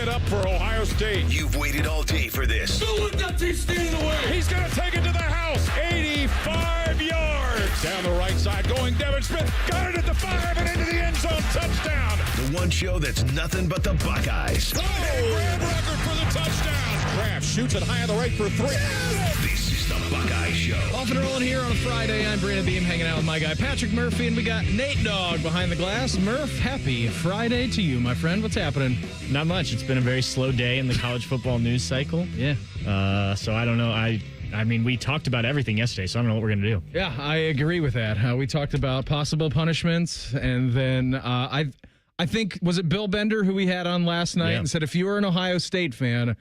it up for Ohio State. You've waited all day for this. He's going to take it to the house. 85 yards. Down the right side going Devin Smith. Got it at the 5 and into the end zone. Touchdown. The one show that's nothing but the Buckeyes. Oh, grab record for the touchdown. Kraft shoots it high on the right for 3. This is the Buckeye Show. Off and rolling here on a Friday. I'm Brandon Beam hanging out with my guy Patrick Murphy, and we got Nate Dogg behind the glass. Murph, happy Friday to you, my friend. What's happening? Not much. It's been a very slow day in the college football news cycle. Yeah. So I don't know. I mean, we talked about everything yesterday, so I don't know what we're going to do. Yeah, I agree with that. We talked about possible punishments, and then I think, was it Bill Bender who we had on last night and said if you were an Ohio State fan,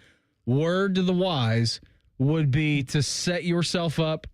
word to the wise would be to set yourself up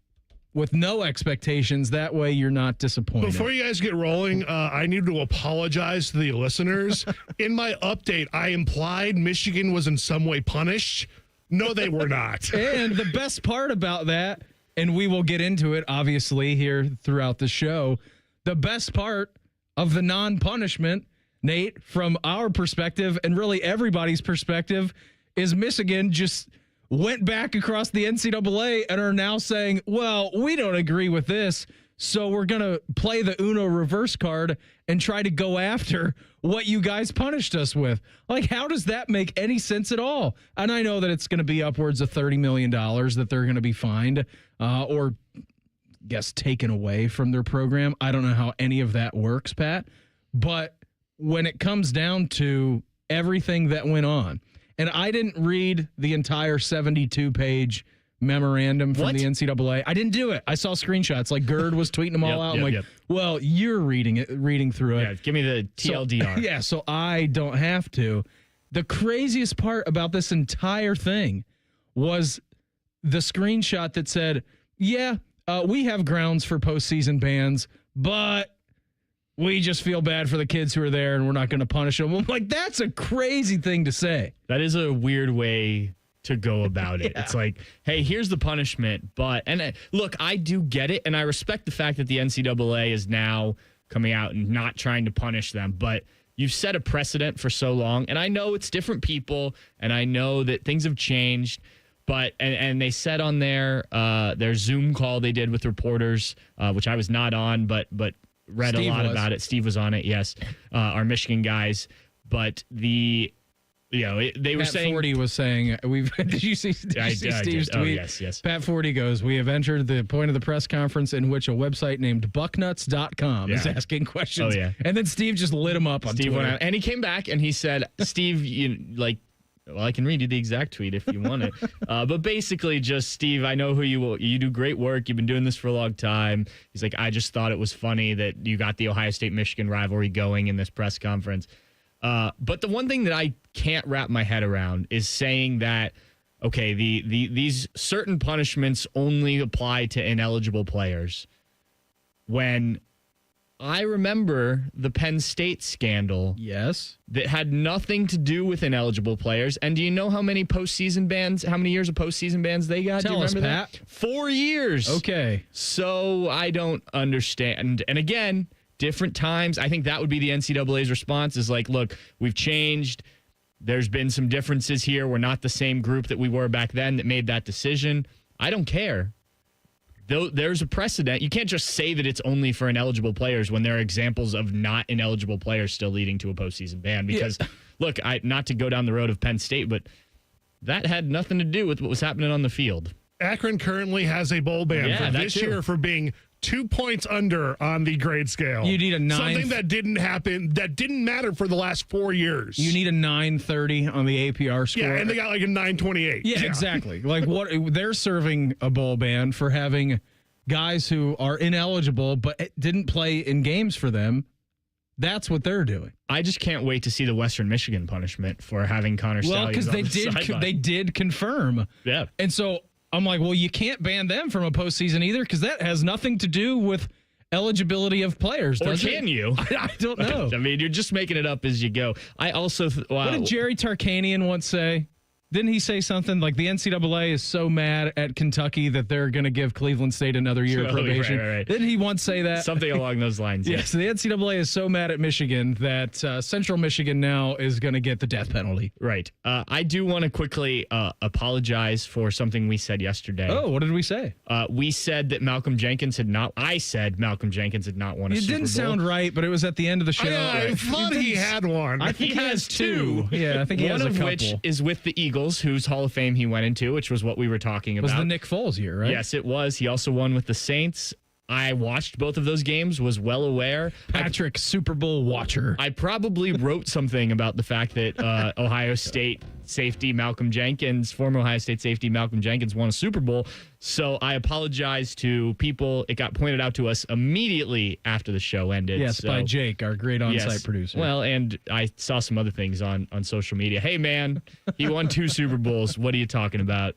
with no expectations. That way you're not disappointed. Before you guys get rolling, I need to apologize to the listeners. In my update, I implied Michigan was in some way punished. No, they were not. And the best part about that, and we will get into it, obviously, here throughout the show, the best part of the non-punishment, Nate, from our perspective, and really everybody's perspective, is Michigan just went back across the NCAA and are now saying, well, we don't agree with this, so we're going to play the Uno reverse card and try to go after what you guys punished us with. Like, how does that make any sense at all? And I know that it's going to be upwards of $30 million that they're going to be fined or, taken away from their program. I don't know how any of that works, Pat. But when it comes down to everything that went on, and I didn't read the entire 72-page memorandum from the NCAA. I didn't do it. I saw screenshots. Like, Gerd was tweeting them all out. I'm like, well, you're reading through it. Yeah, give me the TLDR. So I don't have to. The craziest part about this entire thing was the screenshot that said, we have grounds for postseason bans, but we just feel bad for the kids who are there and we're not going to punish them. I'm like, that's a crazy thing to say. That is a weird way to go about it. It's like, hey, here's the punishment. Look, I do get it, and I respect the fact that the NCAA is now coming out and not trying to punish them, but you've set a precedent for so long, and I know it's different people, and I know that things have changed, but and they said on their Zoom call they did with reporters, which I was not on, but read Steve a lot was. about it. Steve was on it, yes, our Michigan guys, but they were saying. Pat Forty was saying, did you see Steve's tweet? Oh, yes. Pat Forty goes, we have entered the point of the press conference in which a website named bucknuts.com is asking questions. Oh, yeah. And then Steve just lit him up on Steve Twitter. went out, and he came back and he said, Steve, I can read you the exact tweet if you want it. But basically just, Steve, I know who you do great work. You've been doing this for a long time. He's like, I just thought it was funny that you got the Ohio State-Michigan rivalry going in this press conference. But the one thing that I can't wrap my head around is saying that, okay, these certain punishments only apply to ineligible players. When I remember the Penn State scandal. Yes. That had nothing to do with ineligible players. And do you know how many years of postseason bans they got? Tell do you us, remember Pat. that? 4 years. Okay. So I don't understand. And again, different times. I think that would be the NCAA's response is like, look, we've changed. There's been some differences here. We're not the same group that we were back then that made that decision. I don't care. There's a precedent. You can't just say that it's only for ineligible players when there are examples of not ineligible players still leading to a postseason ban. Because, look, not to go down the road of Penn State, but that had nothing to do with what was happening on the field. Akron currently has a bowl ban for this year for being 2 points under on the grade scale. You need a 9. Something that didn't happen, that didn't matter for the last 4 years. You need a 930 on the APR score. Yeah, and they got like a 928. Yeah, exactly. Like what they're serving a bowl ban for having guys who are ineligible but didn't play in games for them. That's what they're doing. I just can't wait to see the Western Michigan punishment for having Connor Stallions. Well, because they did confirm. Yeah. And so I'm like, well, you can't ban them from a postseason either because that has nothing to do with eligibility of players. Or can you? I don't know. I mean, you're just making it up as you go. I also... What did Jerry Tarkanian once say? Didn't he say something like the NCAA is so mad at Kentucky that they're going to give Cleveland State another year of probation? Right. Didn't he once say that? Something along those lines. Yes, the NCAA is so mad at Michigan that Central Michigan now is going to get the death penalty. Right. I do want to quickly apologize for something we said yesterday. Oh, what did we say? We said that Malcolm Jenkins had not. I said Malcolm Jenkins had not won a It Super Bowl. didn't sound right, but it was at the end of the show. I thought he had one. I think he has two. Yeah, I think he One has a of couple. which is with the Eagles, whose Hall of Fame he went into, which was what we were talking about. Was the Nick Foles year, right? Yes, it was. He also won with the Saints. I watched both of those games, was well aware. Patrick, Super Bowl watcher. I probably wrote something about the fact that Ohio State safety Malcolm Jenkins, former Ohio State safety Malcolm Jenkins, won a Super Bowl. So I apologize to people. It got pointed out to us immediately after the show ended. Yes, so, by Jake, our great on-site producer. Well, and I saw some other things on social media. Hey, man, he won 2 Super Bowls. What are you talking about?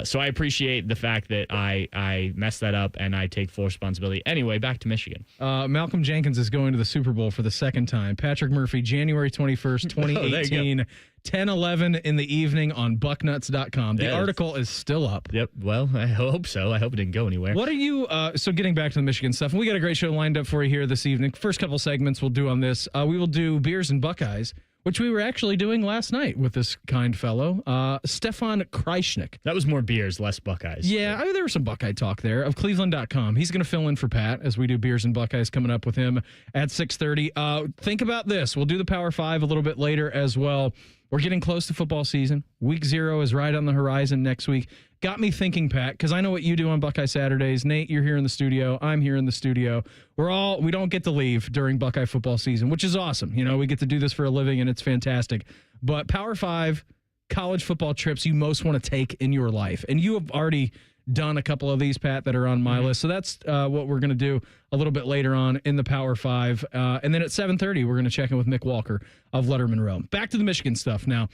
So I appreciate the fact that I messed that up and I take full responsibility. Anyway, back to Michigan. Malcolm Jenkins is going to the Super Bowl for the second time. Patrick Murphy, January 21st, 2018. 10:11 in the evening on bucknuts.com. The article is still up. Yep. Well, I hope so. I hope it didn't go anywhere. What are you, so getting back to the Michigan stuff, and we got a great show lined up for you here this evening. First couple segments we'll do on this. We will do Beers and Buckeyes, which we were actually doing last night with this kind fellow, Stefan Krajisnik. That was more beers, less Buckeyes. Yeah, I mean, there was some Buckeye talk there of Cleveland.com. He's going to fill in for Pat as we do Beers and Buckeyes coming up with him at 6:30. Think about this. We'll do the Power 5 a little bit later as well. We're getting close to football season. Week 0 is right on the horizon next week. Got me thinking, Pat, because I know what you do on Buckeye Saturdays. Nate, you're here in the studio. I'm here in the studio. We don't get to leave during Buckeye football season, which is awesome. You know, we get to do this for a living, and it's fantastic. But Power 5 college football trips you most want to take in your life. And you have already done a couple of these, Pat, that are on my list. So that's what we're going to do a little bit later on in the Power 5. And then at 7:30, we're going to check in with Mick Walker of Letterman Row. Back to the Michigan stuff now.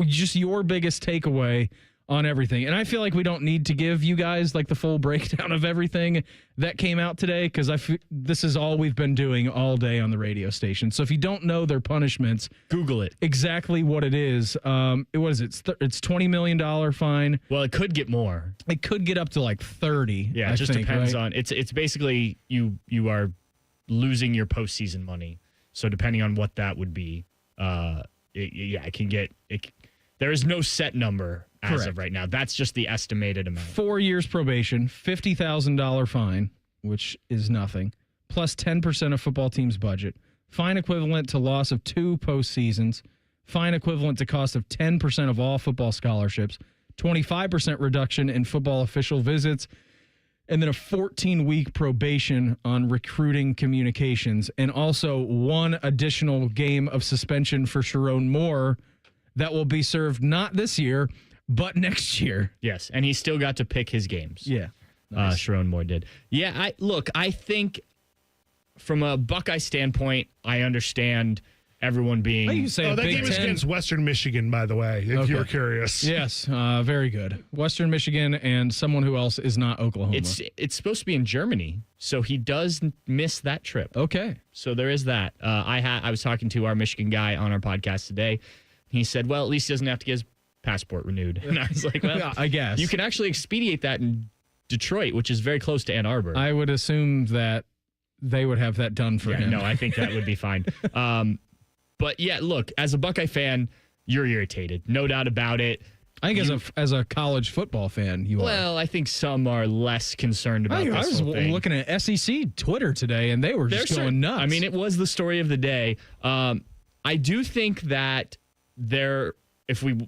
Just your biggest takeaway on everything. And I feel like we don't need to give you guys like the full breakdown of everything that came out today, because this is all we've been doing all day on the radio station. So if you don't know their punishments, Google it. Exactly what it is. What is it? It's $20 million fine. Well, it could get more. It could get up to like 30. Yeah, it just depends on. It's basically you are losing your postseason money. So depending on what that would be, it can get. There is no set number as of right now. That's just the estimated amount. 4 years probation, $50,000 fine, which is nothing, plus 10% of football team's budget. Fine equivalent to loss of 2 postseasons. Fine equivalent to cost of 10% of all football scholarships. 25% reduction in football official visits. And then a 14-week probation on recruiting communications. And also 1 additional game of suspension for Sharon Moore that will be served not this year, but next year. Yes, and he still got to pick his games. Yeah. Nice. Sharon Moore did. Yeah, I think from a Buckeye standpoint, I understand everyone being... You say that Big game is 10. against Western Michigan, by the way, if you were curious. Yes, very good. Western Michigan and someone who else is not Oklahoma. It's supposed to be in Germany, so he does miss that trip. Okay. So there is that. I was talking to our Michigan guy on our podcast today. He said, well, at least he doesn't have to get his passport renewed. And I was like, well, yeah, I guess. You can actually expedite that in Detroit, which is very close to Ann Arbor. I would assume that they would have that done for him. No, I think that would be fine. But yeah, look, as a Buckeye fan, you're irritated. No doubt about it. I think as a college football fan, you are. Well, I think some are less concerned about this I was whole thing. looking at SEC Twitter today, and they were just going nuts. I mean, it was the story of the day. I do think that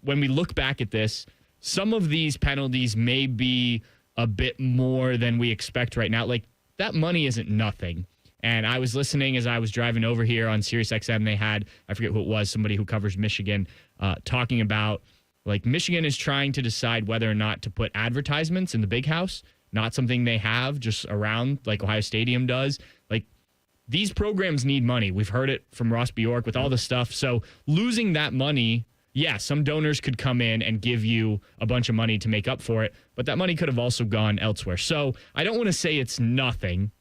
when we look back at this, some of these penalties may be a bit more than we expect right now. Like, that money isn't nothing. And I was listening as I was driving over here on SiriusXM. They had, I forget who it was, somebody who covers Michigan, talking about, like, Michigan is trying to decide whether or not to put advertisements in the big house, not something they have just around like Ohio Stadium does. Like, these programs need money. We've heard it from Ross Bjork with all the stuff. So losing that money, yeah, some donors could come in and give you a bunch of money to make up for it, but that money could have also gone elsewhere. So I don't want to say it's nothing,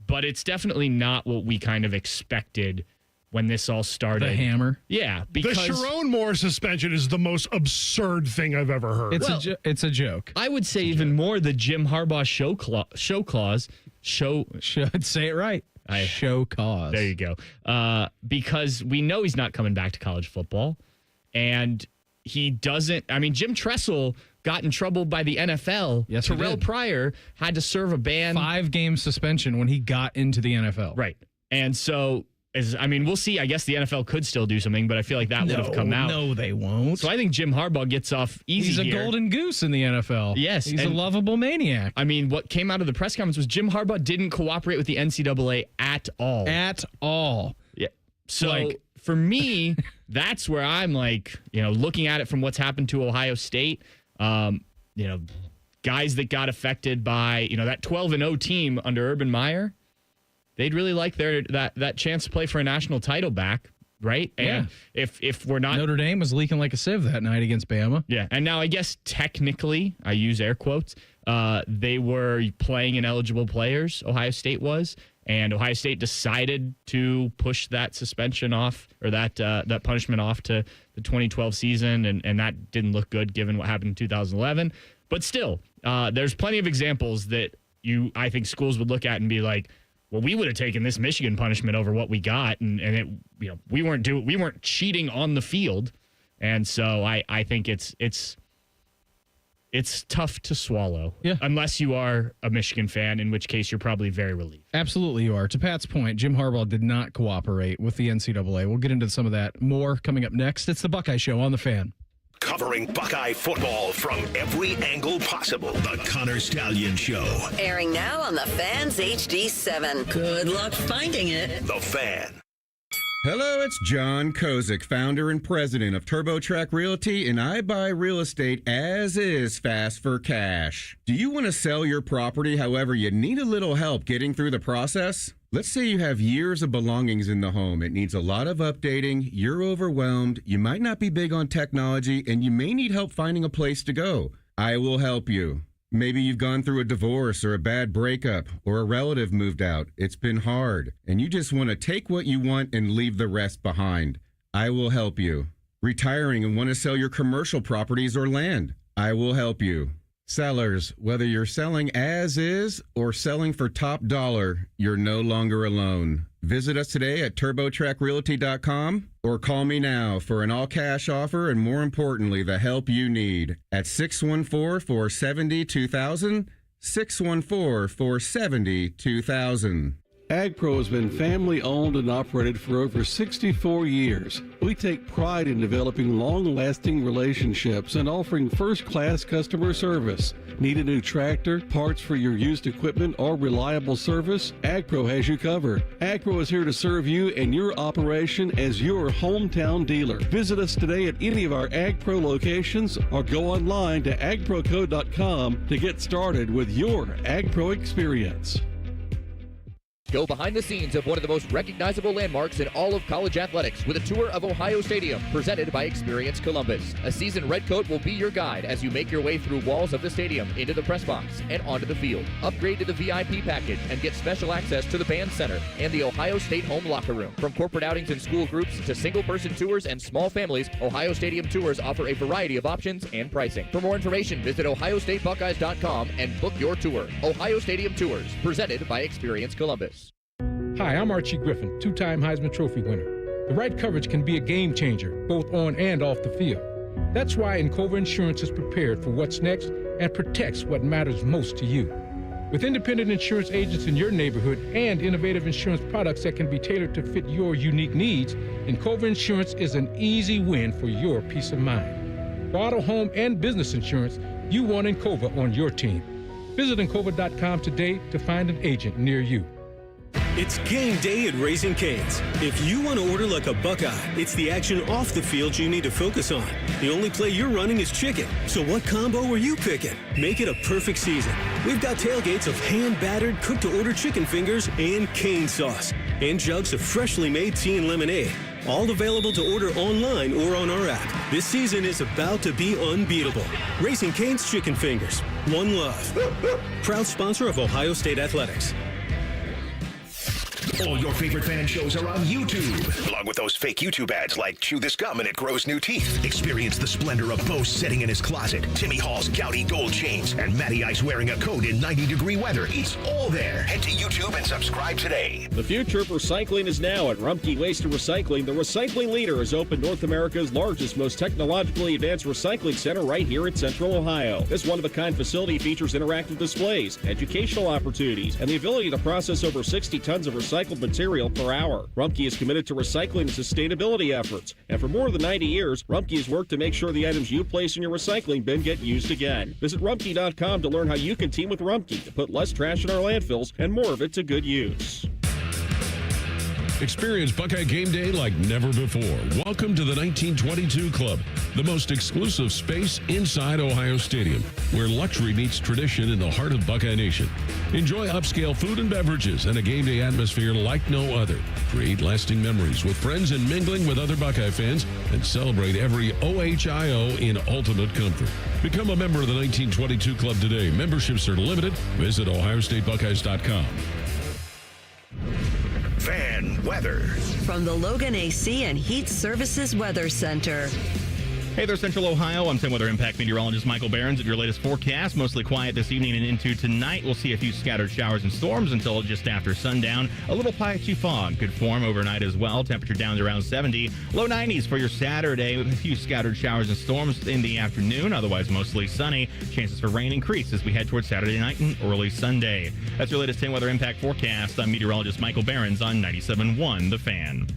but it's definitely not what we kind of expected when this all started. The hammer. Yeah, The because Sharon Moore suspension is the most absurd thing I've ever heard. It's a joke. I would say even more the Jim Harbaugh show clause. Should say it right. Show cause. There you go. Because we know he's not coming back to college football. And he doesn't. I mean, Jim Tressel got in trouble by the NFL. Yes, he Terrell did. Pryor had to serve a ban. 5-game suspension when he got into the NFL. Right. And so, we'll see. I guess the NFL could still do something, but I feel like that would have come out. No, they won't. So I think Jim Harbaugh gets off easy He's a here. golden goose in the NFL. Yes, He's a and- lovable maniac. I mean, what came out of the press conference was Jim Harbaugh didn't cooperate with the NCAA at all. At all. Yeah. So for me, that's where I'm like, looking at it from what's happened to Ohio State, guys that got affected by, that 12-0 team under Urban Meyer, they'd really like that chance to play for a national title back, right? And if we're not Notre Dame was leaking like a sieve that night against Bama. Yeah, and now I guess technically, I use air quotes, they were playing ineligible players, Ohio State was, and Ohio State decided to push that suspension off, or that punishment off to the 2012 season, and that didn't look good given what happened in 2011. But still, there's plenty of examples that I think schools would look at and be like, well, we would have taken this Michigan punishment over what we got, and it, we weren't cheating on the field, and so I think it's tough to swallow, unless you are a Michigan fan, in which case you're probably very relieved. Absolutely you are. To Pat's point, Jim Harbaugh did not cooperate with the NCAA. We'll get into some of that more coming up next. It's the Buckeye Show on The Fan. Covering Buckeye football from every angle possible. The Connor Stallion Show. Airing now on the Fans HD7. Good luck finding it. The Fan. Hello, it's John Kozik, founder and president of TurboTrack Realty, and I buy real estate as is, fast for cash. Do you want to sell your property, however, you need a little help getting through the process? Let's say you have years of belongings in the home. It needs a lot of updating, you're overwhelmed, you might not be big on technology, and you may need help finding a place to go. I will help you. Maybe you've gone through a divorce or a bad breakup or a relative moved out. It's been hard, and you just want to take what you want and leave the rest behind. I will help you. Retiring and want to sell your commercial properties or land. I will help you. Sellers, whether you're selling as is or selling for top dollar, you're no longer alone. Visit us today at TurboTrackRealty.com or call me now for an all-cash offer and, more importantly, the help you need at 614-470-2000, 614-470-2000. AgPro has been family owned and operated for over 64 years. We take pride in developing long-lasting relationships and offering first-class customer service. Need a new tractor, parts for your used equipment, or reliable service? AgPro has you covered. AgPro is here to serve you and your operation as your hometown dealer. Visit us today at any of our AgPro locations or go online to agproco.com to get started with your AgPro experience. Go behind the scenes of one of the most recognizable landmarks in all of college athletics with a tour of Ohio Stadium presented by Experience Columbus. A seasoned redcoat will be your guide as you make your way through walls of the stadium, into the press box, and onto the field. Upgrade to the VIP package and get special access to the band center and the Ohio State home locker room. From corporate outings and school groups to single-person tours and small families, Ohio Stadium tours offer a variety of options and pricing. For more information, visit OhioStateBuckeyes.com and book your tour. Ohio Stadium Tours, presented by Experience Columbus. Hi, I'm Archie Griffin, two-time Heisman Trophy winner. The right coverage can be a game changer, both on and off the field. That's why Encova Insurance is prepared for what's next and protects what matters most to you. With independent insurance agents in your neighborhood and innovative insurance products that can be tailored to fit your unique needs, Encova Insurance is an easy win for your peace of mind. For auto, home, and business insurance, you want Encova on your team. Visit Encova.com today to find an agent near you. It's game day at Raising Cane's. If you want to order like a Buckeye, it's the action off the field you need to focus on. The only play you're running is chicken. So what combo are you picking? Make it a perfect season. We've got tailgates of hand-battered, cooked-to-order chicken fingers and cane sauce. And jugs of freshly made tea and lemonade. All available to order online or on our app. This season is about to be unbeatable. Raising Cane's Chicken Fingers. One love. Proud sponsor of Ohio State Athletics. All your favorite fan shows are on YouTube, along with those fake YouTube ads like Chew This Gum and It Grows New Teeth. Experience the splendor of Bo sitting in his closet, Timmy Hall's gouty gold chains, and Matty Ice wearing a coat in 90-degree weather. It's all there. Head to YouTube and subscribe today. The future of recycling is now at Rumpke Waste and Recycling. The recycling leader has opened North America's largest, most technologically advanced recycling center right here in Central Ohio. This one-of-a-kind facility features interactive displays, educational opportunities, and the ability to process over 60 tons of recycled material per hour. Rumpke is committed to recycling and sustainability efforts, and for more than 90 years, Rumpke has worked to make sure the items you place in your recycling bin get used again. Visit Rumpke.com to learn how you can team with Rumpke to put less trash in our landfills and more of it to good use. Experience Buckeye game day like never before. Welcome to the 1922 Club, the most exclusive space inside Ohio Stadium, where luxury meets tradition in the heart of Buckeye Nation. Enjoy upscale food and beverages and a game day atmosphere like no other. Create lasting memories with friends and mingling with other Buckeye fans, and celebrate every OHIO in ultimate comfort. Become a member of the 1922 Club today. Memberships are limited. Visit OhioStateBuckeyes.com. Fan weather. From the Logan AC and Heat Services Weather Center. Hey there, Central Ohio. I'm 10 Weather Impact meteorologist Michael Behrens at your latest forecast. Mostly quiet this evening and into tonight. We'll see a few scattered showers and storms until just after sundown. A little patchy fog could form overnight as well. Temperature down to around 70. Low 90s for your Saturday with a few scattered showers and storms in the afternoon. Otherwise, mostly sunny. Chances for rain increase as we head towards Saturday night and early Sunday. That's your latest 10 Weather Impact forecast. I'm meteorologist Michael Behrens on 97.1 The Fan.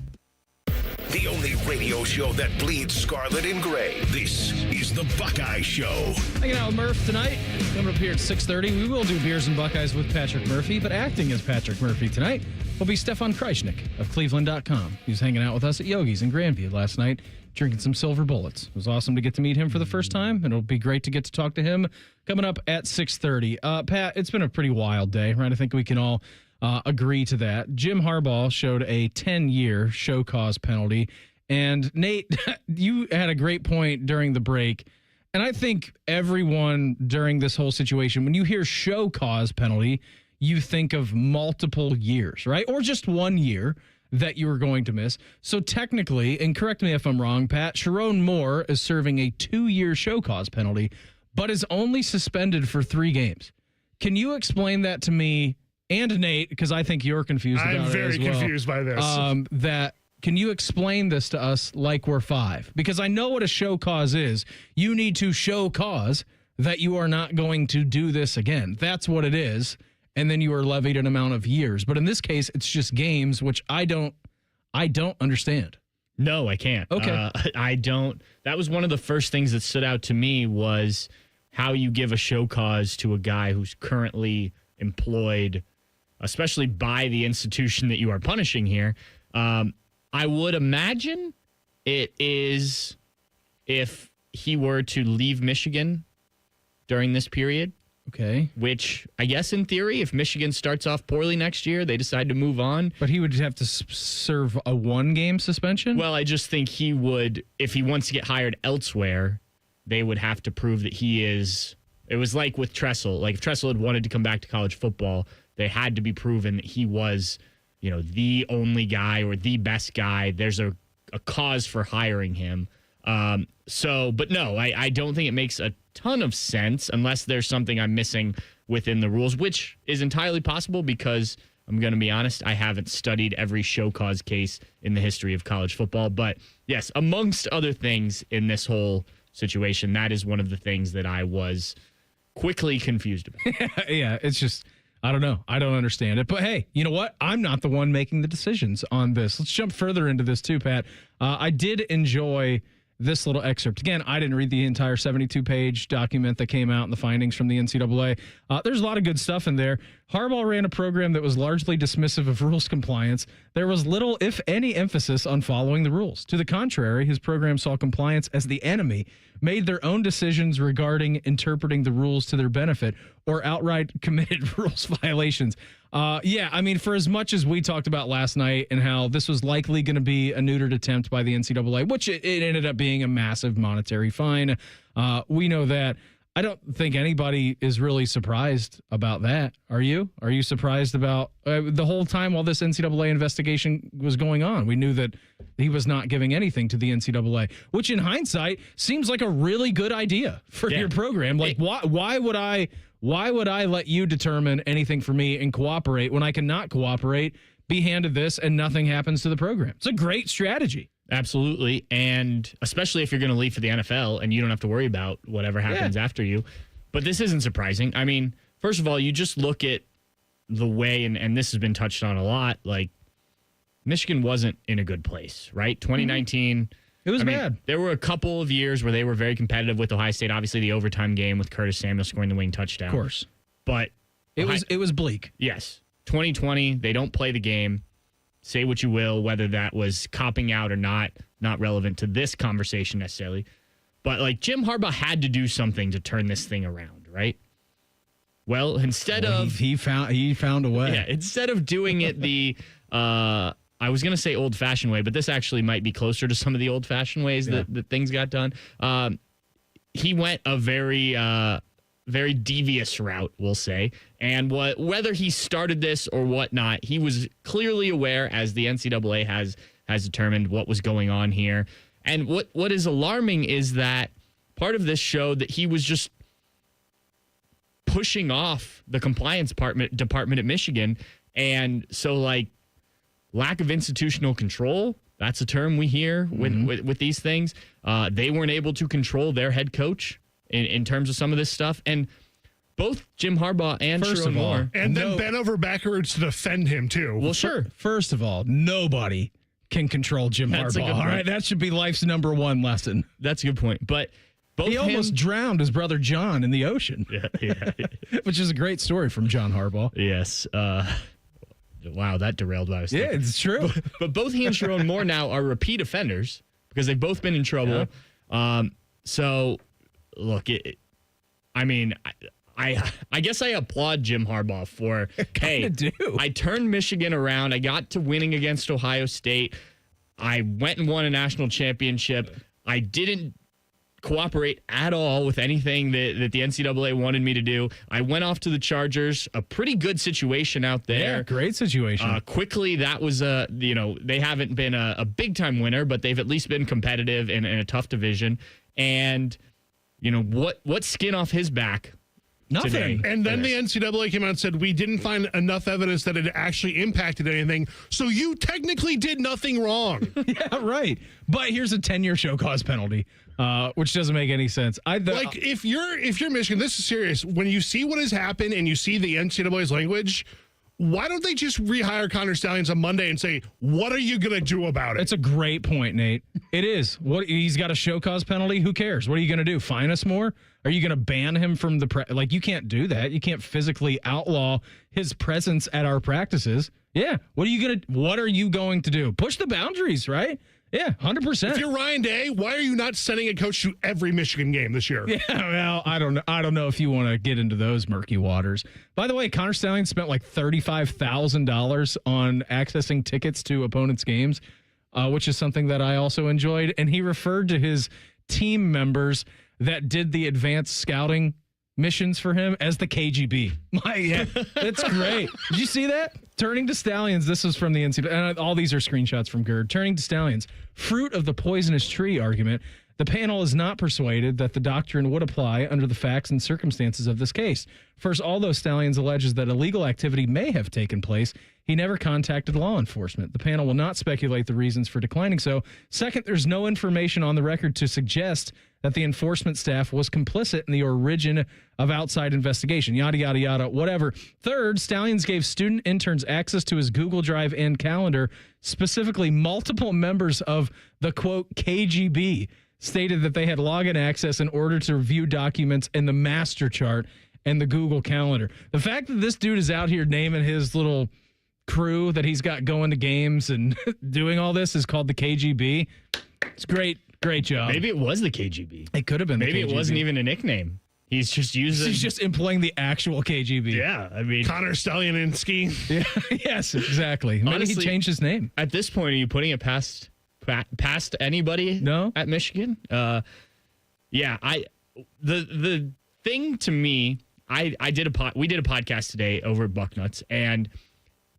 The only radio show that bleeds scarlet and gray. This is the Buckeye Show. Hanging out with Murph tonight. Coming up here at 6:30. We will do Beers and Buckeyes with Patrick Murphy, but acting as Patrick Murphy tonight will be Stefan Krajisnik of Cleveland.com. He was hanging out with us at Yogi's in Grandview last night, drinking some silver bullets. It was awesome to get to meet him for the first time, and it'll be great to get to talk to him coming up at 6:30. Pat, it's been a pretty wild day, right? I think we can all agree to that. Jim Harbaugh showed a 10-year show cause penalty. And Nate, you had a great point during the break. And I think everyone during this whole situation, when you hear show cause penalty, you think of multiple years, right? Or just 1 year that you were going to miss. So technically, and correct me if I'm wrong, Pat, Sharon Moore is serving a 2-year show cause penalty, but is only suspended for 3 games. Can you explain that to me? And Nate, because I think you're confused about it as well. I'm very confused by this. Can you explain this to us like we're 5? Because I know what a show cause is. You need to show cause that you are not going to do this again. That's what it is. And then you are levied an amount of years. But in this case, it's just games, which I don't understand. No, I can't. Okay. I don't. That was one of the first things that stood out to me was how you give a show cause to a guy who's currently employed, especially by the institution that you are punishing here. I would imagine it is if he were to leave Michigan during this period. Okay. Which I guess in theory, if Michigan starts off poorly next year, they decide to move on. But he would have to serve a 1-game suspension? Well, I just think he would, if he wants to get hired elsewhere, they would have to prove that he is. It was like with Tressel. Like if Tressel had wanted to come back to college football, they had to be proven that he was, the only guy or the best guy. There's a cause for hiring him. But no, I don't think it makes a ton of sense unless there's something I'm missing within the rules, which is entirely possible because I'm going to be honest, I haven't studied every show cause case in the history of college football. But yes, amongst other things in this whole situation, that is one of the things that I was quickly confused about. Yeah, it's just, I don't know. I don't understand it. But hey, you know what? I'm not the one making the decisions on this. Let's jump further into this too, Pat. I did enjoy this little excerpt. Again, I didn't read the entire 72-page document that came out and the findings from the NCAA. There's a lot of good stuff in there. Harbaugh ran a program that was largely dismissive of rules compliance. There was little, if any, emphasis on following the rules. To the contrary, his program saw compliance as the enemy, made their own decisions regarding interpreting the rules to their benefit, or outright committed rules violations. For as much as we talked about last night and how this was likely going to be a neutered attempt by the NCAA, which it ended up being a massive monetary fine. We know that. I don't think anybody is really surprised about that. Are you? Are you surprised about the whole time while this NCAA investigation was going on? We knew that he was not giving anything to the NCAA, which in hindsight seems like a really good idea for your program. Like, why would I let you determine anything for me and cooperate when I cannot cooperate, be handed this, and nothing happens to the program? It's a great strategy. Absolutely. And especially if you're going to leave for the NFL and you don't have to worry about whatever happens after you. But this isn't surprising. I mean, first of all, you just look at the way, and this has been touched on a lot, like Michigan wasn't in a good place, right? 2019. It was bad. There were a couple of years where they were very competitive with Ohio State. Obviously, the overtime game with Curtis Samuel scoring the winning touchdown. Of course. But it was bleak. Yes. 2020, they don't play the game. Say what you will, whether that was copping out or not relevant to this conversation necessarily. But like Jim Harbaugh had to do something to turn this thing around, right? Well, instead of he found a way. Yeah, instead of doing it the I was going to say old-fashioned way, but this actually might be closer to some of the old-fashioned ways that things got done. He went a very devious route, we'll say. And whether he started this or whatnot, he was clearly aware, as the NCAA has determined, what was going on here. And what is alarming is that part of this showed that he was just pushing off the compliance department at Michigan. And so, like, lack of institutional control, that's a term we hear with these things. They weren't able to control their head coach in terms of some of this stuff. And both Jim Harbaugh and Sherrone Moore. And then bent over backwards to defend him, too. Well, sure. First of all, nobody can control Jim Harbaugh. All right, that should be life's number one lesson. That's a good point. But he almost drowned his brother John in the ocean. Yeah. Which is a great story from John Harbaugh. Yes. Wow, that derailed what I was thinking. Yeah, it's true. But both he and Sherrone Moore now are repeat offenders because they've both been in trouble. Yeah. So, look, I guess I applaud Jim Harbaugh for, hey, I turned Michigan around. I got to winning against Ohio State. I went and won a national championship. I didn't cooperate at all with anything that the NCAA wanted me to do. I went off to the Chargers, a pretty good situation out there. Yeah, great situation. Quickly, that was they haven't been a big time winner, but they've at least been competitive in a tough division. And what skin off his back? Nothing. Today. And then the NCAA came out and said, we didn't find enough evidence that it actually impacted anything. So you technically did nothing wrong. Yeah, right. But here's a 10-year show cause penalty, which doesn't make any sense. If you're Michigan, this is serious. When you see what has happened and you see the NCAA's language, why don't they just rehire Connor Stallions on Monday and say, what are you going to do about it? It's a great point, Nate. It is. He's got a show cause penalty. Who cares? What are you going to do? Fine us more? Are you going to ban him from you can't do that. You can't physically outlaw his presence at our practices. Yeah. What are you going to do? Push the boundaries, right? Yeah, 100%. If you're Ryan Day, why are you not sending a coach to every Michigan game this year? Yeah, well, I don't know if you want to get into those murky waters. By the way, Connor Stallions spent like $35,000 on accessing tickets to opponents' games, which is something that I also enjoyed. And he referred to his team members that did the advanced scouting missions for him as the KGB. Yeah, that's great. Did you see that? Turning to Stallions. This is from the NCAA. And all these are screenshots from GERD. Turning to Stallions. Fruit of the poisonous tree argument. The panel is not persuaded that the doctrine would apply under the facts and circumstances of this case. First, although Stallions alleges that illegal activity may have taken place, he never contacted law enforcement. The panel will not speculate the reasons for declining so. Second, there's no information on the record to suggest that the enforcement staff was complicit in the origin of outside investigation, yada, yada, yada, whatever. Third, Stallions gave student interns access to his Google Drive and calendar. Specifically, multiple members of the, quote, KGB stated that they had login access in order to review documents in the master chart and the Google Calendar. The fact that this dude is out here naming his little crew that he's got going to games and doing all this is called the KGB. It's great. Great job. Maybe it was the KGB. It could have been Maybe the KGB. It wasn't even a nickname. He's just employing the actual KGB. Yeah, I mean, Connor Stallioninsky. Yeah, yes, exactly. Maybe honestly, he changed his name. At this point, are you putting it past anybody? No, at Michigan. The thing to me, we did a podcast today over at Bucknuts, and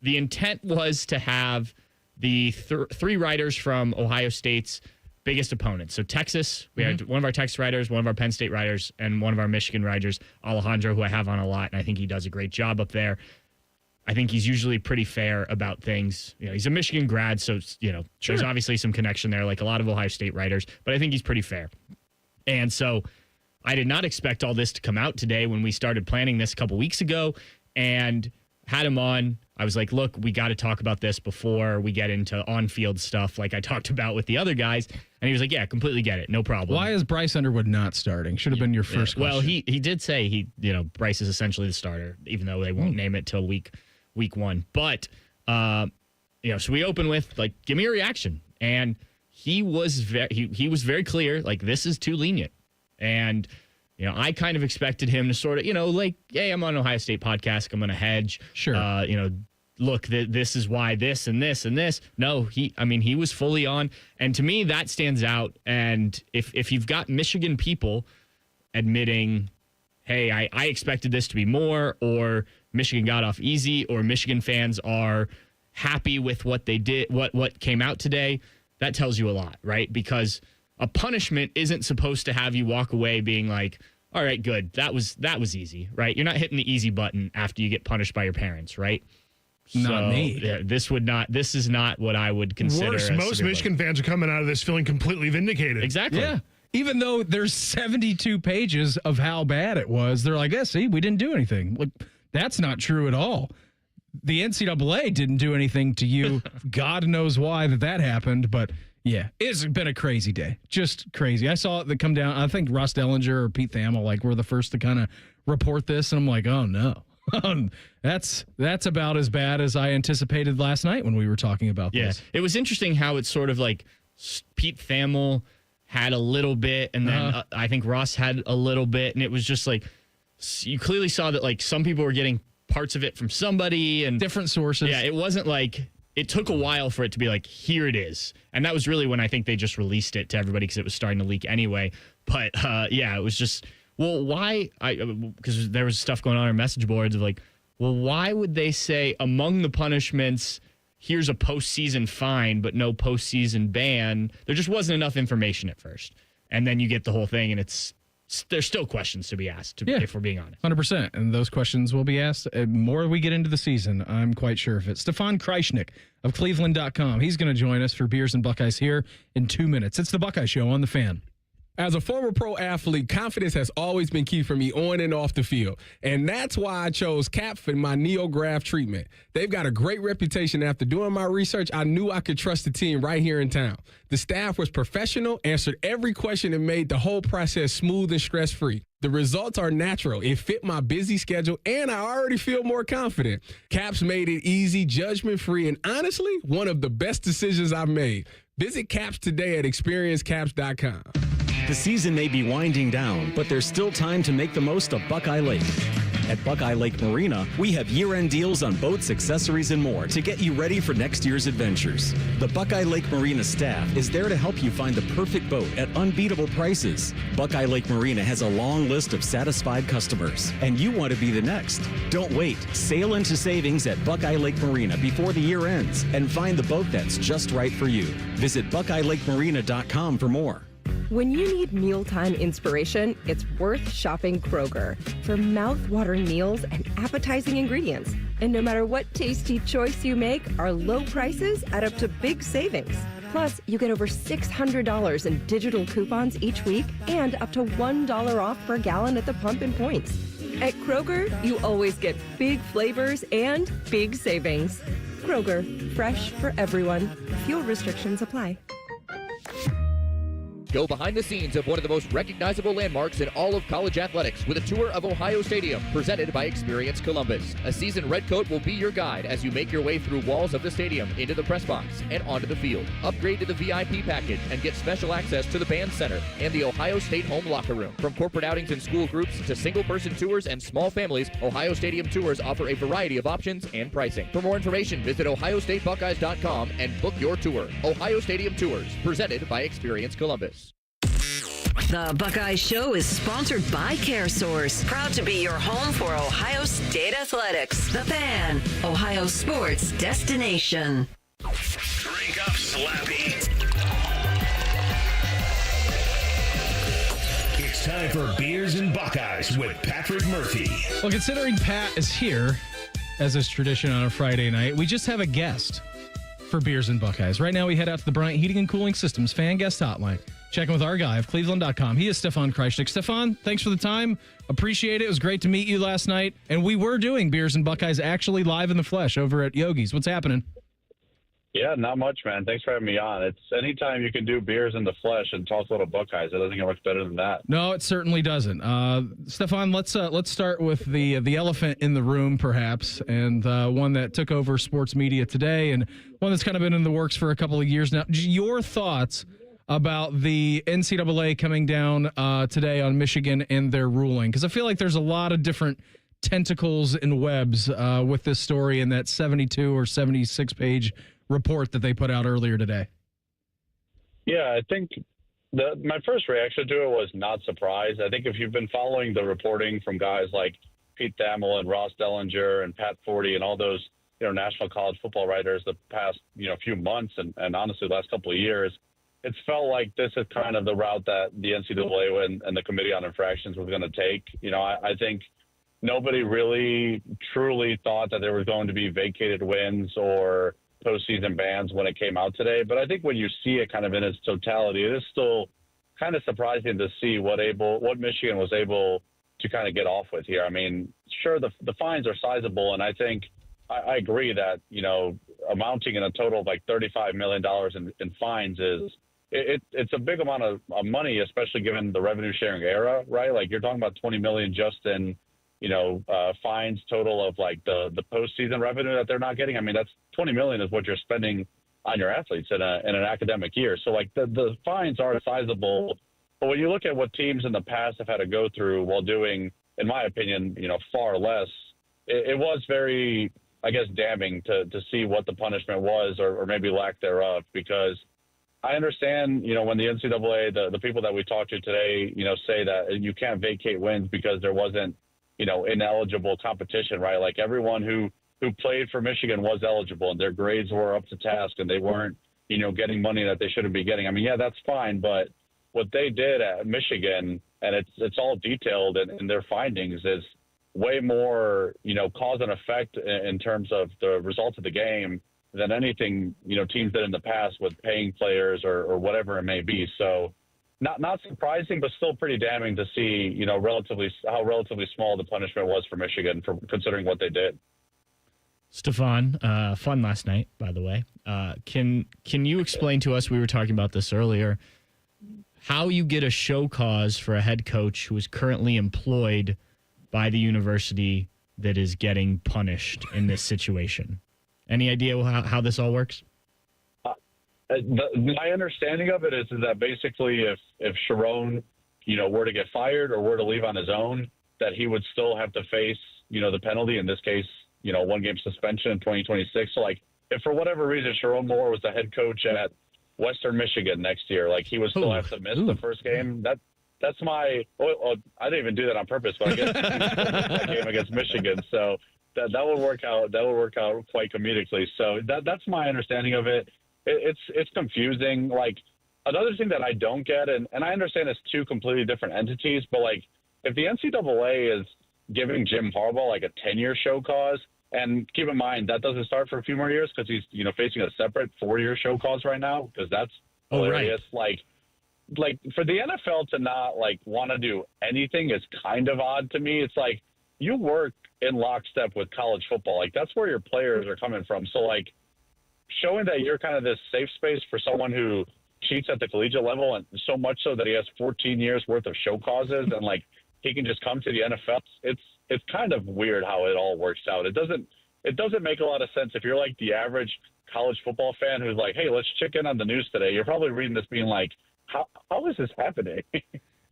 the intent was to have the three writers from Ohio State's biggest opponents. So Texas, we had one of our Texas writers, one of our Penn State writers, and one of our Michigan writers, Alejandro, who I have on a lot, and I think he does a great job up there. I think he's usually pretty fair about things. He's a Michigan grad, so there's obviously some connection there, like a lot of Ohio State writers, but I think he's pretty fair. And so I did not expect all this to come out today when we started planning this a couple weeks ago, and had him on. I was like, look, we got to talk about this before we get into on-field stuff like I talked about with the other guys. And he was like, yeah, completely get it. No problem. Why is Bryce Underwood not starting? Should have been your first question. Well, he did say Bryce is essentially the starter, even though they won't name it till week one. But, so we open with, like, give me a reaction. And he was he was very clear, like, this is too lenient. And I kind of expected him to sort of, like, hey, I'm on Ohio State podcast. I'm going to hedge. Sure. Look, this is why this and this and this. No, he was fully on. And to me, that stands out. And if you've got Michigan people admitting, hey, I expected this to be more, or Michigan got off easy, or Michigan fans are happy with what they did, what came out today, that tells you a lot, right? Because a punishment isn't supposed to have you walk away being like, all right, good. That was easy, right? You're not hitting the easy button after you get punished by your parents, right? Not me. Yeah, this is not what I would consider. Worse, most Michigan fans are coming out of this feeling completely vindicated. Exactly. Yeah. Even though there's 72 pages of how bad it was, they're like, yeah, see, we didn't do anything. Like, that's not true at all. The NCAA didn't do anything to you. God knows why that happened, but yeah, it's been a crazy day. Just crazy. I saw it come down. I think Ross Dellinger or Pete Thamel were the first to kind of report this, and I'm like, oh no. That's about as bad as I anticipated last night when we were talking about this. Yeah, it was interesting how it's sort of like Pete Thamel had a little bit, and then I think Ross had a little bit, and it was just like you clearly saw that like some people were getting parts of it from somebody and different sources. Yeah, it wasn't like it took a while for it to be like, here it is, and that was really when I think they just released it to everybody because it was starting to leak anyway. But it was just. Well, why? Because there was stuff going on our message boards of like, well, why would they say among the punishments, here's a postseason fine, but no postseason ban? There just wasn't enough information at first. And then you get the whole thing, and there's still questions to be asked, if we're being honest. 100%. And those questions will be asked more we get into the season. I'm quite sure of it. Stefan Krajisnik of Cleveland.com. He's going to join us for Beers and Buckeyes here in 2 minutes. It's the Buckeye Show on The Fan. As a former pro athlete, confidence has always been key for me on and off the field. And that's why I chose CAP for my NeoGraft treatment. They've got a great reputation. After doing my research, I knew I could trust the team right here in town. The staff was professional, answered every question, and made the whole process smooth and stress-free. The results are natural. It fit my busy schedule, and I already feel more confident. CAPS made it easy, judgment-free, and honestly, one of the best decisions I've made. Visit CAPS today at experiencecaps.com. The season may be winding down, but there's still time to make the most of Buckeye Lake. At Buckeye Lake Marina, we have year-end deals on boats, accessories, and more to get you ready for next year's adventures. The Buckeye Lake Marina staff is there to help you find the perfect boat at unbeatable prices. Buckeye Lake Marina has a long list of satisfied customers, and you want to be the next. Don't wait. Sail into savings at Buckeye Lake Marina before the year ends and find the boat that's just right for you. Visit BuckeyeLakeMarina.com for more. When you need mealtime inspiration, it's worth shopping Kroger for mouth-watering meals and appetizing ingredients. And no matter what tasty choice you make, our low prices add up to big savings. Plus, you get over $600 in digital coupons each week and up to $1 off per gallon at the pump and points. At Kroger, you always get big flavors and big savings. Kroger, fresh for everyone. Fuel restrictions apply. Go behind the scenes of one of the most recognizable landmarks in all of college athletics with a tour of Ohio Stadium presented by Experience Columbus. A seasoned redcoat will be your guide as you make your way through walls of the stadium, into the press box, and onto the field. Upgrade to the VIP package and get special access to the band center and the Ohio State home locker room. From corporate outings and school groups to single-person tours and small families, Ohio Stadium tours offer a variety of options and pricing. For more information, visit ohiostatebuckeyes.com and book your tour. Ohio Stadium Tours, presented by Experience Columbus. The Buckeye Show is sponsored by CareSource, proud to be your home for Ohio State athletics. The Fan, Ohio sports destination. Drink up, Slappy. It's time for Beers and Buckeyes with Patrick Murphy. Well, considering Pat is here, as is tradition on a Friday night, we just have a guest for Beers and Buckeyes. Right now, we head out to the Bryant Heating and Cooling Systems fan guest hotline. Checking with our guy of Cleveland.com. He is Stefan Krajisnik. Stefan, thanks for the time. Appreciate it. It was great to meet you last night. And we were doing Beers and Buckeyes actually live in the flesh over at Yogi's. What's happening? Yeah, not much, man. Thanks for having me on. It's anytime you can do beers in the flesh and talk a little Buckeyes. It doesn't get much better than that. No, it certainly doesn't. Stefan, let's start with the elephant in the room, perhaps, and one that took over sports media today, and one that's kind of been in the works for a couple of years now. Your thoughts about the NCAA coming down today on Michigan and their ruling? Because I feel like there's a lot of different tentacles and webs with this story in that 72 or 76 page report that they put out earlier today. Yeah, I think my first reaction to it was not surprised. I think if you've been following the reporting from guys like Pete Thamel and Ross Dellinger and Pat Forty and all those national college football writers the past few months and honestly the last couple of years, it's felt like this is kind of the route that the NCAA and the Committee on Infractions was going to take. I think nobody really truly thought that there was going to be vacated wins or postseason bans when it came out today. But I think when you see it kind of in its totality, it is still kind of surprising to see what Michigan was able to kind of get off with here. I mean, sure, the fines are sizable, and I think I agree that, amounting in a total of like $35 million in fines it's a big amount of money, especially given the revenue sharing era, right? Like you're talking about $20 million just in fines total of like the postseason revenue that they're not getting. I mean, that's $20 million is what you're spending on your athletes in an academic year. So like the fines are sizable, but when you look at what teams in the past have had to go through while doing, in my opinion, far less, it was very, I guess, damning to see what the punishment was or maybe lack thereof, because I understand, when the NCAA, the people that we talked to today, say that you can't vacate wins because there wasn't, ineligible competition, right? Like everyone who played for Michigan was eligible and their grades were up to task and they weren't, getting money that they shouldn't be getting. I mean, yeah, that's fine. But what they did at Michigan, and it's all detailed in their findings, is way more, cause and effect in terms of the results of the game than anything, teams did in the past with paying players or whatever it may be. So not surprising, but still pretty damning to see, how relatively small the punishment was for Michigan for considering what they did. Stefan, fun last night, by the way. Can you explain to us, we were talking about this earlier, how you get a show cause for a head coach who is currently employed by the university that is getting punished in this situation? Any idea how this all works? My understanding of it is that basically if Sharon, were to get fired or were to leave on his own, that he would still have to face, the penalty, in this case, 1-game suspension in 2026. So, like, if for whatever reason Sharon Moore was the head coach at Western Michigan next year, like, he would still have to miss the first game. That's my I didn't even do that on purpose, but I guess that game against Michigan. So that would work out. That would work out quite comedically. So that's my understanding of it. It's confusing. Like, another thing that I don't get, and I understand it's two completely different entities, but like if the NCAA is giving Jim Harbaugh like a 10-year show cause, and keep in mind that doesn't start for a few more years because he's facing a separate 4-year show cause right now, because that's hilarious. Right. Like for the NFL to not like want to do anything is kind of odd to me. It's like you work in lockstep with college football. Like that's where your players are coming from. So like showing that you're kind of this safe space for someone who cheats at the collegiate level, and so much so that he has 14 years worth of show causes and like he can just come to the NFL. It's kind of weird how it all works out. It doesn't make a lot of sense if you're like the average college football fan who's like, hey, let's check in on the news today. You're probably reading this being like, how is this happening?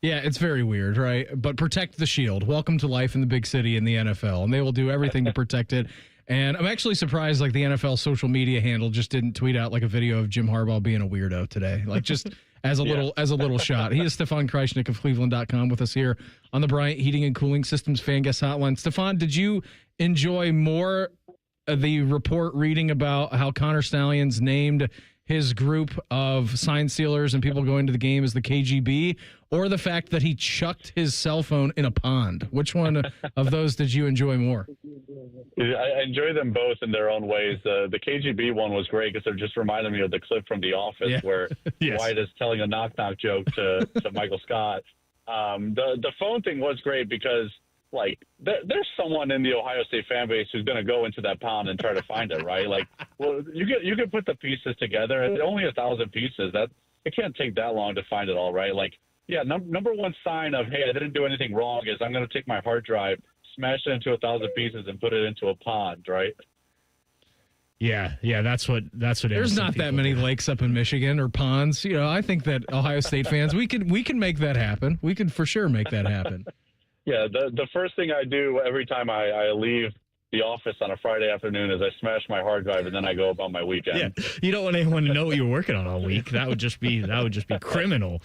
Yeah, it's very weird, right? But protect the shield. Welcome to life in the big city in the NFL, and they will do everything to protect it. And I'm actually surprised, like, the NFL social media handle just didn't tweet out like a video of Jim Harbaugh being a weirdo today. Like, just as a little shot. He is Stefan Krajisnik of Cleveland.com with us here on the Bryant Heating and Cooling Systems Fan Guest Hotline. Stefan, did you enjoy more of the report reading about how Connor Stallions named his group of sign stealers and people going to the game as the KGB, or the fact that he chucked his cell phone in a pond? Which one of those did you enjoy more? I enjoy them both in their own ways. The KGB one was great because it just reminded me of the clip from The Office where Dwight is telling a knock-knock joke to Michael Scott. The phone thing was great because, like, there's someone in the Ohio State fan base who's going to go into that pond and try to find it, right? Like, well, you can put the pieces together. It's only 1,000 pieces. It can't take that long to find it all, right? Like, yeah, number one sign of, hey, I didn't do anything wrong is I'm going to take my hard drive, smash it into 1,000 pieces, and put it into a pond, right? Yeah, that's what. There's not that many lakes up in Michigan or ponds. You know, I think that Ohio State fans, we can make that happen. We can for sure make that happen. Yeah, the first thing I do every time I leave the office on a Friday afternoon is I smash my hard drive and then I go about my weekend. Yeah, you don't want anyone to know what you're working on all week. That would just be criminal.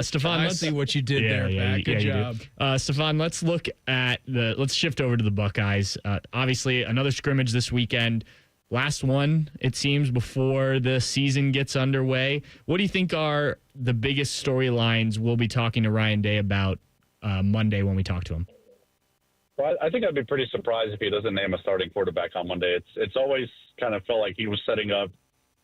Stefan, I see what you did there, Pat. Good job. Stefan, let's shift over to the Buckeyes. Obviously, another scrimmage this weekend. Last one, it seems, before the season gets underway. What do you think are the biggest storylines we'll be talking to Ryan Day about Monday when we talk to him? Well, I think I'd be pretty surprised if he doesn't name a starting quarterback on Monday. It's always kind of felt like he was setting up,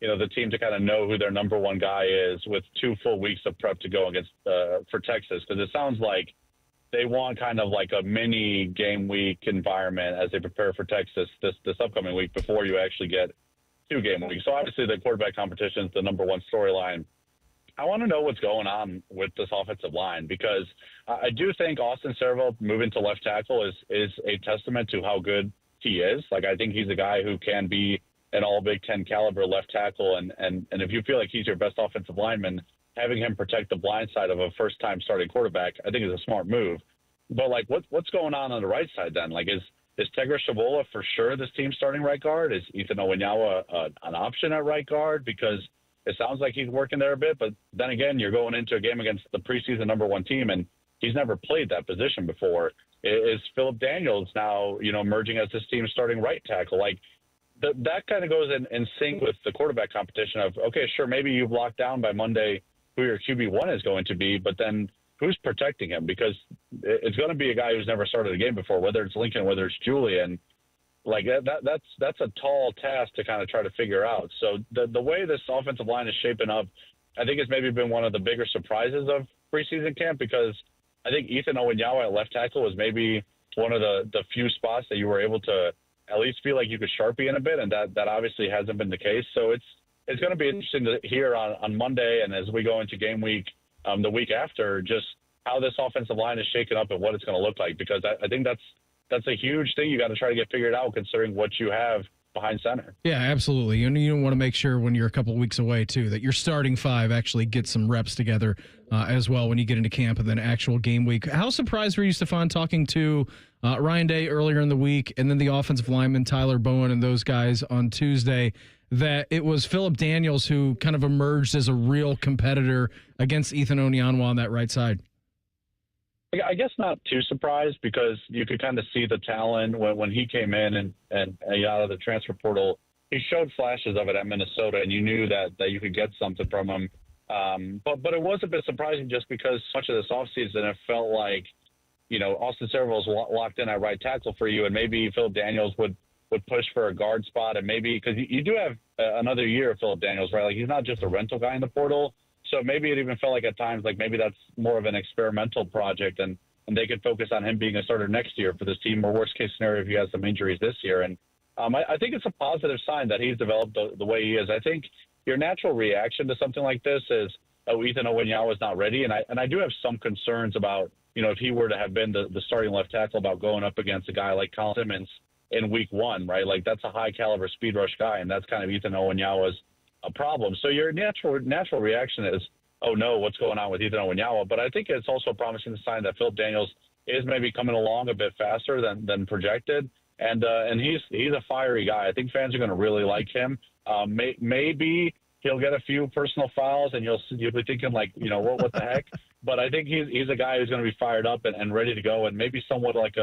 the team to kind of know who their number one guy is with 2 full weeks of prep to go against for Texas, because it sounds like they want kind of like a mini game week environment as they prepare for Texas this upcoming week before you actually get 2 game weeks. So obviously the quarterback competition is the number one storyline. I want to know what's going on with this offensive line, because I do think Austin Servo moving to left tackle is a testament to how good he is. Like, I think he's a guy who can be an all Big Ten caliber left tackle. And if you feel like he's your best offensive lineman, having him protect the blind side of a first-time starting quarterback, I think is a smart move. But, like, what's going on the right side then? Like, is Tegra Shavola for sure this team's starting right guard? Is Ethan Owenyawa an option at right guard? Because it sounds like he's working there a bit, but then again, you're going into a game against the preseason number one team, and he's never played that position before. Is Philip Daniels now, emerging as this team's starting right tackle? Like, that kind of goes in sync with the quarterback competition of, okay, sure, maybe you've locked down by Monday who your QB1 is going to be, but then who's protecting him? Because it's going to be a guy who's never started a game before, whether it's Lincoln, whether it's Julian. Like, that's a tall task to kind of try to figure out. So the way this offensive line is shaping up, I think it's maybe been one of the bigger surprises of preseason camp, because I think Ethan Owenyawa at left tackle was maybe one of the few spots that you were able to at least feel like you could Sharpie in a bit, and that obviously hasn't been the case. So it's going to be interesting to hear on Monday and as we go into game week the week after, just how this offensive line is shaken up and what it's going to look like, because I think that's a huge thing you got to try to get figured out considering what you have behind center. Yeah, absolutely. And you want to make sure when you're a couple of weeks away, too, that your starting 5 actually gets some reps together as well when you get into camp and then actual game week. How surprised were you, Stefan, talking to Ryan Day earlier in the week and then the offensive lineman Tyler Bowen and those guys on Tuesday, that it was Philip Daniels who kind of emerged as a real competitor against Ethan Owenyawa on that right side? I guess not too surprised, because you could kind of see the talent when he came in and out of the transfer portal. He showed flashes of it at Minnesota, and you knew that you could get something from him. But it was a bit surprising just because much of this offseason it felt like, Austin Servo was locked in at right tackle for you, and maybe Philip Daniels would push for a guard spot, and maybe because you do have another year of Philip Daniels, right? Like, he's not just a rental guy in the portal. So maybe it even felt like at times, like maybe that's more of an experimental project and they could focus on him being a starter next year for this team, or worst case scenario if he has some injuries this year. And I think it's a positive sign that he's developed the way he is. I think your natural reaction to something like this is, oh, Ethan Owenyawa is not ready. And I do have some concerns about, if he were to have been the starting left tackle, about going up against a guy like Colin Simmons in week 1, right? Like, that's a high caliber speed rush guy, and that's kind of Ethan Owenyawa's a problem. So your natural reaction is, oh no, what's going on with Ethan Owenyawa? But I think it's also a promising sign that Philip Daniels is maybe coming along a bit faster than projected, and he's a fiery guy. I think fans are going to really like him. Maybe he'll get a few personal fouls, and you'll be thinking like, what the heck? But I think he's a guy who's going to be fired up and ready to go, and maybe somewhat like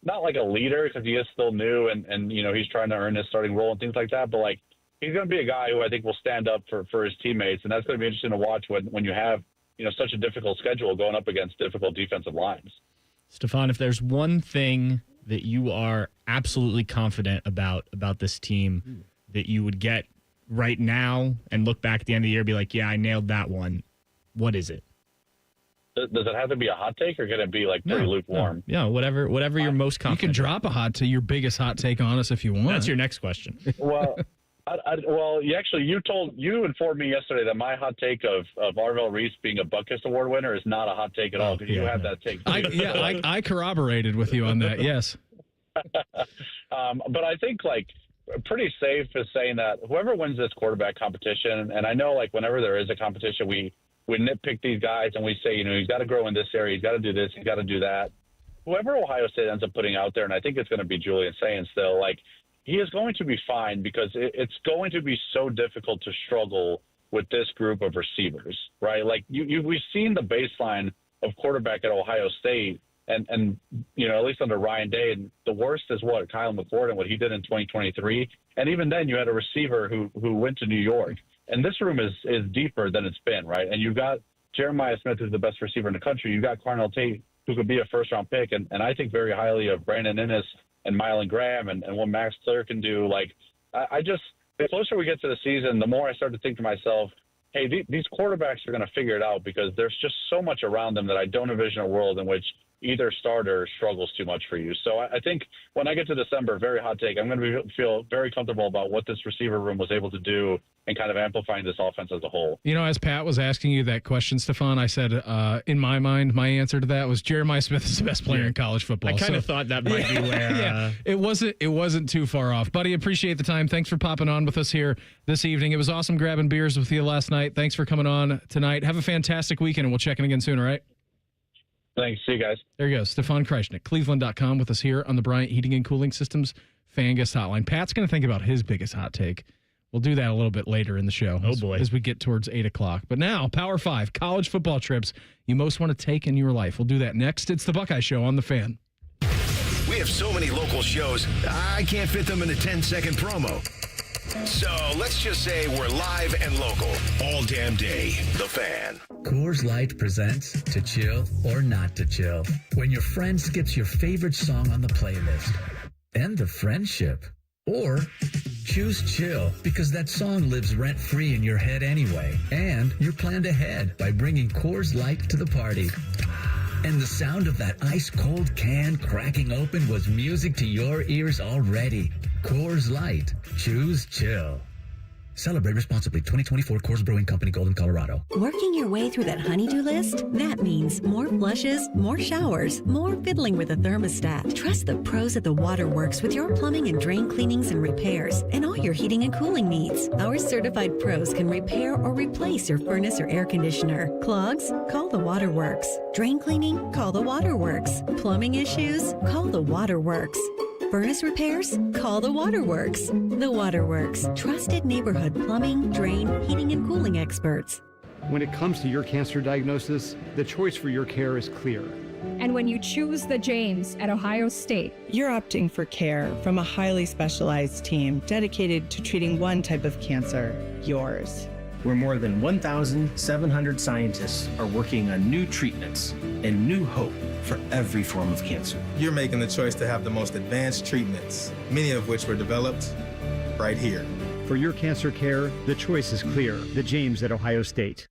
not like a leader because he is still new and he's trying to earn his starting role and things like that. But like he's going to be a guy who I think will stand up for his teammates, and that's going to be interesting to watch when you have such a difficult schedule going up against difficult defensive lines. Stefan, if there's one thing that you are absolutely confident about this team that you would get right now and look back at the end of the year and be like, yeah, I nailed that one, what is it? Does it have to be a hot take, or can it be like pretty lukewarm? Yeah, whatever you're most confident. You can drop a hot take, your biggest hot take on us if you want. That's your next question. Well, you informed me yesterday that my hot take of Arvell Reese being a Buckeyes Award winner is not a hot take at all, because you had that take. I corroborated with you on that. Yes. But I think like pretty safe is saying that whoever wins this quarterback competition, and I know like whenever there is a competition, we nitpick these guys and we say, he's got to grow in this area, he's got to do this, he's got to do that. Whoever Ohio State ends up putting out there, and I think it's going to be Julian Saying still, like he is going to be fine, because it's going to be so difficult to struggle with this group of receivers, right? Like we've seen the baseline of quarterback at Ohio State, and at least under Ryan Day, and the worst is Kyle McCord and what he did in 2023. And even then you had a receiver who went to New York. And this room is deeper than it's been, right? And you've got Jeremiah Smith, who's the best receiver in the country. You've got Carnell Tate, who could be a first-round pick. And I think very highly of Brandon Innes and Mylan Graham and what Max Clear can do. Like, the closer we get to the season, the more I start to think to myself, hey, these quarterbacks are going to figure it out, because there's just so much around them that I don't envision a world in which either starter struggles too much for you. So I think when I get to December, very hot take, I'm going to feel very comfortable about what this receiver room was able to do and kind of amplifying this offense as a whole. As Pat was asking you that question, Stefan, I said, in my mind, my answer to that was Jeremiah Smith is the best player in college football. I kind of thought that might be where... It wasn't too far off. Buddy, appreciate the time. Thanks for popping on with us here this evening. It was awesome grabbing beers with you last night. Thanks for coming on tonight. Have a fantastic weekend, and we'll check in again soon, all right? Thanks. See you guys. There you go. Stefan Krajisnik, Cleveland.com, with us here on the Bryant Heating and Cooling Systems Fan Guest Hotline. Pat's going to think about his biggest hot take. We'll do that a little bit later in the show. Oh, boy. As we get towards 8 o'clock. But now, Power 5, college football trips you most want to take in your life. We'll do that next. It's the Buckeye Show on The Fan. We have so many local shows, I can't fit them in a 10-second promo. So let's just say we're live and local all damn day. The Fan. Coors Light presents To Chill or Not to Chill. When your friend skips your favorite song on the playlist. End the friendship. Or choose chill, because that song lives rent-free in your head anyway. And you're planned ahead by bringing Coors Light to the party. And the sound of that ice-cold can cracking open was music to your ears already. Coors Light. Choose chill. Celebrate responsibly. 2024 Coors Brewing Company, Golden, Colorado. Working your way through that honey-do list? That means more flushes, more showers, more fiddling with the thermostat. Trust the pros at the Waterworks with your plumbing and drain cleanings and repairs, and all your heating and cooling needs. Our certified pros can repair or replace your furnace or air conditioner. Clogs? Call the Waterworks. Drain cleaning? Call the Waterworks. Plumbing issues? Call the Waterworks. Furnace repairs? Call the Waterworks. The Waterworks, trusted neighborhood plumbing, drain, heating, and cooling experts. When it comes to your cancer diagnosis, the choice for your care is clear. And when you choose the James at Ohio State, you're opting for care from a highly specialized team dedicated to treating one type of cancer, yours. Where more than 1,700 scientists are working on new treatments and new hope for every form of cancer. You're making the choice to have the most advanced treatments, many of which were developed right here. For your cancer care, the choice is clear. The James at Ohio State.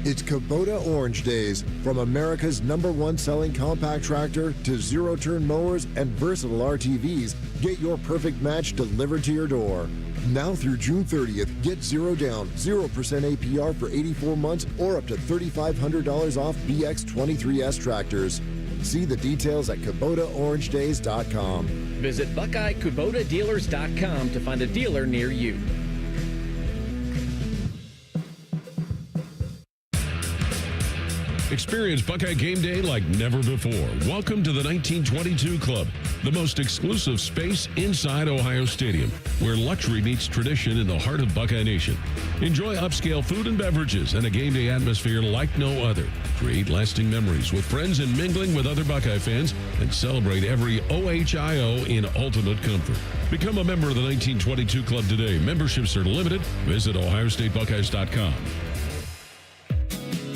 It's Kubota Orange Days. From America's #1 selling compact tractor to zero-turn mowers and versatile RTVs, get your perfect match delivered to your door. Now through June 30th, get 0 down, 0% APR for 84 months or up to $3,500 off BX23S tractors. See the details at KubotaOrangeDays.com. Visit BuckeyeKubotaDealers.com to find a dealer near you. Experience Buckeye game day like never before. Welcome to the 1922 Club, the most exclusive space inside Ohio Stadium, where luxury meets tradition in the heart of Buckeye Nation. Enjoy upscale food and beverages and a game day atmosphere like no other. Create lasting memories with friends and mingling with other Buckeye fans, and celebrate every OHIO in ultimate comfort. Become a member of the 1922 Club today. Memberships are limited. Visit OhioStateBuckeyes.com.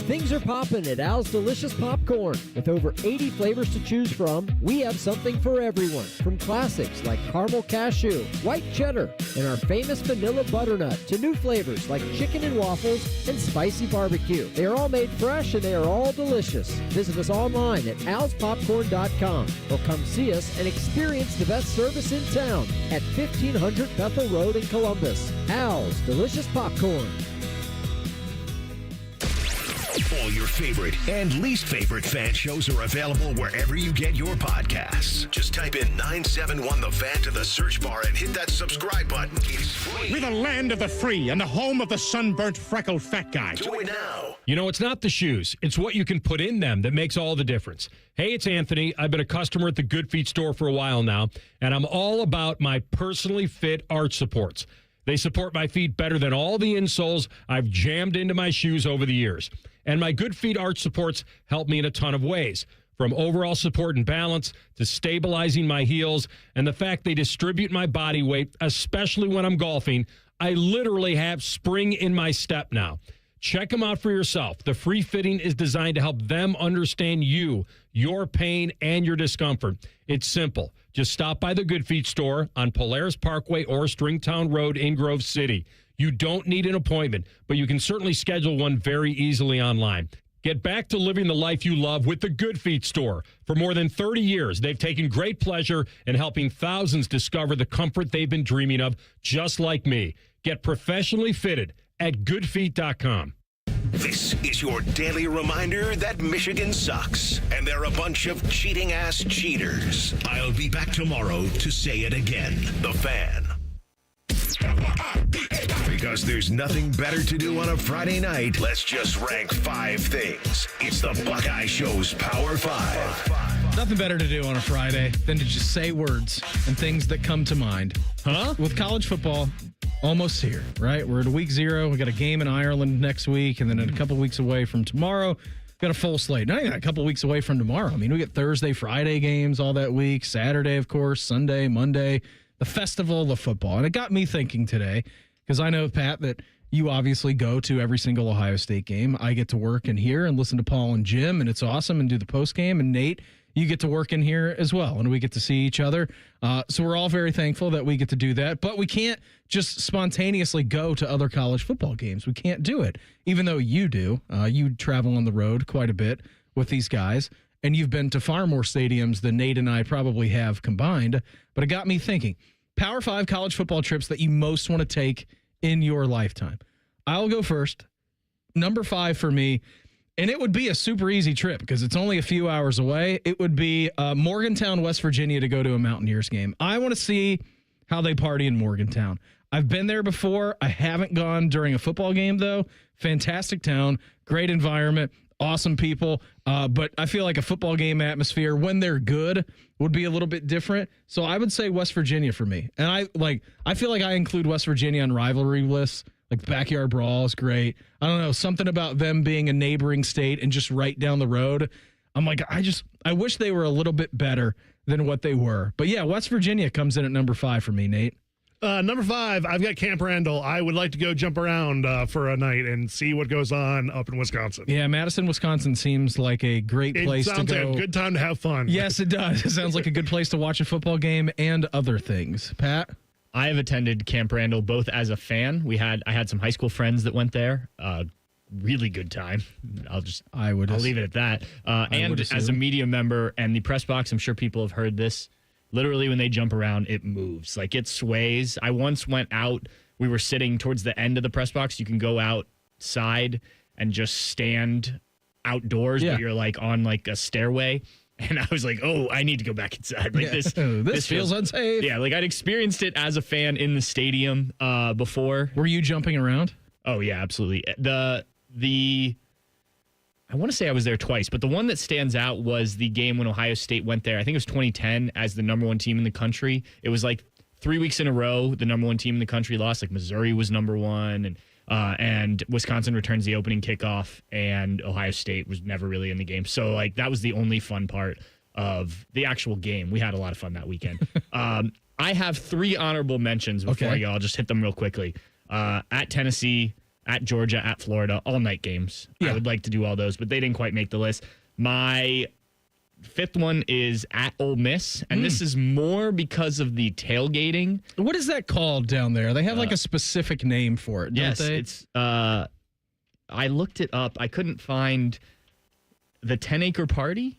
Things are popping at Al's Delicious Popcorn. With over 80 flavors to choose from, we have something for everyone. From classics like caramel cashew, white cheddar, and our famous vanilla butternut, to new flavors like chicken and waffles and spicy barbecue. They are all made fresh and they are all delicious. Visit us online at alspopcorn.com or come see us and experience the best service in town at 1500 Bethel Road in Columbus. Al's Delicious Popcorn. All your favorite and least favorite fan shows are available wherever you get your podcasts. Just type in 971 The Fan to the search bar and hit that subscribe button. It's free. We're the land of the free and the home of the sunburnt, freckled fat guy. Do it now. You know, it's not the shoes. It's what you can put in them that makes all the difference. Hey, it's Anthony. I've been a customer at the Good Feet store for a while now, and I'm all about my personally fit arch supports. They support my feet better than all the insoles I've jammed into my shoes over the years. And my Good Feet arch supports help me in a ton of ways, from overall support and balance to stabilizing my heels, and the fact they distribute my body weight, especially when I'm golfing. I literally have spring in my step now. Check them out for yourself. The free fitting is designed to help them understand you, your pain, and your discomfort. It's simple. Just stop by the Good Feet store on Polaris Parkway or Stringtown Road in Grove City. You don't need an appointment, but you can certainly schedule one very easily online. Get back to living the life you love with the Good Feet store. For more than 30 years, they've taken great pleasure in helping thousands discover the comfort they've been dreaming of, just like me. Get professionally fitted at goodfeet.com. This is your daily reminder that Michigan sucks, and they're a bunch of cheating-ass cheaters. I'll be back tomorrow to say it again. The Fan. Because there's nothing better to do on a Friday night, let's just rank 5 things. It's the Buckeye Show's Power 5. Nothing better to do on a Friday than to just say words and things that come to mind. Huh? With college football almost here, right? We're at week 0. We got a game in Ireland next week, and then a couple weeks away from tomorrow, got a full slate. Not even a couple weeks away from tomorrow. I mean, we get Thursday, Friday games all that week, Saturday, of course, Sunday, Monday, the festival of football. And it got me thinking today, because I know, Pat, that you obviously go to every single Ohio State game. I get to work in here and listen to Paul and Jim, and it's awesome, and do the post game. And Nate, you get to work in here as well, and we get to see each other. So we're all very thankful that we get to do that. But we can't just spontaneously go to other college football games. We can't do it, even though you do. You travel on the road quite a bit with these guys, and you've been to far more stadiums than Nate and I probably have combined. But it got me thinking. Power 5 college football trips that you most want to take in your lifetime. I'll go first. Number 5 for me, and it would be a super easy trip because it's only a few hours away. It would be Morgantown, West Virginia, to go to a Mountaineers game. I want to see how they party in Morgantown. I've been there before. I haven't gone during a football game, though. Fantastic town, great environment, awesome people. But I feel like a football game atmosphere, when they're good, would be a little bit different. So I would say West Virginia for me. And I feel like I include West Virginia on rivalry lists. Like Backyard Brawl is great. I don't know, something about them being a neighboring state and just right down the road. I'm like, I wish they were a little bit better than what they were. But yeah, West Virginia comes in at number 5 for me, Nate. Number 5, I've got Camp Randall. I would like to go jump around for a night and see what goes on up in Wisconsin. Yeah, Madison, Wisconsin seems like a great place to go. It sounds like a good time to have fun. Yes, it does. It sounds like a good place to watch a football game and other things. Pat? I have attended Camp Randall both as a fan. I had some high school friends that went there. Really good time. I'll leave it at that. And as a media member and the press box, I'm sure people have heard this. Literally, when they jump around, it moves. Like, it sways. I once went out. We were sitting towards the end of the press box. You can go outside and just stand outdoors, but you're like on like a stairway. And I was like, oh, I need to go back inside. Like this feels unsafe. Yeah, like I'd experienced it as a fan in the stadium before. Were you jumping around? Oh yeah, absolutely. I want to say I was there twice, but the one that stands out was the game when Ohio State went there. I think it was 2010 as the number one team in the country. It was like 3 weeks in a row, the number one team in the country lost. Like Missouri was number one, and Wisconsin returns the opening kickoff, and Ohio State was never really in the game. So like that was the only fun part of the actual game. We had a lot of fun that weekend. I have 3 honorable mentions before I go. I'll just hit them real quickly. At Tennessee, at Georgia, at Florida, all night games. I would like to do all those, but they didn't quite make the list. My 5th one is at Ole Miss, and this is more because of the tailgating. What is that called down there? They have like a specific name for it, don't they? It's I looked it up. I couldn't find the 10-acre party.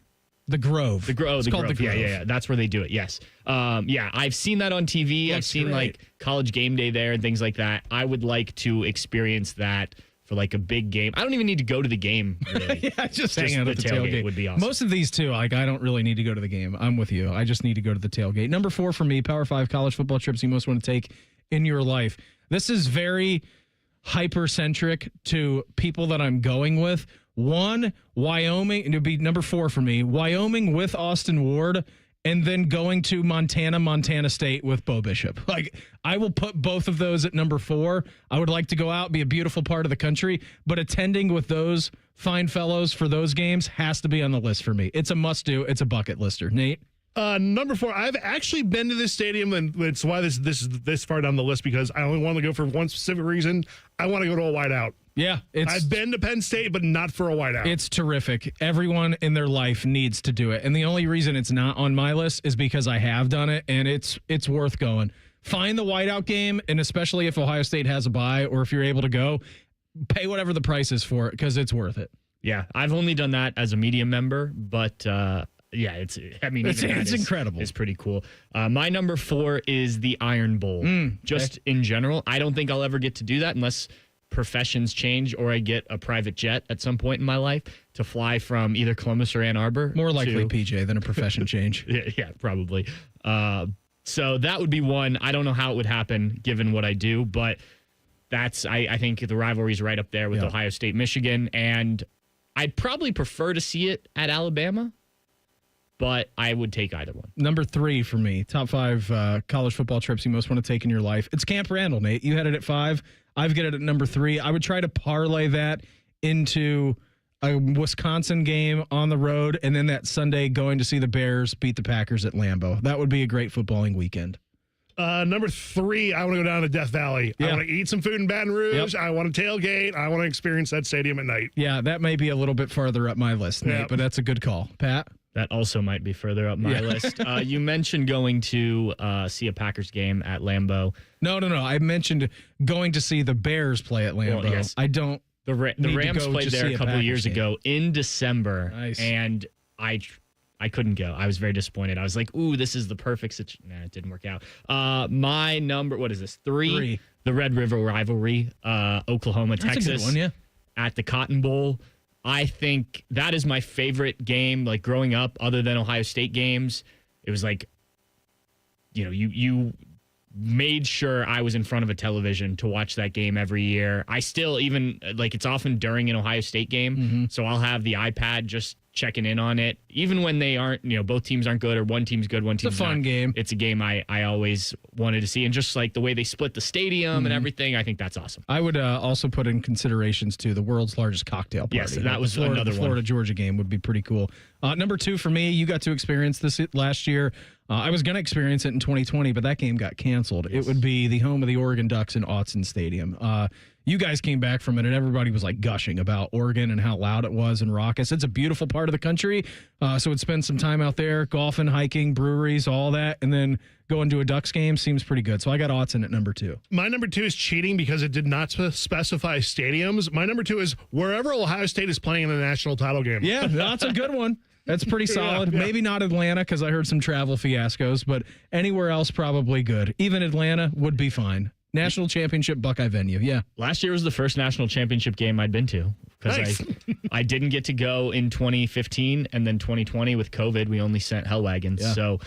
The Grove. The Grove. It's called Grove. the Grove. Yeah. That's where they do it. Yes. I've seen that on TV. I've seen like College Game Day there and things like that. I would like to experience that for like a big game. I don't even need to go to the game. Really. Just hang out at the tailgate would be awesome. Most of these too, like I don't really need to go to the game. I'm with you. I just need to go to the tailgate. Number 4 for me, Power 5 college football trips you most want to take in your life. This is very hypercentric to people that I'm going with. 1, Wyoming, and it would be number 4 for me, Wyoming with Austin Ward, and then going to Montana State with Bo Bishop. Like, I will put both of those at number 4. I would like to go out, be a beautiful part of the country, but attending with those fine fellows for those games has to be on the list for me. It's a must-do. It's a bucket lister. Nate? Number 4, I've actually been to this stadium, and it's why this is this far down the list, because I only want to go for one specific reason. I want to go to a whiteout. Yeah. I've been to Penn State, but not for a whiteout. It's terrific. Everyone in their life needs to do it. And the only reason it's not on my list is because I have done it, and it's worth going. Find the whiteout game, and especially if Ohio State has a bye or if you're able to go, pay whatever the price is for it because it's worth it. Yeah, I've only done that as a media member, but it's incredible. It's pretty cool. My number 4 is the Iron Bowl. Just in general, I don't think I'll ever get to do that unless professions change or I get a private jet at some point in my life to fly from either Columbus or Ann Arbor. More likely PJ than a profession change. Yeah, probably. So that would be one. I don't know how it would happen given what I do, but that's I think the rivalry is right up there with Ohio State, Michigan, and I'd probably prefer to see it at Alabama, but I would take either one. Number 3 for me, top 5 college football trips you most want to take in your life. It's Camp Randall, Nate. You had it at 5. I've got it at number 3. I would try to parlay that into a Wisconsin game on the road, and then that Sunday going to see the Bears beat the Packers at Lambeau. That would be a great footballing weekend. Number 3, I want to go down to Death Valley. I want to eat some food in Baton Rouge. I want to tailgate. I want to experience that stadium at night. Yeah, that may be a little bit farther up my list, Nate, but that's a good call. Pat? That also might be further up my list. You mentioned going to see a Packers game at Lambeau. No. I mentioned going to see the Bears play at Lambeau. Well, yes. I don't. The Rams played there a couple of years ago in December, and I couldn't go. I was very disappointed. I was like, "Ooh, this is the perfect situation." Nah, it didn't work out. My number, what is this? 3. The Red River rivalry, Oklahoma, Texas. That's a good one, yeah. At the Cotton Bowl. I think that is my favorite game, like growing up, other than Ohio State games. It was like, you made sure I was in front of a television to watch that game every year. I still, even like it's often during an Ohio State game. So I'll have the iPad just checking in on it, even when they aren't, both teams aren't good or one team's good, one team's not. It's a fun game. It's a game I always wanted to see. And just like the way they split the stadium and everything, I think that's awesome. I would also put in considerations to the world's largest cocktail party. Yes, that was another one. The Florida-Georgia game would be pretty cool. Number 2 for me, you got to experience this last year. I was going to experience it in 2020, but that game got canceled. Yes. It would be the home of the Oregon Ducks in Autzen Stadium. You guys came back from it, and everybody was like gushing about Oregon and how loud it was and raucous. It's a beautiful part of the country, so we'd spend some time out there, golfing, hiking, breweries, all that, and then going to a Ducks game seems pretty good. So I got Autzen at number 2. My number 2 is cheating because it did not specify stadiums. My number 2 is wherever Ohio State is playing in the national title game. Yeah, that's a good one. That's pretty solid. Yeah. Maybe not Atlanta because I heard some travel fiascos, but anywhere else probably good. Even Atlanta would be fine. National championship Buckeye venue, yeah. Last year was the first national championship game I'd been to because nice. I didn't get to go in 2015, and then 2020 with COVID, we only sent hell wagons. Yeah. So,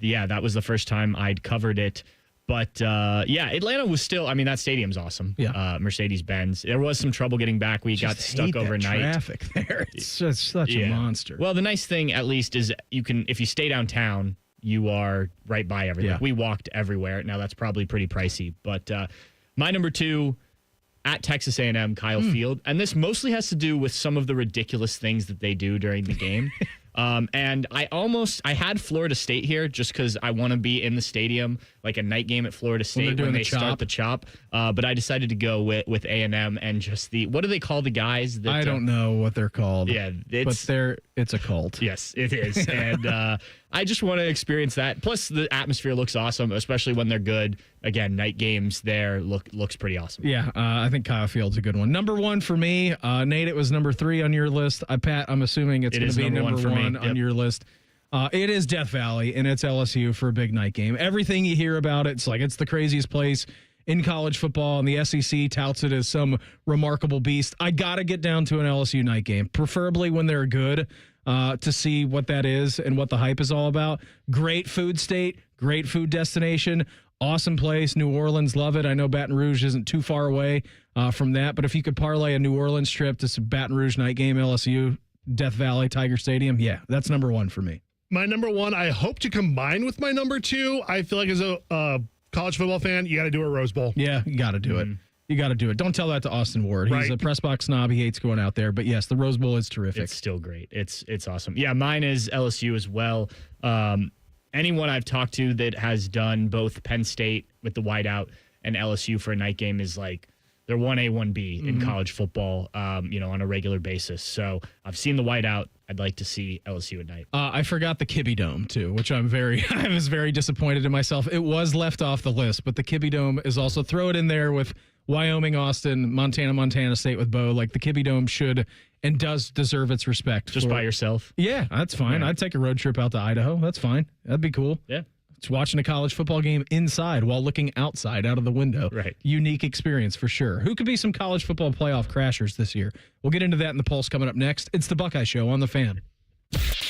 that was the first time I'd covered it. But, Atlanta was still, that stadium's awesome. Yeah. Mercedes-Benz. There was some trouble getting back. We got stuck overnight. Traffic there. It's just such a monster. Well, the nice thing, at least, is if you stay downtown, you are right by everything. Yeah. We walked everywhere. Now, that's probably pretty pricey. But my number 2, at Texas A&M, Kyle Field. And this mostly has to do with some of the ridiculous things that they do during the game. And I had Florida State here just because I want to be in the stadium, like a night game at Florida State when they start the chop. But I decided to go with A&M and just what do they call the guys? That, I don't know what they're called. Yeah, it's a cult. Yes, it is. And I just want to experience that. Plus, the atmosphere looks awesome, especially when they're good. Again, night games there looks pretty awesome. Yeah, I think Kyle Field's a good one. Number 1 for me, Nate, it was number 3 on your list. Pat, I'm assuming it's going to be number 1 on your list. It is Death Valley, and it's LSU for a big night game. Everything you hear about it's the craziest place in college football, and the SEC touts it as some remarkable beast. I got to get down to an LSU night game, preferably when they're good, to see what that is and what the hype is all about. Great food state, great food destination, awesome place. New Orleans, love it. I know Baton Rouge isn't too far away from that, but if you could parlay a New Orleans trip to some Baton Rouge night game, LSU, Death Valley, Tiger Stadium, that's number 1 for me. My number 1, I hope to combine with my number 2. I feel like as a college football fan, you got to do a Rose Bowl. Yeah, you got to do it. You got to do it. Don't tell that to Austin Ward. He's a press box snob. He hates going out there. But yes, the Rose Bowl is terrific. It's still great. It's awesome. Yeah, mine is LSU as well. Anyone I've talked to that has done both Penn State with the whiteout and LSU for a night game is like they're 1A, 1B in college football, on a regular basis. So I've seen the whiteout. I'd like to see LSU at night. I forgot the Kibbe Dome, too, which I was very disappointed in myself. It was left off the list, but the Kibbe Dome is also, throw it in there with Wyoming, Austin, Montana State with Bo. Like, the Kibbe Dome should and does deserve its respect. Just by yourself? Yeah, that's fine. Yeah. I'd take a road trip out to Idaho. That's fine. That'd be cool. Yeah. It's watching a college football game inside while looking outside out of the window. Right. Unique experience for sure. Who could be some college football playoff crashers this year? We'll get into that in the Pulse coming up next. It's the Buckeye Show on The Fan.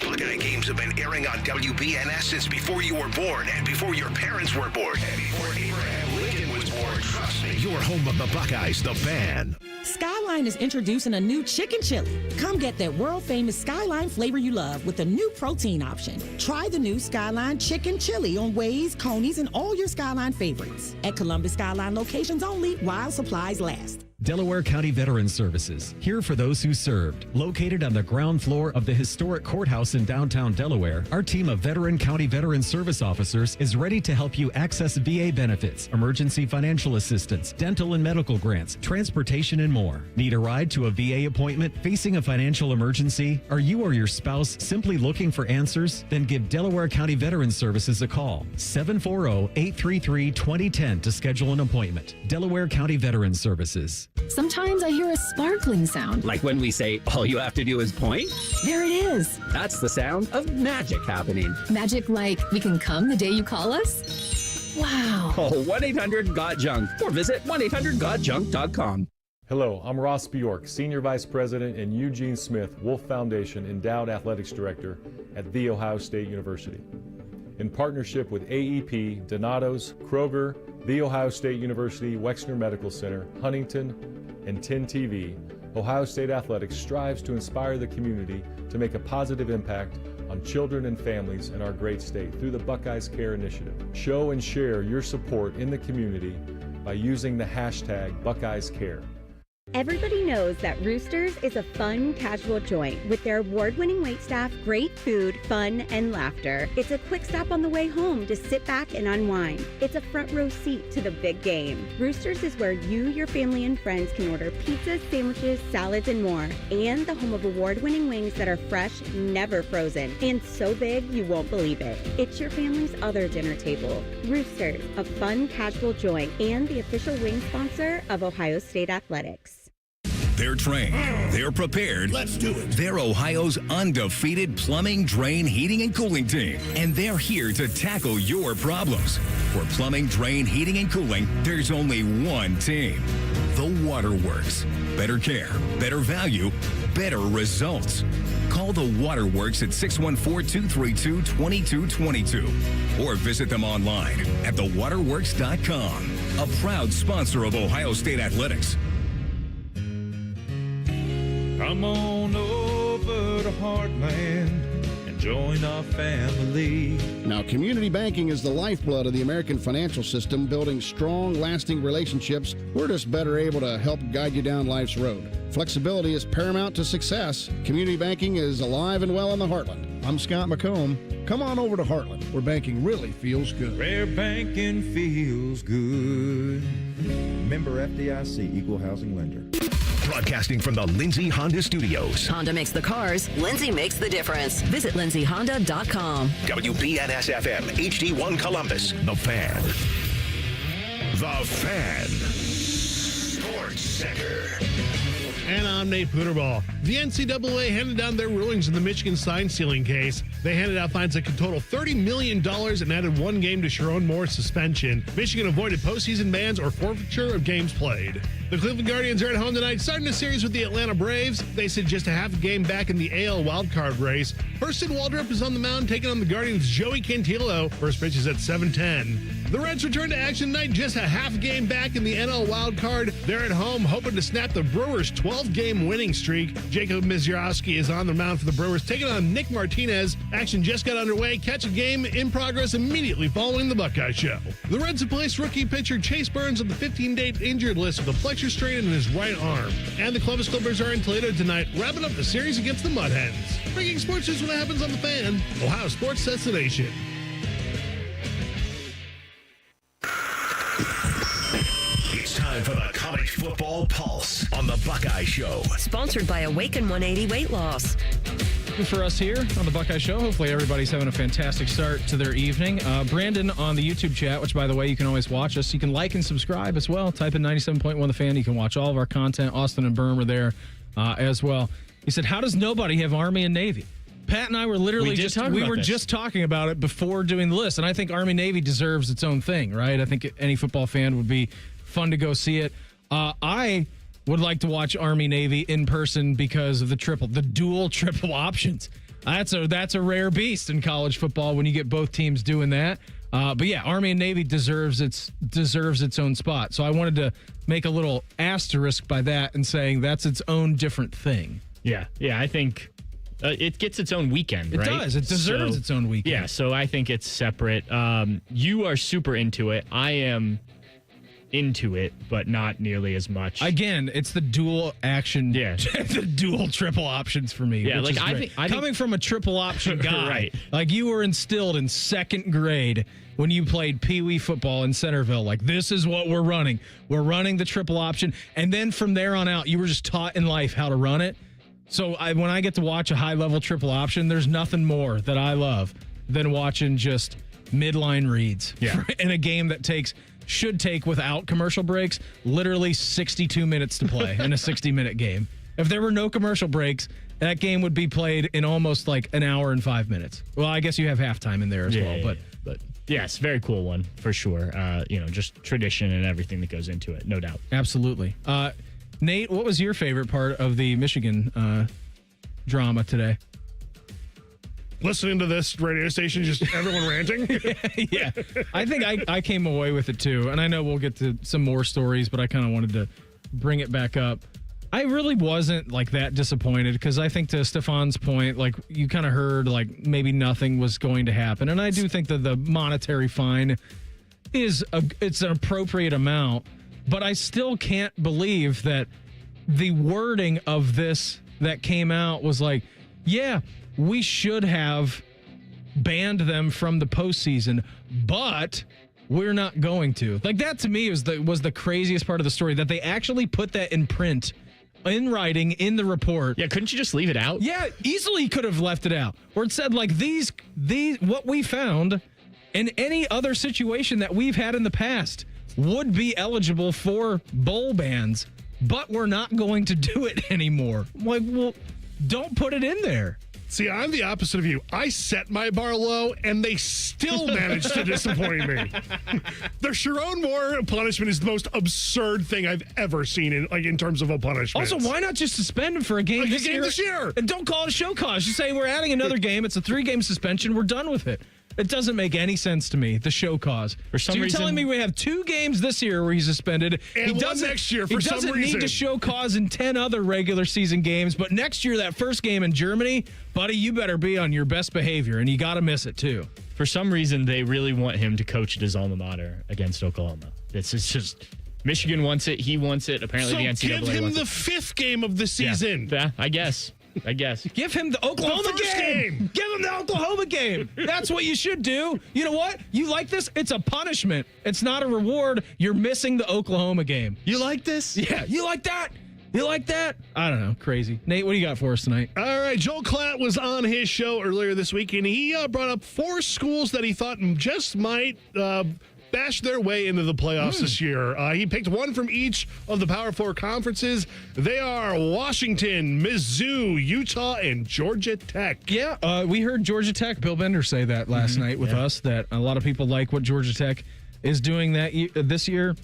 Buckeye games have been airing on WBNS since before you were born and before your parents were born and before Abraham Lincoln was born. Trust me, you're home of the Buckeyes, The Fan. Skyline is introducing a new chicken chili. Come get that world-famous Skyline flavor you love with a new protein option. Try the new Skyline chicken chili on Waze, Coney's, and all your Skyline favorites. At Columbus Skyline locations only while supplies last. Delaware County Veterans Services, here for those who served. Located on the ground floor of the historic courthouse in downtown Delaware, our team of veteran county veteran service officers is ready to help you access VA benefits, emergency financial assistance, dental and medical grants, transportation, and more. Need a ride to a VA appointment? Facing a financial emergency? Are you or your spouse simply looking for answers? Then give Delaware County Veterans Services a call. 740-833-2010 to schedule an appointment. Delaware County Veterans Services. Sometimes I hear a sparkling sound. Like when we say, all you have to do is point? There it is. That's the sound of magic happening. Magic like we can come the day you call us? Wow. Call 1-800-GOT-JUNK or visit 1-800-GOT-JUNK.com. Hello, I'm Ross Bjork, Senior Vice President and Eugene Smith Wolf Foundation Endowed Athletics Director at The Ohio State University. In partnership with AEP, Donato's, Kroger, The Ohio State University, Wexner Medical Center, Huntington, and 10 TV, Ohio State Athletics strives to inspire the community to make a positive impact on children and families in our great state through the Buckeyes Care Initiative. Show and share your support in the community by using the hashtag BuckeyesCare. Everybody knows that Roosters is a fun, casual joint with their award-winning waitstaff, great food, fun, and laughter. It's a quick stop on the way home to sit back and unwind. It's a front row seat to the big game. Roosters is where you, your family, and friends can order pizzas, sandwiches, salads, and more. And the home of award-winning wings that are fresh, never frozen, and so big you won't believe it. It's your family's other dinner table. Roosters, a fun, casual joint, and the official wing sponsor of Ohio State Athletics. They're trained. They're prepared. Let's do it. They're Ohio's undefeated plumbing, drain, heating, and cooling team. And they're here to tackle your problems. For plumbing, drain, heating, and cooling, there's only one team. The Waterworks. Better care, better value, better results. Call the Waterworks at 614-232-2222 or visit them online at thewaterworks.com. A proud sponsor of Ohio State Athletics. Come on over to Heartland and join our family. Now, community banking is the lifeblood of the American financial system, building strong, lasting relationships. We're just better able to help guide you down life's road. Flexibility is paramount to success. Community banking is alive and well in the Heartland. I'm Scott McComb. Come on over to Heartland, where banking really feels good. Where banking feels good. Member FDIC, Equal Housing Lender. Broadcasting from the Lindsay Honda Studios. Honda makes the cars. Lindsay makes the difference. Visit lindsayhonda.com. WBNS-FM, HD1 Columbus. The Fan. The Fan. Sports Center. And I'm Nate Pooterball. The NCAA handed down their rulings in the Michigan sign stealing case. They handed out fines that could total $30 million and added one game to Sharon Moore's suspension. Michigan avoided postseason bans or forfeiture of games played. The Cleveland Guardians are at home tonight, starting a series with the Atlanta Braves. They sit just a half a game back in the AL wildcard race. Hurston Waldrop is on the mound, taking on the Guardians' Joey Cantillo. First pitch is at 7:10. The Reds return to action tonight, just a half game back in the NL wildcard. They're at home, hoping to snap the Brewers' 12-game winning streak. Jacob Misiorowski is on the mound for the Brewers, taking on Nick Martinez. Action just got underway. Catch a game in progress immediately following the Buckeye Show. The Reds have placed rookie pitcher Chase Burns on the 15-day injured list with a flexor strain in his right arm. And the Columbus Clippers are in Toledo tonight, wrapping up the series against the Mud Hens. Breaking sports news when it happens on The Fan, Ohio Sports Destination. It's time for the College Football Pulse on the Buckeye Show. Sponsored by Awaken 180 Weight Loss. For us here on the Buckeye Show, hopefully everybody's having a fantastic start to their evening. Brandon on the YouTube chat, which, by the way, you can always watch us. You can like and subscribe as well. Type in 97.1 The Fan. You can watch all of our content. Austin and Berm are there as well. He said, how does nobody have Army and Navy? Pat and I were literally just talking about it before doing the list, and I think Army-Navy deserves its own thing, right? I think any football fan would be fun to go see it. I would like to watch Army-Navy in person because of the dual triple options. That's a rare beast in college football when you get both teams doing that. But yeah, Army and Navy deserves its own spot. So I wanted to make a little asterisk by that and saying that's its own different thing. Yeah, I think it gets its own weekend, right? It does. It deserves its own weekend. Yeah, so I think it's separate. You are super into it. I am into it, but not nearly as much. Again, it's the dual action, the dual triple options for me. Yeah, like I think coming from a triple option guy, right. Like you were instilled in second grade when you played Pee Wee football in Centerville. Like, this is what we're running. We're running the triple option, and then from there on out, you were just taught in life how to run it. So when I get to watch a high-level triple option, there's nothing more that I love than watching just midline reads in a game that should take, without commercial breaks, literally 62 minutes to play in a 60-minute game. If there were no commercial breaks, that game would be played in almost like an hour and 5 minutes. Well, I guess you have halftime in there as well. But yes, very cool one for sure. Just tradition and everything that goes into it, no doubt. Absolutely. Nate, what was your favorite part of the Michigan drama today? Listening to this radio station, just everyone ranting. Yeah. I think I came away with it too. And I know we'll get to some more stories, but I kind of wanted to bring it back up. I really wasn't like that disappointed because I think to Stefan's point, like you kind of heard like maybe nothing was going to happen. And I do think that the monetary fine it's an appropriate amount, but I still can't believe that the wording of this that came out was like, yeah, we should have banned them from the postseason, but we're not going to. Like that to me was the craziest part of the story, that they actually put that in print, in writing, in the report. Yeah, couldn't you just leave it out? Yeah, easily could have left it out. Where it said like these what we found in any other situation that we've had in the past would be eligible for bowl bans, but we're not going to do it anymore. I'm like, well, don't put it in there. See, I'm the opposite of you. I set my bar low, and they still managed to disappoint me. The Sharon Moore punishment is the most absurd thing I've ever seen in terms of a punishment. Also, why not just suspend him for a game this year? And don't call it a show cause. Just say we're adding another game. It's a 3-game suspension. We're done with it. It doesn't make any sense to me, the show cause. For some so you're reason, telling me we have 2 games this year where he's suspended. And one next year for some reason. He doesn't need to show cause in 10 other regular season games, but next year, that first game in Germany, buddy, you better be on your best behavior, and you got to miss it, too. For some reason, they really want him to coach at his alma mater against Oklahoma. It's just Michigan wants it. He wants it. Apparently, the NCAA give him wants the it. 5th game of the season. Yeah, I guess. Give him the Oklahoma game. Give him the Oklahoma game. That's what you should do. You know what? You like this? It's a punishment. It's not a reward. You're missing the Oklahoma game. You like this? Yeah. You like that? You like that? I don't know. Crazy. Nate, what do you got for us tonight? All right. Joel Klatt was on his show earlier this week, and he brought up 4 schools that he thought just might bash their way into the playoffs this year. He picked one from each of the Power 4 conferences. They are Washington, Mizzou, Utah, and Georgia Tech. Yeah, we heard Georgia Tech, Bill Bender, say that last night with us, that a lot of people like what Georgia Tech is doing this year.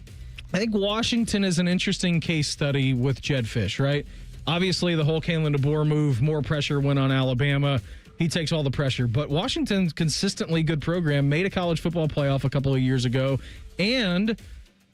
I think Washington is an interesting case study with Jed Fish, right? Obviously, the whole Kalen DeBoer move, more pressure went on Alabama. He takes all the pressure. But Washington's consistently good program, made a college football playoff a couple of years ago, and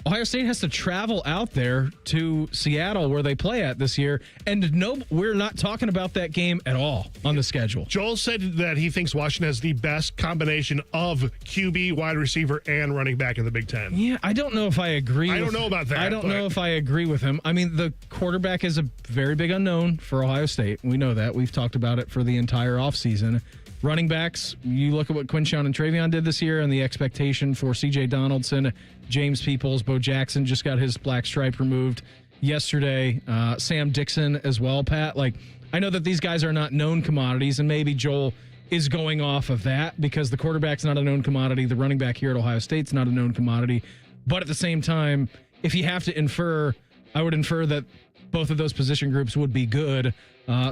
Ohio State has to travel out there to Seattle where they play at this year. And no, we're not talking about that game at all on the schedule. Joel said that he thinks Washington has the best combination of QB, wide receiver, and running back in the Big Ten. Yeah, I don't know if I agree. I don't know about that. I don't know if I agree with him. I mean, the quarterback is a very big unknown for Ohio State. We know that. We've talked about it for the entire offseason. Running backs, you look at what Quinshon and Travion did this year and the expectation for C.J. Donaldson, James Peoples, Bo Jackson just got his black stripe removed yesterday. Sam Dixon as well, Pat. Like, I know that these guys are not known commodities, and maybe Joel is going off of that because the quarterback's not a known commodity. The running back here at Ohio State's not a known commodity. But at the same time, if you have to infer, I would infer that both of those position groups would be good.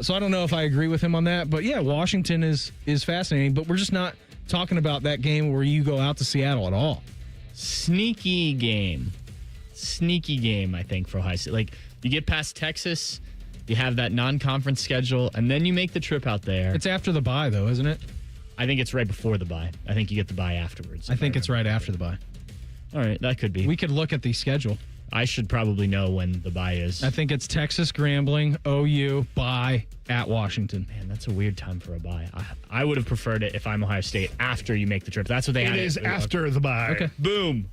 So I don't know if I agree with him on that. But, yeah, Washington is fascinating. But we're just not talking about that game where you go out to Seattle at all. Sneaky game, I think, for Ohio State. Like, you get past Texas, you have that non-conference schedule, and then you make the trip out there. It's after the bye, though, isn't it? I think it's right before the bye. I think you get the bye afterwards. I think it's right after the bye. All right, that could be. We could look at the schedule. I should probably know when the bye is. I think it's Texas, Grambling, OU, bye at Washington. Man, that's a weird time for a bye. I would have preferred it if I'm Ohio State after you make the trip. That's what they had. It is after the bye. Okay. Boom.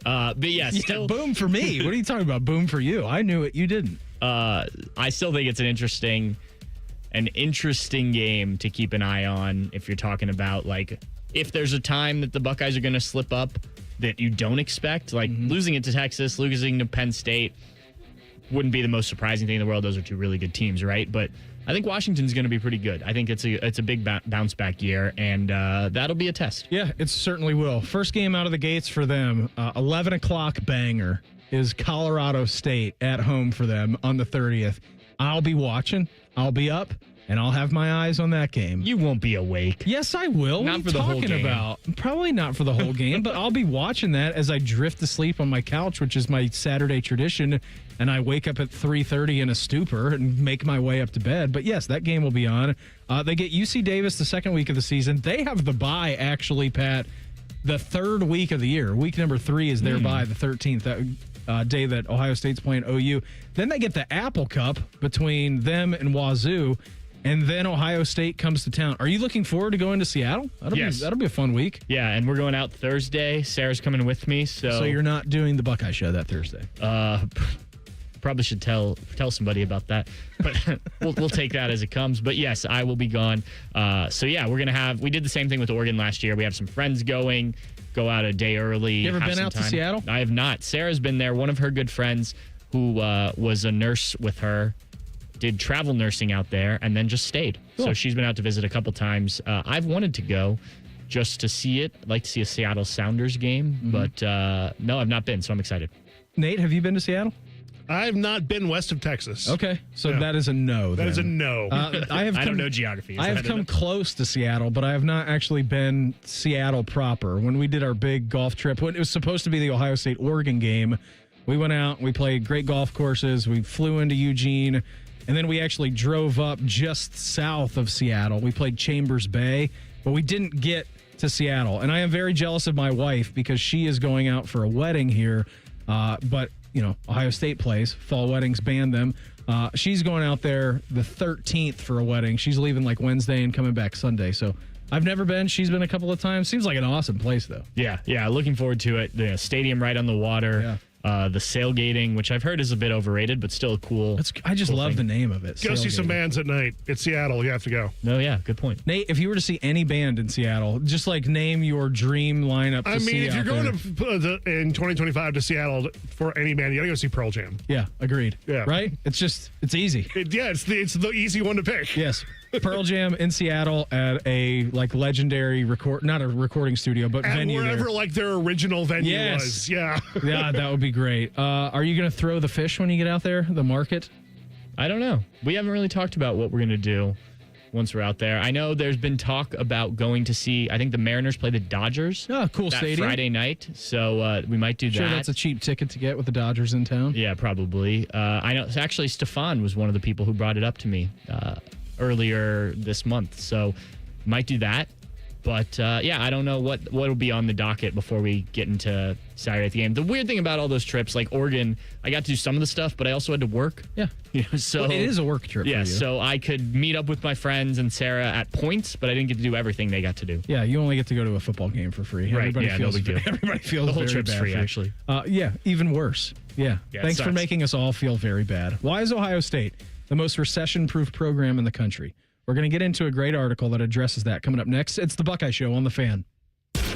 But yeah, still. Yeah, boom for me. What are you talking about? Boom for you. I knew it. You didn't. I still think it's an interesting game to keep an eye on if you're talking about, like, if there's a time that the Buckeyes are going to slip up that you don't expect, like losing it to Texas, losing to Penn State wouldn't be the most surprising thing in the world. Those are 2 really good teams, right? But I think Washington's going to be pretty good. I think it's a big bounce back year, and that'll be a test. Yeah, it certainly will. First game out of the gates for them, 11 o'clock banger is Colorado State at home for them on the 30th. I'll be watching. I'll be up. And I'll have my eyes on that game. You won't be awake. Yes, I will. Not what for the whole game. About? Probably not for the whole game, but I'll be watching that as I drift to sleep on my couch, which is my Saturday tradition, and I wake up at 3:30 in a stupor and make my way up to bed. But yes, that game will be on. They get UC Davis the second week of the season. They have the bye, actually, Pat, the third week of the year. Week number 3 is their bye, the 13th. That day that Ohio State's playing OU. Then they get the Apple Cup between them and Wazoo. And then Ohio State comes to town. Are you looking forward to going to Seattle? That'll be a fun week. Yeah, and we're going out Thursday. Sarah's coming with me. So you're not doing the Buckeye show that Thursday? Probably should tell somebody about that. But we'll take that as it comes. But yes, I will be gone. So yeah, we did the same thing with Oregon last year. We have some friends go out a day early. You ever been out to Seattle? I have not. Sarah's been there. One of her good friends who was a nurse with her did travel nursing out there and then just stayed. Cool. So she's been out to visit a couple times. I've wanted to go just to see it. I'd like to see a Seattle Sounders game, but no, I've not been, so I'm excited. Nate, have you been to Seattle? I've not been west of Texas. Okay, so that is a no. That is a no. I don't know geography. I have come close to Seattle, but I have not actually been Seattle proper. When we did our big golf trip, when it was supposed to be the Ohio State-Oregon game, we went out, we played great golf courses, we flew into Eugene, and then we actually drove up just south of Seattle. We played Chambers Bay, but we didn't get to Seattle. And I am very jealous of my wife because she is going out for a wedding here, but Ohio State plays. Fall weddings ban them. She's going out there the 13th for a wedding. She's leaving like Wednesday and coming back Sunday. So I've never been. She's been a couple of times. Seems like an awesome place, though. Yeah. Looking forward to it. The stadium right on the water. Yeah. The sailgating, which I've heard is a bit overrated, but still cool. I just love the name of it. Go see some bands at night. It's Seattle. You have to go. No, yeah, good point. Nate, if you were to see any band in Seattle, just like name your dream lineup to see if you're going in 2025 to Seattle for any band, you got to go see Pearl Jam. Yeah, agreed. Yeah. Right? It's easy. It's the easy one to pick. Yes. Pearl Jam in Seattle at a legendary not a recording studio, but at venue wherever there. Their original venue was. Yeah. Yeah, that would be great. Are you going to throw the fish when you get out there, the market? I don't know. We haven't really talked about what we're going to do once we're out there. I know there's been talk about going to see, I think the Mariners play the Dodgers. Oh, cool that stadium. Friday night. So we might do that. Sure, that's a cheap ticket to get with the Dodgers in town. Yeah, probably. I know. Actually, Stefan was one of the people who brought it up to me earlier this month. So might do that. But, I don't know what will be on the docket before we get into Saturday at the game. The weird thing about all those trips, like Oregon, I got to do some of the stuff, but I also had to work. Yeah. So it is a work trip Yeah, for you. so I could meet up with my friends and Sarah at points, but I didn't get to do everything they got to do. Yeah, you only get to go to a football game for free. Right, Everybody yeah, feels no big deal. Everybody feels The whole very trip's bad free, for you. actually. Yeah, even worse. Yeah. Yeah, Thanks it for sucks. making us all feel very bad. Why is Ohio State the most recession-proof program in the country? We're going to get into a great article that addresses that coming up next. It's the Buckeye Show on The Fan.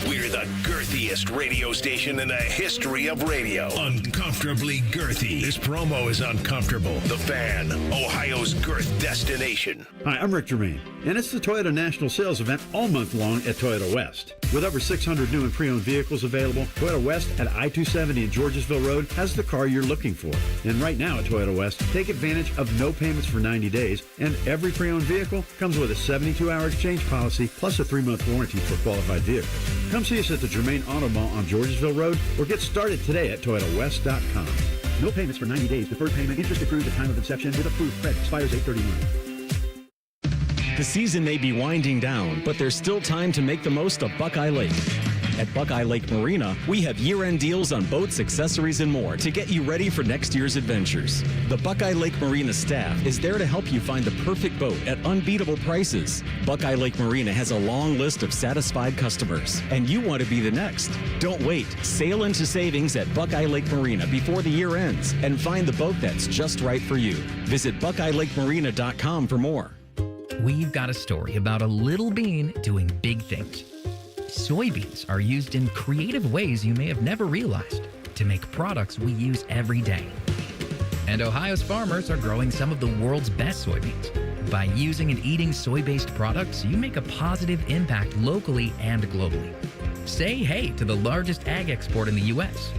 We're the girthiest radio station in the history of radio. Uncomfortably girthy. This promo is uncomfortable. The Fan, Ohio's girth destination. Hi, I'm Rick Germain, and it's the Toyota National Sales Event all month long at Toyota West. With over 600 new and pre-owned vehicles available, Toyota West at I-270 and Georgesville Road has the car you're looking for. And right now at Toyota West, take advantage of no payments for 90 days, and every pre-owned vehicle comes with a 72-hour exchange policy plus a 3-month warranty for qualified vehicles. Come see us at the Germain Auto Mall on Georgesville Road or get started today at ToyotaWest.com. No payments for 90 days. Deferred payment. Interest accrued at time of inception with approved credit. Expires 8/31. The season may be winding down, but there's still time to make the most of Buckeye Lake. At Buckeye Lake Marina, we have year-end deals on boats, accessories, and more to get you ready for next year's adventures. The Buckeye Lake Marina staff is there to help you find the perfect boat at unbeatable prices. Buckeye Lake Marina has a long list of satisfied customers, and you want to be the next. Don't wait. Sail into savings at Buckeye Lake Marina before the year ends and find the boat that's just right for you. Visit BuckeyeLakeMarina.com for more. We've got a story about a little bean doing big things. Soybeans are used in creative ways you may have never realized to make products we use every day. And Ohio's farmers are growing some of the world's best soybeans. By using and eating soy-based products, you make a positive impact locally and globally. Say hey to the largest ag export in the U.S.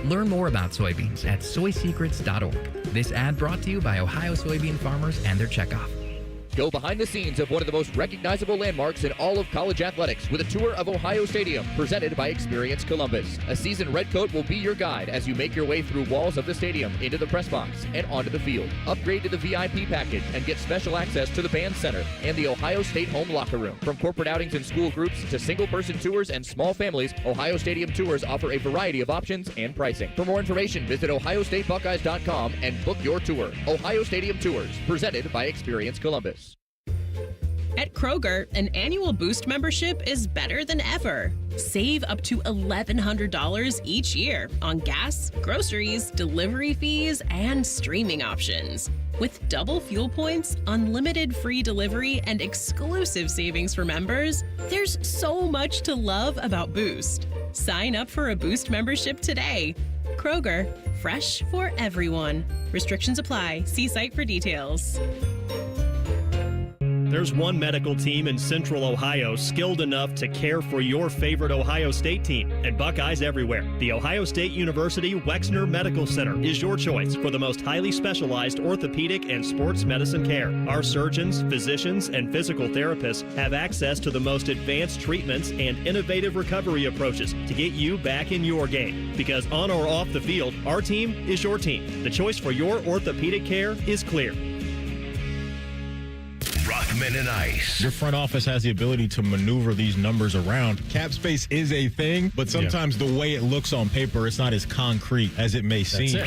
Learn more about soybeans at soysecrets.org. This ad brought to you by Ohio soybean farmers and their checkoff. Go behind the scenes of one of the most recognizable landmarks in all of college athletics with a tour of Ohio Stadium presented by Experience Columbus. A seasoned redcoat will be your guide as you make your way through walls of the stadium, into the press box, and onto the field. Upgrade to the VIP package and get special access to the band center and the Ohio State home locker room. From corporate outings and school groups to single-person tours and small families, Ohio Stadium tours offer a variety of options and pricing. For more information, visit OhioStateBuckeyes.com and book your tour. Ohio Stadium Tours, presented by Experience Columbus. At Kroger, an annual Boost membership is better than ever. Save up to $1,100 each year on gas, groceries, delivery fees, and streaming options. With double fuel points, unlimited free delivery, and exclusive savings for members, there's so much to love about Boost. Sign up for a Boost membership today. Kroger, fresh for everyone. Restrictions apply. See site for details. There's one medical team in Central Ohio skilled enough to care for your favorite Ohio State team, and Buckeyes everywhere. The Ohio State University Wexner Medical Center is your choice for the most highly specialized orthopedic and sports medicine care. Our surgeons, physicians, and physical therapists have access to the most advanced treatments and innovative recovery approaches to get you back in your game. Because on or off the field, our team is your team. The choice for your orthopedic care is clear. Rothman and Ice. Your front office has the ability to maneuver these numbers around. Cap space is a thing, but sometimes the way it looks on paper, it's not as concrete as it may seem.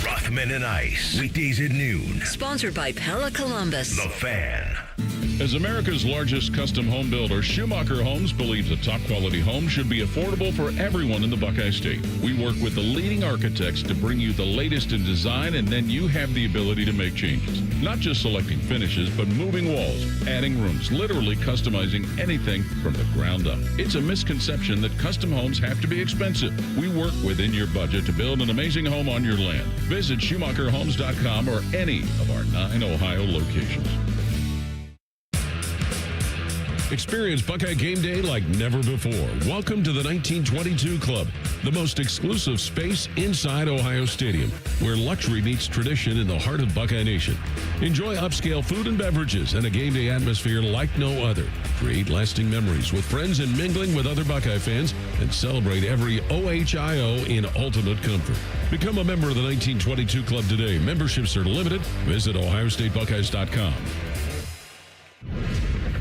Rothman and Ice. Weekdays at noon. Sponsored by Pella Columbus. The Fan. As America's largest custom home builder, Schumacher Homes believes a top-quality home should be affordable for everyone in the Buckeye State. We work with the leading architects to bring you the latest in design, and then you have the ability to make changes. Not just selecting finishes, but moving walls, adding rooms, literally customizing anything from the ground up. It's a misconception that custom homes have to be expensive. We work within your budget to build an amazing home on your land. Visit SchumacherHomes.com or any of our 9 Ohio locations. Experience Buckeye game day like never before. Welcome to the 1922 Club, the most exclusive space inside Ohio Stadium, where luxury meets tradition in the heart of Buckeye Nation. Enjoy upscale food and beverages and a game day atmosphere like no other. Create lasting memories with friends and mingling with other Buckeye fans, and celebrate every OHIO in ultimate comfort. Become a member of the 1922 Club today. Memberships are limited. Visit OhioStateBuckeyes.com.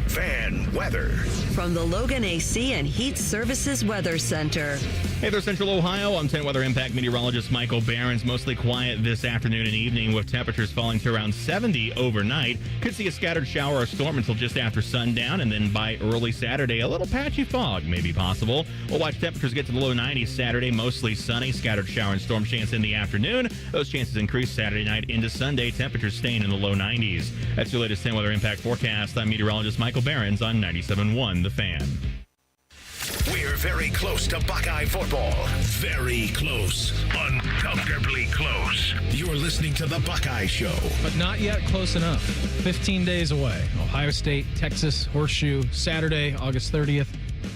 Fan weather. From the Logan AC and Heat Services Weather Center. Hey there, Central Ohio. I'm 10 Weather Impact meteorologist Michael Behrens. Mostly quiet this afternoon and evening with temperatures falling to around 70 overnight. Could see a scattered shower or storm until just after sundown, and then by early Saturday, a little patchy fog may be possible. We'll watch temperatures get to the low 90s Saturday, mostly sunny, scattered shower and storm chance in the afternoon. Those chances increase Saturday night into Sunday, temperatures staying in the low 90s. That's your latest 10 Weather Impact forecast. I'm meteorologist Michael Behrens on 97.1 The Fan. We're very close to Buckeye football. Very close. Uncomfortably close. You're listening to The Buckeye Show. But not yet close enough. 15 days away. Ohio State, Texas, Horseshoe, Saturday, August 30th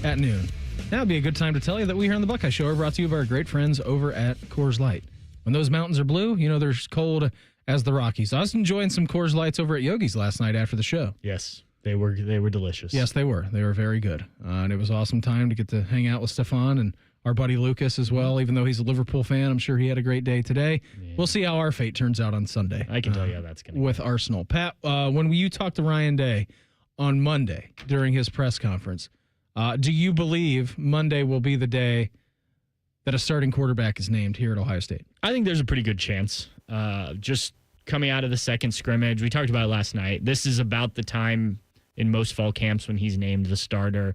at noon. Now would be a good time to tell you that we here on The Buckeye Show are brought to you by our great friends over at Coors Light. When those mountains are blue, you know they're as cold as the Rockies. I was enjoying some Coors Lights over at Yogi's last night after the show. Yes. They were delicious. Yes, they were. They were very good. And it was an awesome time to get to hang out with Stefan and our buddy Lucas as well. Even though he's a Liverpool fan, I'm sure he had a great day today. Yeah. We'll see how our fate turns out on Sunday. I can tell you how that's going to go. With Arsenal. Pat, when you talked to Ryan Day on Monday during his press conference, do you believe Monday will be the day that a starting quarterback is named here at Ohio State? I think there's a pretty good chance. Just coming out of the second scrimmage, we talked about it last night. This is about the time in most fall camps when he's named the starter.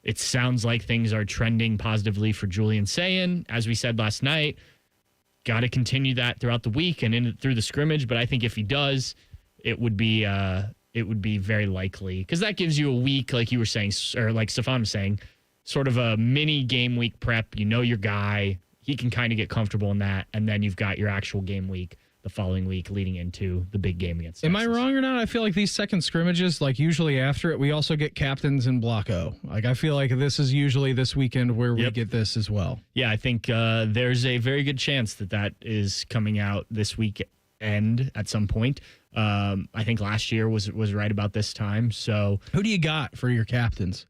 It sounds like things are trending positively for Julian Sayin. As we said last night, got to continue that throughout the week and through the scrimmage. But I think if he does, it would be very likely, because that gives you a week, like you were saying, or like Stefan was saying, sort of a mini game week prep. You know your guy. He can kind of get comfortable in that, and then you've got your actual game week the following week leading into the big game against Texas. Am I wrong or not? I feel like these second scrimmages, like usually after it, we also get captains in Block O. Like I feel like this is usually this weekend where we get this as well. Yeah, I think there's a very good chance that is coming out this weekend at some point. I think last year was right about this time. So who do you got for your captains?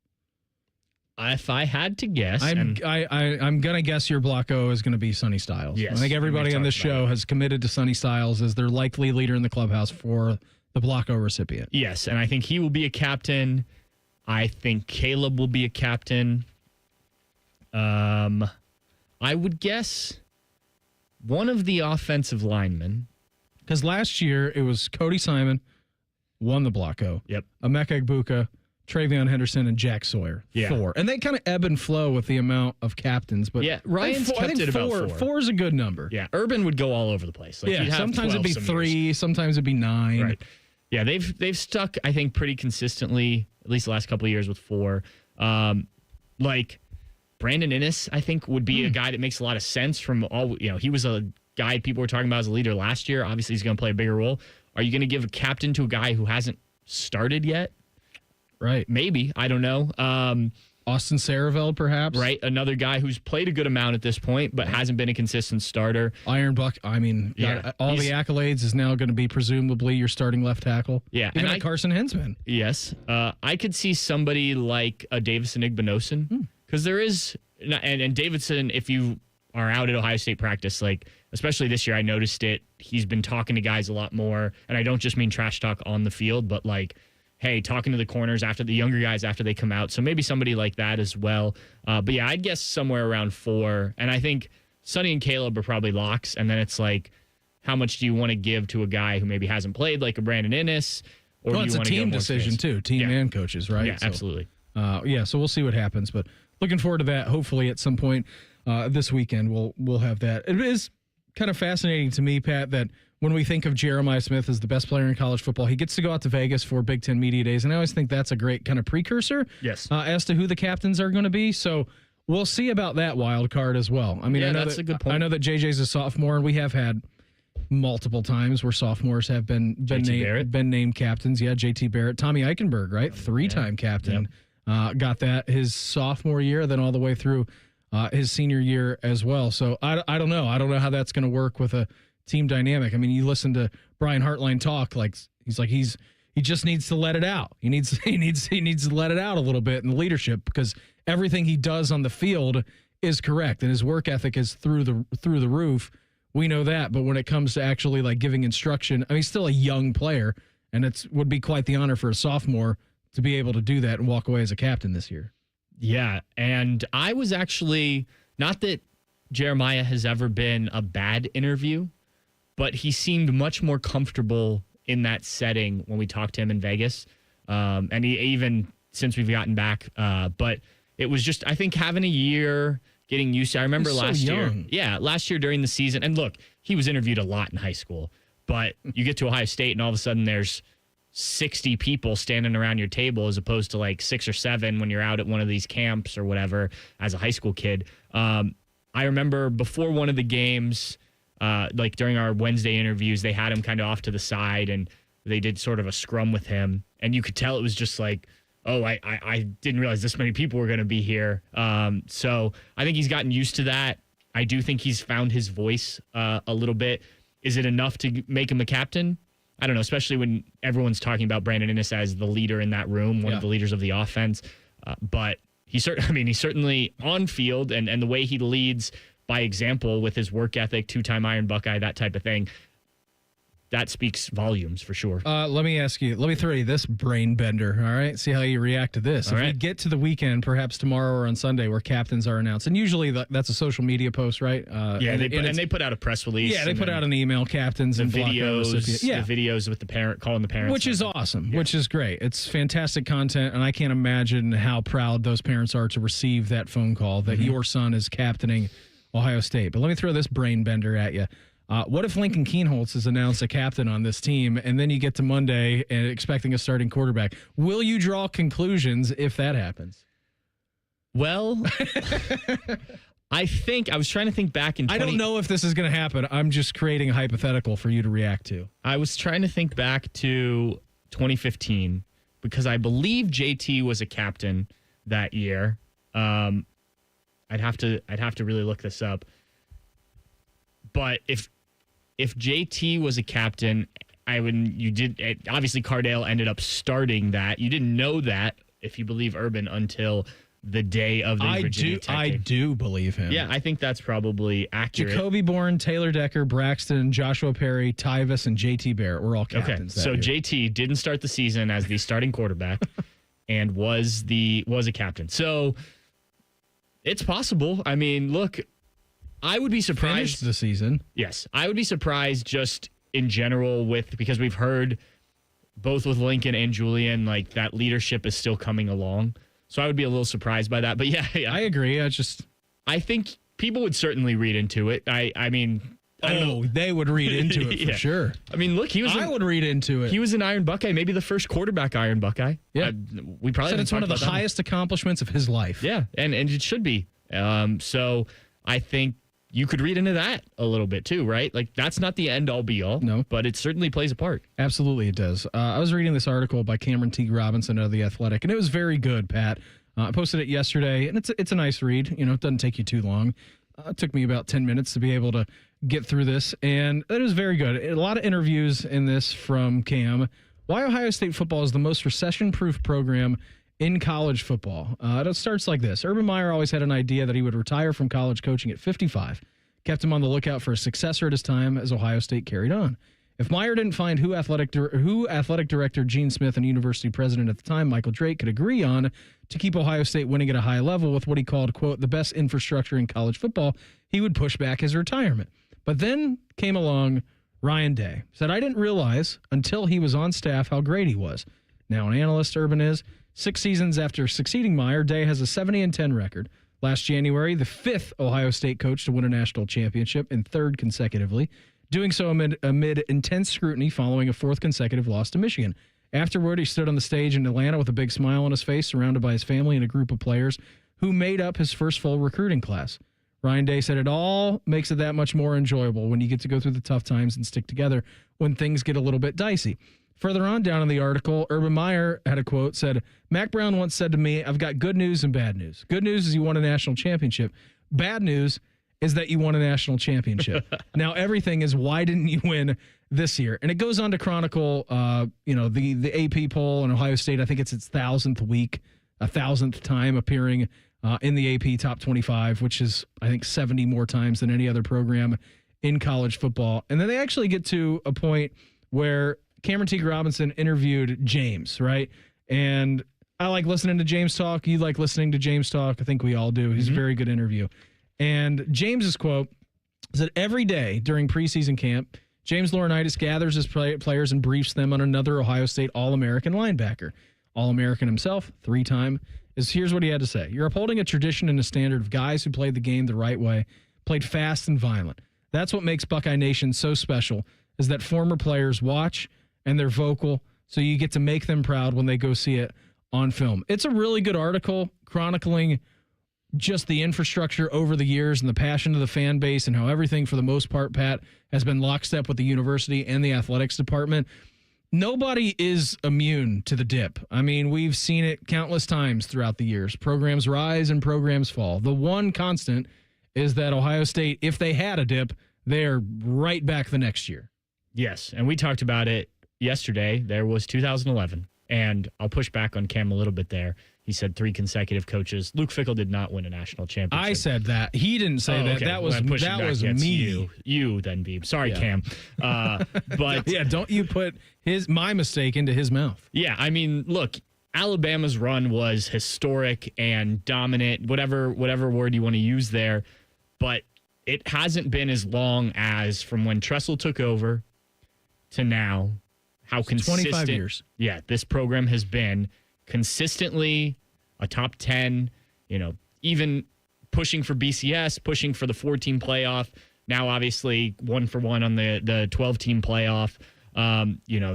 If I had to guess, I'm gonna guess your Block O is gonna be Sonny Styles. Yes, I think everybody on this show has committed to Sonny Styles as their likely leader in the clubhouse for the Block O recipient. Yes, and I think he will be a captain. I think Caleb will be a captain. I would guess one of the offensive linemen, because last year it was Cody Simon won the Block O. Yep, Emeka Egbuka, Travion Henderson, and Jack Sawyer. Yeah. 4. And they kind of ebb and flow with the amount of captains. But yeah, Ryan's kept it about 4. 4 is a good number. Yeah, Urban would go all over the place. Like yeah, sometimes it'd be 3, sometimes it'd be 9. Right. Yeah, they've stuck, I think, pretty consistently, at least the last couple of years, with 4. Like Brandon Innes, I think, would be a guy that makes a lot of sense from all, he was a guy people were talking about as a leader last year. Obviously, he's going to play a bigger role. Are you going to give a captain to a guy who hasn't started yet? Right. Maybe. I don't know. Austin Saraveld, perhaps. Right. Another guy who's played a good amount at this point, but hasn't been a consistent starter. Iron Buck. I mean, all the accolades is now going to be presumably your starting left tackle. Yeah. Even like Carson Hensman. Yes. I could see somebody like a Davison Igbinosun, because there is, and Davidson, if you are out at Ohio State practice, like, especially this year, I noticed it. He's been talking to guys a lot more. And I don't just mean trash talk on the field, but like, hey, talking to the corners after the younger guys after they come out. So maybe somebody like that as well. But yeah, I'd guess somewhere around 4. And I think Sonny and Caleb are probably locks. And then it's like, how much do you want to give to a guy who maybe hasn't played, like a Brandon Innes? Or Well, do it's you a want to team go more decision space? too, team and coaches, right? Yeah, absolutely. So we'll see what happens. But looking forward to that. Hopefully at some point this weekend we'll have that. It is kind of fascinating to me, Pat, that when we think of Jeremiah Smith as the best player in college football, he gets to go out to Vegas for Big Ten Media Days. And I always think that's a great kind of precursor as to who the captains are going to be. So we'll see about that wild card as well. I mean, I know that's a good point. I know that JJ's a sophomore, and we have had multiple times where sophomores have been named captains. Yeah, JT Barrett, Tommy Eichenberg, right? 3-time captain. Got that his sophomore year, then all the way through his senior year as well. So I don't know. I don't know how that's going to work with a team dynamic. I mean, you listen to Brian Hartline talk, like he just needs to let it out. He needs to let it out a little bit in the leadership, because everything he does on the field is correct and his work ethic is through the roof. We know that, but when it comes to actually like giving instruction, I mean, he's still a young player, and would be quite the honor for a sophomore to be able to do that and walk away as a captain this year. Yeah, and I was actually, not that Jeremiah has ever been a bad interview, but he seemed much more comfortable in that setting when we talked to him in Vegas. And he, even since we've gotten back, but it was just, I think, having a year, getting used to. I remember last year. Yeah, last year during the season. And look, he was interviewed a lot in high school, but you get to Ohio State and all of a sudden there's 60 people standing around your table as opposed to like 6 or 7 when you're out at one of these camps or whatever as a high school kid. I remember before one of the games, like during our Wednesday interviews, they had him kind of off to the side and they did sort of a scrum with him. And you could tell it was just like, oh, I didn't realize this many people were going to be here. So I think he's gotten used to that. I do think he's found his voice a little bit. Is it enough to make him a captain? I don't know, especially when everyone's talking about Brandon Innes as the leader in that room, one of the leaders of the offense. But he's certainly on field, and the way he leads by example with his work ethic, 2-time Iron Buckeye, that type of thing, that speaks volumes for sure. Let me throw you this brain bender, all right? See how you react to this. If we get to the weekend, perhaps tomorrow or on Sunday, where captains are announced, and usually that's a social media post, right? They put out a press release. Yeah, they put out an email, captains, and videos, the videos with the parent, calling the parents. Which is awesome, which is great. It's fantastic content, and I can't imagine how proud those parents are to receive that phone call that your son is captaining Ohio State. But let me throw this brain bender at you. What if Lincoln Kienholz is announced a captain on this team, and then you get to Monday and expecting a starting quarterback? Will you draw conclusions if that happens? Well, I was trying to think back in. I don't know if this is going to happen. I'm just creating a hypothetical for you to react to. I was trying to think back to 2015 because I believe JT was a captain that year. I'd have to really look this up. But if JT was a captain, obviously Cardale ended up starting that. You didn't know that, if you believe Urban, until the day of the Virginia Tech game. I do believe him. Yeah, I think that's probably accurate. Jacoby Bourne, Taylor Decker, Braxton, Joshua Perry, Tyvis, and JT Barrett were all captains. Okay, so JT didn't start the season as the starting quarterback and was a captain. So it's possible. I mean, look, I would be surprised. Finished the season. Yes. I would be surprised just in general because we've heard both with Lincoln and Julian, like that leadership is still coming along. So I would be a little surprised by that. But yeah. I agree. I think people would certainly read into it. I don't know. They would read into it for sure. I mean, look, I would read into it. He was an Iron Buckeye, maybe the first quarterback Iron Buckeye. Yeah. We probably said it's one of the highest accomplishments of his life. Yeah. And it should be. So I think, you could read into that a little bit too, right? Like that's not the end all be all. No. But it certainly plays a part. Absolutely it does. I was reading this article by Cameron T. Robinson of The Athletic, and it was very good, Pat. I posted it yesterday, and it's a nice read. You know, it doesn't take you too long. It took me about 10 minutes to be able to get through this, and it was very good. A lot of interviews in this from Cam. Why Ohio State football is the most recession-proof program in college football. It starts like this. Urban Meyer always had an idea that he would retire from college coaching at 55. Kept him on the lookout for a successor at his time as Ohio State carried on. If Meyer didn't find who athletic director Gene Smith and university president at the time, Michael Drake, could agree on to keep Ohio State winning at a high level with what he called, quote, the best infrastructure in college football, he would push back his retirement. But then came along Ryan Day. Said, I didn't realize until he was on staff how great he was. Now an analyst, Urban is. 6 seasons after succeeding Meyer, Day has a 70-10 record. Last January, the 5th Ohio State coach to win a national championship and 3rd consecutively. Doing so amid intense scrutiny following a 4th consecutive loss to Michigan. Afterward, he stood on the stage in Atlanta with a big smile on his face, surrounded by his family and a group of players who made up his first full recruiting class. Ryan Day said it all makes it that much more enjoyable when you get to go through the tough times and stick together when things get a little bit dicey. Further on down in the article, Urban Meyer had a quote, said, Mac Brown once said to me, I've got good news and bad news. Good news is you won a national championship. Bad news is that you won a national championship. Now everything is, why didn't you win this year? And it goes on to chronicle, the AP poll in Ohio State. I think it's its 1,000th time appearing in the AP top 25, which is, I think, 70 more times than any other program in college football. And then they actually get to a point where Cameron T. Robinson interviewed James, right? And I like listening to James talk. You like listening to James talk. I think we all do. He's a very good interview. And James's quote is that every day during preseason camp, James Laurinaitis gathers his players and briefs them on another Ohio State All-American linebacker. All-American himself, 3-time. Here's what he had to say. You're upholding a tradition and a standard of guys who played the game the right way, played fast and violent. That's what makes Buckeye Nation so special, is that former players watch and they're vocal, so you get to make them proud when they go see it on film. It's a really good article chronicling just the infrastructure over the years and the passion of the fan base and how everything, for the most part, Pat, has been lockstep with the university and the athletics department. Nobody is immune to the dip. I mean, we've seen it countless times throughout the years. Programs rise and programs fall. The one constant is that Ohio State, if they had a dip, they're right back the next year. Yes, and we talked about it yesterday. There was 2011, and I'll push back on Cam a little bit there. He said 3 consecutive coaches. Luke Fickell did not win a national championship. I said that. He didn't say that. Okay. That was me. You then, Beeb. Sorry, Cam. But yeah, don't you put my mistake into his mouth. Yeah, I mean, look, Alabama's run was historic and dominant, whatever word you want to use there, but it hasn't been as long as from when Tressel took over to now. How consistent 25 years. Yeah, this program has been consistently a top 10, even pushing for BCS, pushing for the 4-team playoff. Now, obviously, 1-for-1 on the 12-team playoff.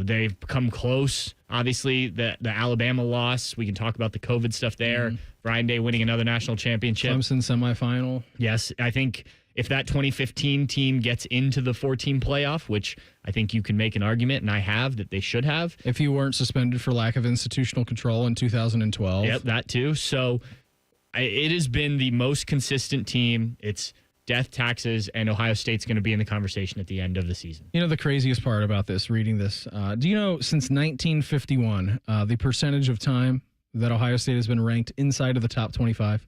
They've come close. Obviously, the Alabama loss, we can talk about the COVID stuff there. Ryan Day winning another national championship. Clemson semifinal. Yes, I think if that 2015 team gets into the 4-team playoff, which I think you can make an argument, and I have, that they should have. If you weren't suspended for lack of institutional control in 2012. Yep, that too. So it has been the most consistent team. It's death, taxes, and Ohio State's going to be in the conversation at the end of the season. You know the craziest part about this, reading this, do you know since 1951, the percentage of time that Ohio State has been ranked inside of the top 25?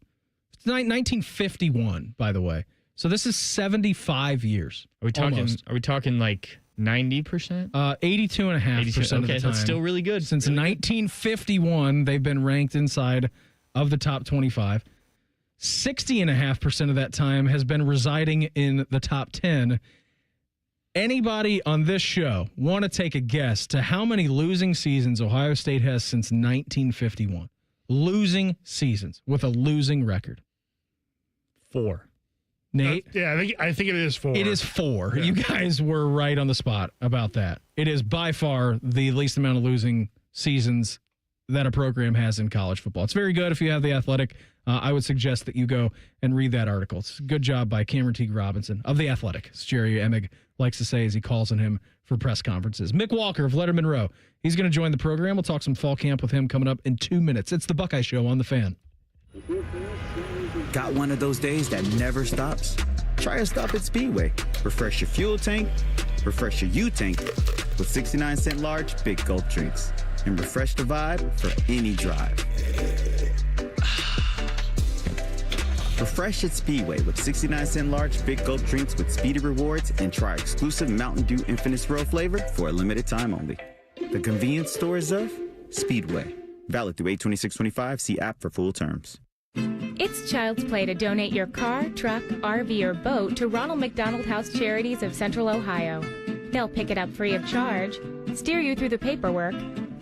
It's 1951, by the way. So this is 75 years. Are we talking? Almost. Are we talking like 90%? 82.5% of the time. Okay, that's still really good. Since 1951, they've been ranked inside of the top 25. 60.5% of that time has been residing in the top 10. Anybody on this show want to take a guess to how many losing seasons Ohio State has since 1951? Losing seasons with a losing record. 4. Nate? I think it is 4. It is 4. Yeah. You guys were right on the spot about that. It is by far the least amount of losing seasons that a program has in college football. It's very good if you have The Athletic. I would suggest that you go and read that article. It's a good job by Cameron Teague Robinson of The Athletic, as Jerry Emig likes to say as he calls on him for press conferences. Mick Walker of Letterman Row. He's going to join the program. We'll talk some fall camp with him coming up in 2 minutes. It's the Buckeye Show on The Fan. Got one of those days that never stops? Try a stop at Speedway. Refresh your fuel tank, refresh your U-tank with 69-cent large Big Gulp drinks. And refresh the vibe for any drive. Refresh at Speedway with 69-cent large Big Gulp drinks with speedy rewards and try exclusive Mountain Dew Infinite Swirl flavor for a limited time only. The convenience stores of Speedway. Valid through 8/26/25. See app for full terms. It's child's play to donate your car, truck, RV, or boat to Ronald McDonald House Charities of Central Ohio. They'll pick it up free of charge, steer you through the paperwork,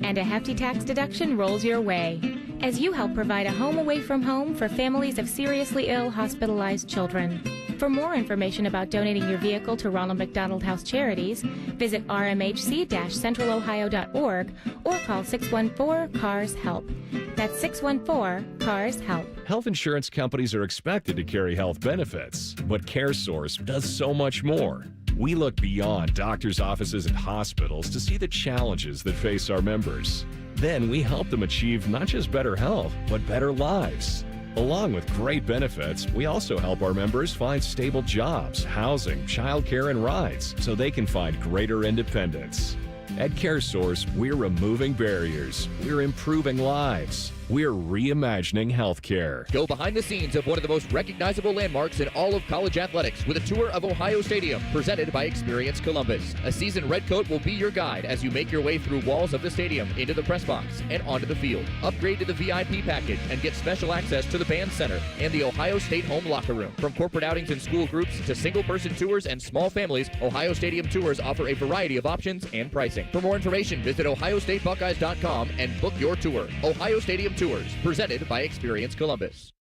and a hefty tax deduction rolls your way as you help provide a home away from home for families of seriously ill hospitalized children. For more information about donating your vehicle to Ronald McDonald House Charities, visit rmhc-centralohio.org or call 614-CARS-HELP. That's 614-CARS-HELP. Health insurance companies are expected to carry health benefits, but CareSource does so much more. We look beyond doctors' offices and hospitals to see the challenges that face our members. Then we help them achieve not just better health, but better lives. Along with great benefits, we also help our members find stable jobs, housing, childcare, and rides so they can find greater independence. At CareSource, we're removing barriers. We're improving lives. We're reimagining healthcare. Go behind the scenes of one of the most recognizable landmarks in all of college athletics with a tour of Ohio Stadium, presented by Experience Columbus. A seasoned redcoat will be your guide as you make your way through walls of the stadium, into the press box, and onto the field. Upgrade to the VIP package and get special access to the band center and the Ohio State home locker room. From corporate outings and school groups to single-person tours and small families, Ohio Stadium tours offer a variety of options and pricing. For more information, visit ohiostatebuckeyes.com and book your tour. Ohio Stadium Tours, presented by Experience Columbus.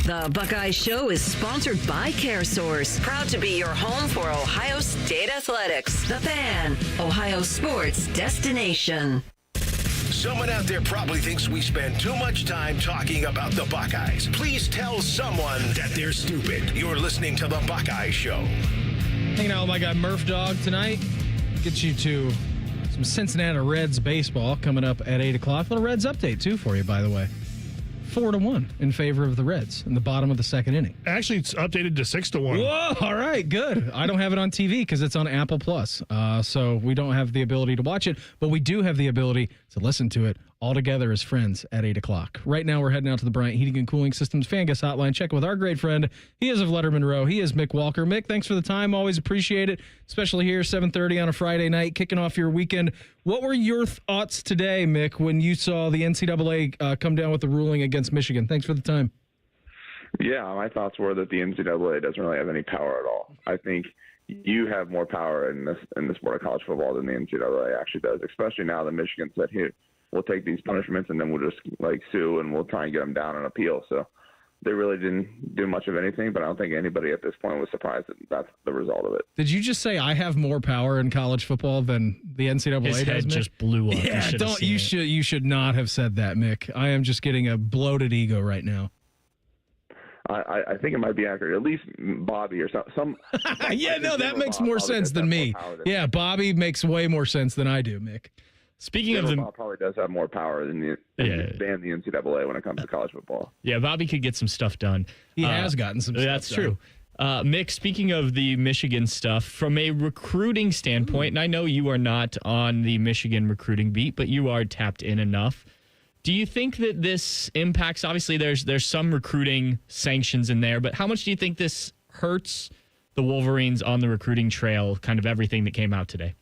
The Buckeye Show is sponsored by CareSource, proud to be your home for Ohio State athletics. The Fan, Ohio sports destination. Someone out there probably thinks we spend too much time talking about the Buckeyes. Please tell someone that they're stupid. You're listening to the Buckeye Show. Hanging out with my guy Murph Dog tonight. Get you to some Cincinnati Reds baseball coming up at 8 o'clock. A little Reds update, too, for you, by the way. 4-1 in favor of the Reds in the bottom of the second inning. Actually, it's updated to 6-1. Whoa, all right, good. I don't have it on TV because it's on Apple Plus, so we don't have the ability to watch it, but we do have the ability to listen to it all together as friends at 8 o'clock. Right now, we're heading out to the Bryant Heating and Cooling Systems Fan Guest Hotline. Check with our great friend. He is of Letterman Row. He is Mick Walker. Mick, thanks for the time. Always appreciate it, especially here, 7:30 on a Friday night, kicking off your weekend. What were your thoughts today, Mick, when you saw the NCAA come down with the ruling against Michigan? Thanks for the time. Yeah, my thoughts were that the NCAA doesn't really have any power at all. I think you have more power in the sport of college football than the NCAA actually does, especially now that Michigan said, here, we'll take these punishments and then we'll just sue and we'll try and get them down on appeal. So they really didn't do much of anything, but I don't think anybody at this point was surprised that that's the result of it. Did you just say I have more power in college football than the NCAA does? His head just blew up. Yeah, you should not have said that, Mick. I am just getting a bloated ego right now. I think it might be accurate. At least Bobby or some. Yeah, no, that makes more sense than me. Yeah, Bobby makes way more sense than I do, Mick. Speaking of the, probably does have more power than the NCAA when it comes to college football. Yeah, Bobby could get some stuff done. He has gotten some stuff done. That's true. Mick, speaking of the Michigan stuff, from a recruiting standpoint, and I know you are not on the Michigan recruiting beat, but you are tapped in enough. Do you think that this impacts, obviously there's some recruiting sanctions in there, but how much do you think this hurts the Wolverines on the recruiting trail, kind of everything that came out today?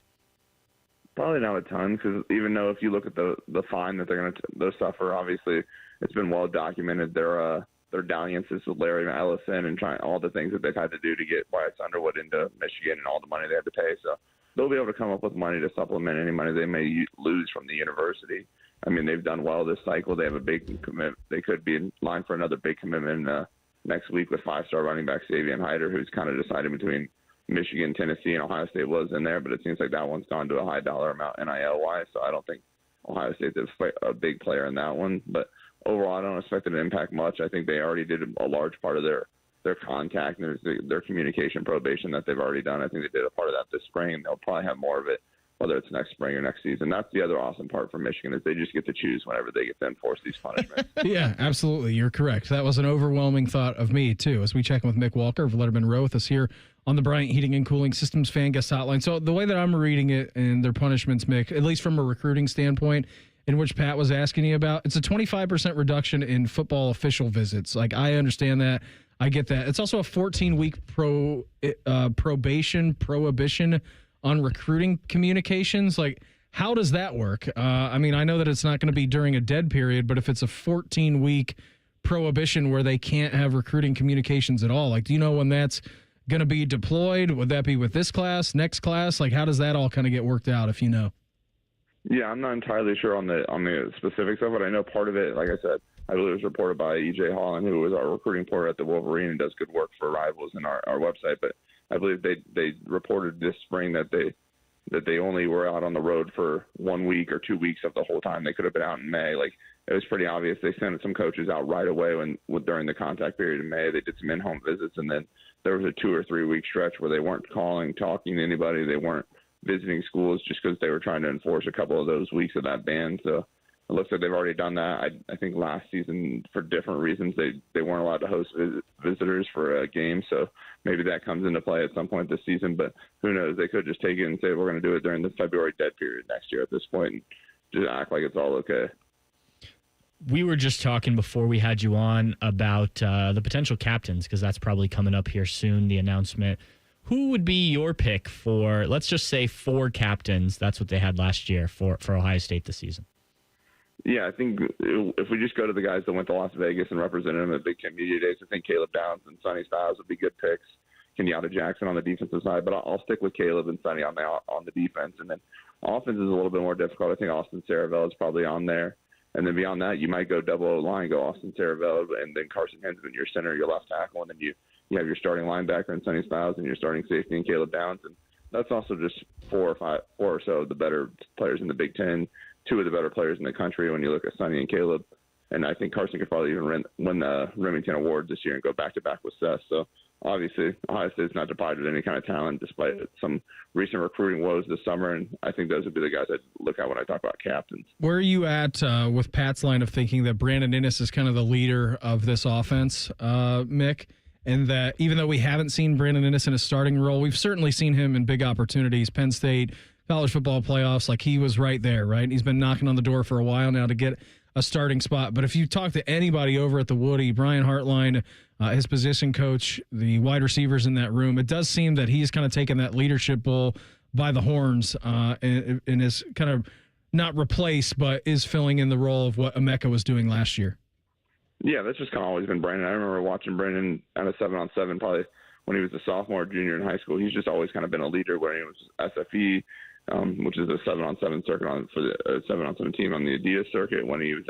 Probably not a ton, because even though if you look at the fine that they're going to suffer, obviously it's been well documented. Their dalliances with Larry Ellison and trying all the things that they've had to do to get Wyatt Underwood into Michigan and all the money they had to pay. So they'll be able to come up with money to supplement any money they may lose from the university. I mean, they've done well this cycle. They have a big commitment. They could be in line for another big commitment next week with 5-star running back Savion Hyder, who's kind of decided between Michigan, Tennessee, and Ohio State was in there, but it seems like that one's gone to a high dollar amount NIL-wise, so I don't think Ohio State's a big player in that one. But overall, I don't expect it to impact much. I think they already did a large part of their contact and their communication probation that they've already done. I think they did a part of that this spring, and they'll probably have more of it, whether it's next spring or next season. That's the other awesome part for Michigan is they just get to choose whenever they get to enforce these punishments. Yeah, absolutely. You're correct. That was an overwhelming thought of me, too, as we check in with Mick Walker of Letterman Row with us here on the Bryant Heating and Cooling Systems Fan Guest Hotline. So the way that I'm reading it and their punishments, Mick, at least from a recruiting standpoint, in which Pat was asking you about, it's a 25% reduction in football official visits. Like, I understand that. I get that. It's also a 14-week prohibition on recruiting communications. Like, how does that work? I mean, I know that it's not going to be during a dead period, but if it's a 14-week prohibition where they can't have recruiting communications at all, like, do you know when that's going to be deployed? Would that be with this class, next class? Like, how does that all kind of get worked out, if you know? Yeah, I'm not entirely sure on the specifics of it. I know part of it, like I said, I believe it was reported by E.J. Holland, who was our recruiting reporter at the Wolverine and does good work for Rivals and our website. But I believe they reported this spring that they only were out on the road for 1 week or 2 weeks of the whole time. They could have been out in May. Like, it was pretty obvious. They sent some coaches out right away during the contact period in May. They did some in-home visits, and then there was a 2 or 3 week stretch where they weren't talking to anybody. They weren't visiting schools just because they were trying to enforce a couple of those weeks of that ban. So it looks like they've already done that. I think last season, for different reasons, they weren't allowed to host visitors for a game. So maybe that comes into play at some point this season. But who knows? They could just take it and say we're going to do it during the February dead period next year at this point and just act like it's all okay. We were just talking before we had you on about the potential captains, because that's probably coming up here soon, the announcement. Who would be your pick for, let's just say, 4 captains? That's what they had last year for Ohio State this season. Yeah, I think if we just go to the guys that went to Las Vegas and represented them at Big Ten Media Days, I think Caleb Downs and Sonny Styles would be good picks. Kenyatta Jackson on the defensive side, but I'll stick with Caleb and Sonny on the defense. And then offense is a little bit more difficult. I think Austin Saravell is probably on there. And then beyond that, you might go double O-line, go Austin Saravell, and then Carson Hinsman, your center, your left tackle, and then you have your starting linebacker and Sonny Styles and your starting safety and Caleb Downs. And that's also just 4 or so of the better players in the Big Ten, 2 of the better players in the country when you look at Sonny and Caleb. And I think Carson could probably even win the Remington Award this year and go back-to-back with Seth. So obviously, Ohio State's not deprived of any kind of talent despite some recent recruiting woes this summer. And I think those would be the guys I'd look at when I talk about captains. Where are you at with Pat's line of thinking that Brandon Inniss is kind of the leader of this offense, Mick? And that even though we haven't seen Brandon Inniss in a starting role, we've certainly seen him in big opportunities, Penn State, college football playoffs, like he was right there, right? He's been knocking on the door for a while now to get a starting spot. But if you talk to anybody over at the Woody, Brian Hartline, his position coach, the wide receivers in that room, it does seem that he's kind of taken that leadership bull by the horns and is kind of not replaced, but is filling in the role of what Emeka was doing last year. Yeah, that's just kind of always been Brandon. I remember watching Brandon at a 7-on-7 probably when he was a sophomore, junior in high school. He's just always kind of been a leader when he was SFE, which is a 7-on-7 circuit for the 7-on-7 team on the Adidas circuit. When he was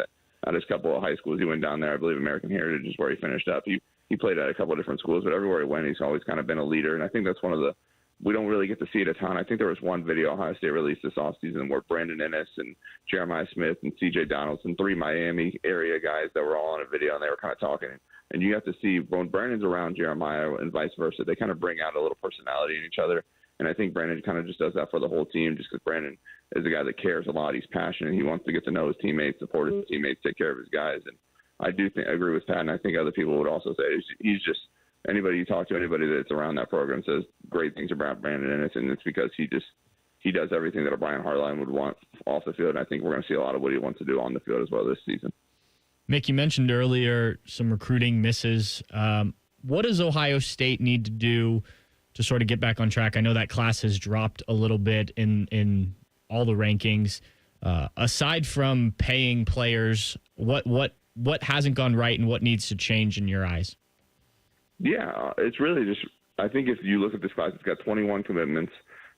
at his couple of high schools, he went down there. I believe American Heritage is where he finished up. He played at a couple of different schools, but everywhere he went, he's always kind of been a leader. And I think that's one of the we don't really get to see it a ton. I think there was one video Ohio State released this offseason where Brandon Inniss and Jeremiah Smith and C.J. Donaldson, 3 Miami area guys that were all on a video, and they were kind of talking. And you have to see when Brandon's around Jeremiah and vice versa, they kind of bring out a little personality in each other. And I think Brandon kind of just does that for the whole team just because Brandon is a guy that cares a lot. He's passionate. He wants to get to know his teammates, support his teammates, take care of his guys. And I agree with Pat, and I think other people would also say he's just – anybody you talk to, anybody that's around that program says great things about Brandon Inniss, and it's because he does everything that a Brian Hartline would want off the field. And I think we're going to see a lot of what he wants to do on the field as well this season. Mick, you mentioned earlier some recruiting misses. What does Ohio State need to do to sort of get back on track? I know that class has dropped a little bit in all the rankings. Aside from paying players, what hasn't gone right and what needs to change in your eyes? Yeah, it's really just, I think if you look at this class, it's got 21 commitments,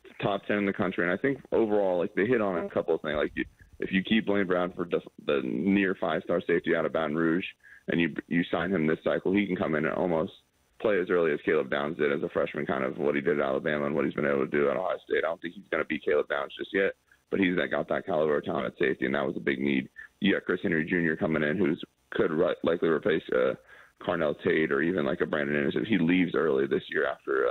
it's top 10 in the country. And I think overall, like, they hit on a couple of things. Like, if you keep Blaine Brown for the near 5-star safety out of Baton Rouge and you sign him this cycle, he can come in and almost play as early as Caleb Downs did as a freshman, kind of what he did at Alabama and what he's been able to do at Ohio State. I don't think he's going to be Caleb Downs just yet, but he's got that caliber of talent at safety, and that was a big need. You got Chris Henry Jr. coming in, who's could likely replace Carnell Tate or even like a Brandon Anderson. He leaves early this year after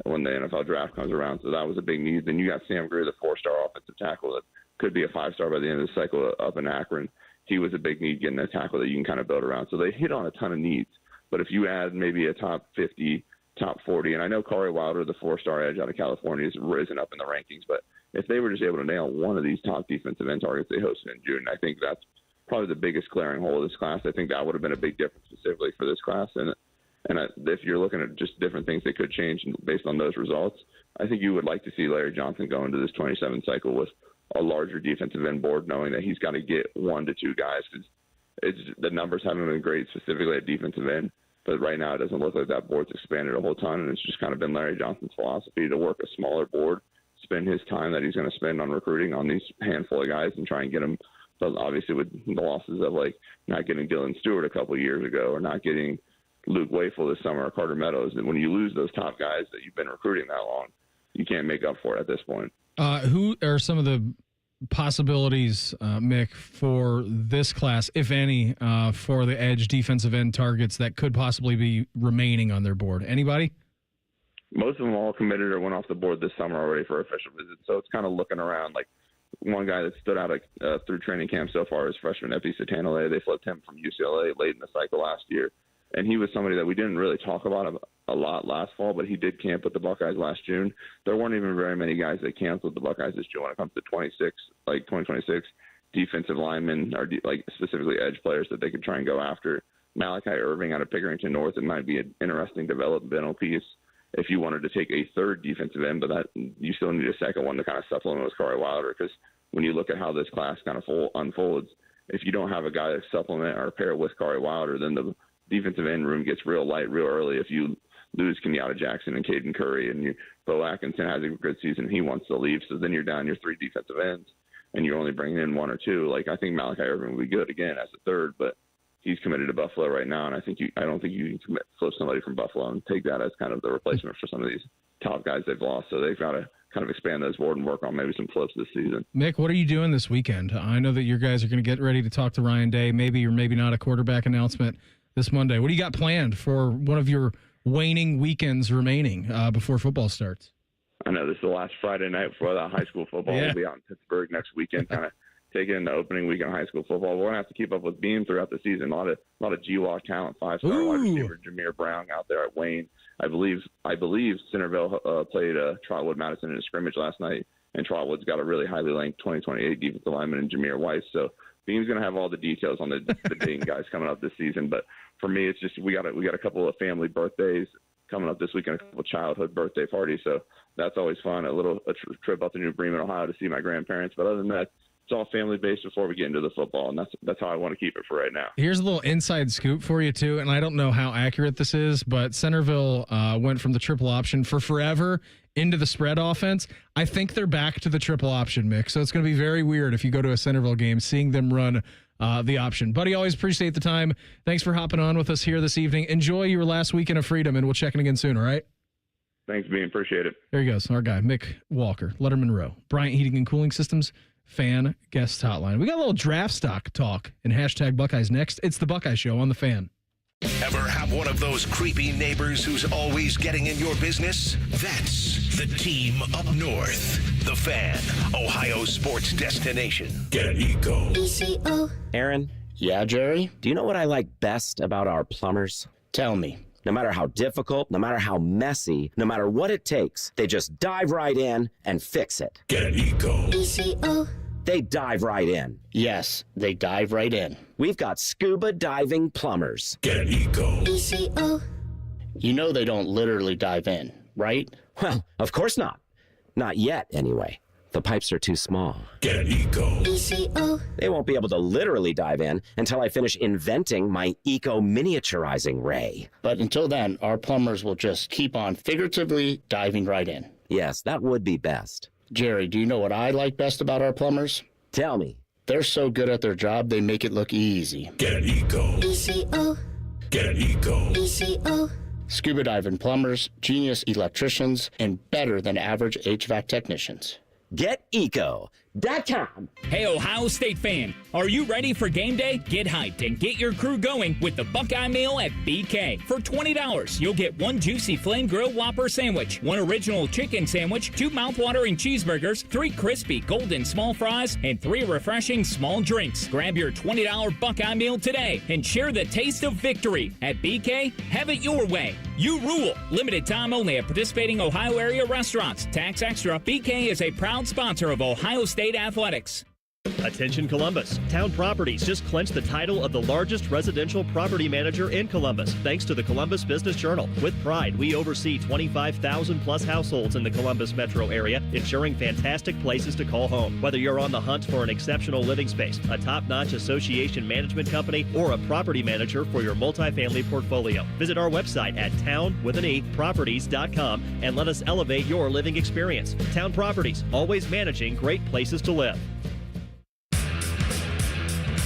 when the NFL draft comes around, so that was a big need. Then you got Sam Greer, the 4-star offensive tackle that could be a 5-star by the end of the cycle up in Akron. He was a big need, getting a tackle that you can kind of build around. So they hit on a ton of needs. But if you add maybe a top 50, top 40, and I know Corey Wilder, the 4-star edge out of California, has risen up in the rankings, but if they were just able to nail one of these top defensive end targets they hosted in June, I think that's probably the biggest glaring hole of this class. I think that would have been a big difference specifically for this class. And if you're looking at just different things they could change based on those results, I think you would like to see Larry Johnson go into this 27 cycle with a larger defensive end board, knowing that he's got to get 1 to 2 guys, because the numbers haven't been great specifically at defensive end. But right now it doesn't look like that board's expanded a whole ton, and it's just kind of been Larry Johnson's philosophy to work a smaller board, spend his time that he's going to spend on recruiting on these handful of guys and try and get them. But obviously with the losses of like not getting Dylan Stewart a couple of years ago or not getting Luke Wayful this summer or Carter Meadows, and when you lose those top guys that you've been recruiting that long, you can't make up for it at this point. Who are some of the possibilities, Mick, for this class, if any, for the edge defensive end targets that could possibly be remaining on their board? Anybody? Most of them all committed or went off the board this summer already for official visits. So it's kind of looking around. Like one guy that stood out through training camp so far is freshman Epi Satanale. They flipped him from UCLA late in the cycle last year. And he was somebody that we didn't really talk about a lot last fall, but he did camp with the Buckeyes last June. There weren't even very many guys that camped with the Buckeyes this June when it comes to 2026 defensive linemen or specifically edge players that they could try and go after. Malachi Irving out of Pickerington North, it might be an interesting developmental piece if you wanted to take a third defensive end, but that you still need a second one to kind of supplement with Corey Wilder, because when you look at how this class kind of unfolds, if you don't have a guy to supplement or pair with Corey Wilder, then the defensive end room gets real light real early. If you lose Kenyatta Jackson and Caden Curry, and Bo Atkinson has a good season, he wants to leave, so then you're down your 3 defensive ends, and you're only bringing in 1 or 2. Like I think Malachi Irving will be good again as a third, but he's committed to Buffalo right now, and I don't think you can flip somebody from Buffalo and take that as kind of the replacement for some of these top guys they've lost. So they've got to kind of expand those board and work on maybe some flips this season. Mick, what are you doing this weekend? I know that your guys are going to get ready to talk to Ryan Day, maybe or maybe not a quarterback announcement this Monday. What do you got planned for one of your waning weekends remaining before football starts? I know this is the last Friday night before the high school football. Yeah. We'll be out in Pittsburgh next weekend, kind of taking in the opening week of high school football. We're going to have to keep up with Beam throughout the season. A lot of GWAS talent, 5-star wide receiver Jameer Brown out there at Wayne. I believe Centerville played Trotwood Madison in a scrimmage last night, and Trotwood's got a really highly ranked 2028 defensive lineman in Jameer Weiss. So Beam's going to have all the details on the Dayton guys coming up this season. But for me, it's just we got a couple of family birthdays coming up this weekend, a couple of childhood birthday parties. So that's always fun. A trip up to New Bremen, Ohio to see my grandparents. But other than that, it's all family-based before we get into the football, and that's how I want to keep it for right now. Here's a little inside scoop for you, too, and I don't know how accurate this is, but Centerville went from the triple option for forever into the spread offense. I think they're back to the triple option, Mick, so it's going to be very weird if you go to a Centerville game seeing them run the option. Buddy, always appreciate the time. Thanks for hopping on with us here this evening. Enjoy your last weekend of freedom, and we'll check in again soon, all right? Thanks, Bean. Appreciate it. There he goes, our guy, Mick Walker, Letterman Row, Bryant Heating and Cooling Systems, Fan Guest Hotline. We got a little draft stock talk in hashtag Buckeyes next. It's the Buckeye Show on the Fan. Ever have one of those creepy neighbors who's always getting in your business? That's the team up north. The Fan, Ohio sports destination. Get Eco. Aaron? Yeah, Jerry? Do you know what I like best about our plumbers? Tell me. No matter how difficult, no matter how messy, no matter what it takes, they just dive right in and fix it. Get Eco. They dive right in. Yes, they dive right in. We've got scuba diving plumbers. Get Eco. You know they don't literally dive in, right? Well, of course not. Not yet, anyway. The pipes are too small. Get Eco. They won't be able to literally dive in until I finish inventing my eco miniaturizing ray. But until then, our plumbers will just keep on figuratively diving right in. Yes, that would be best. Jerry, do you know what I like best about our plumbers? Tell me. They're so good at their job, they make it look easy. Get Eco. Get Eco. Scuba diving plumbers, genius electricians, and better than average HVAC technicians. Get Eco. BKFC.com. Hey, Ohio State fan, are you ready for game day? Get hyped and get your crew going with the Buckeye Meal at BK. For $20, you'll get 1 juicy flame grilled Whopper sandwich, 1 original chicken sandwich, 2 mouthwatering cheeseburgers, 3 crispy golden small fries, and 3 refreshing small drinks. Grab your $20 Buckeye Meal today and share the taste of victory. At BK, have it your way. You rule. Limited time only at participating Ohio area restaurants. Tax extra. BK is a proud sponsor of Ohio State Athletics. Attention Columbus. Town Properties just clinched the title of the largest residential property manager in Columbus, thanks to the Columbus Business Journal. With pride, we oversee 25,000 plus households in the Columbus metro area, ensuring fantastic places to call home. Whether you're on the hunt for an exceptional living space, a top-notch association management company, or a property manager for your multifamily portfolio, visit our website at town.properties.com and let us elevate your living experience. Town Properties, always managing great places to live.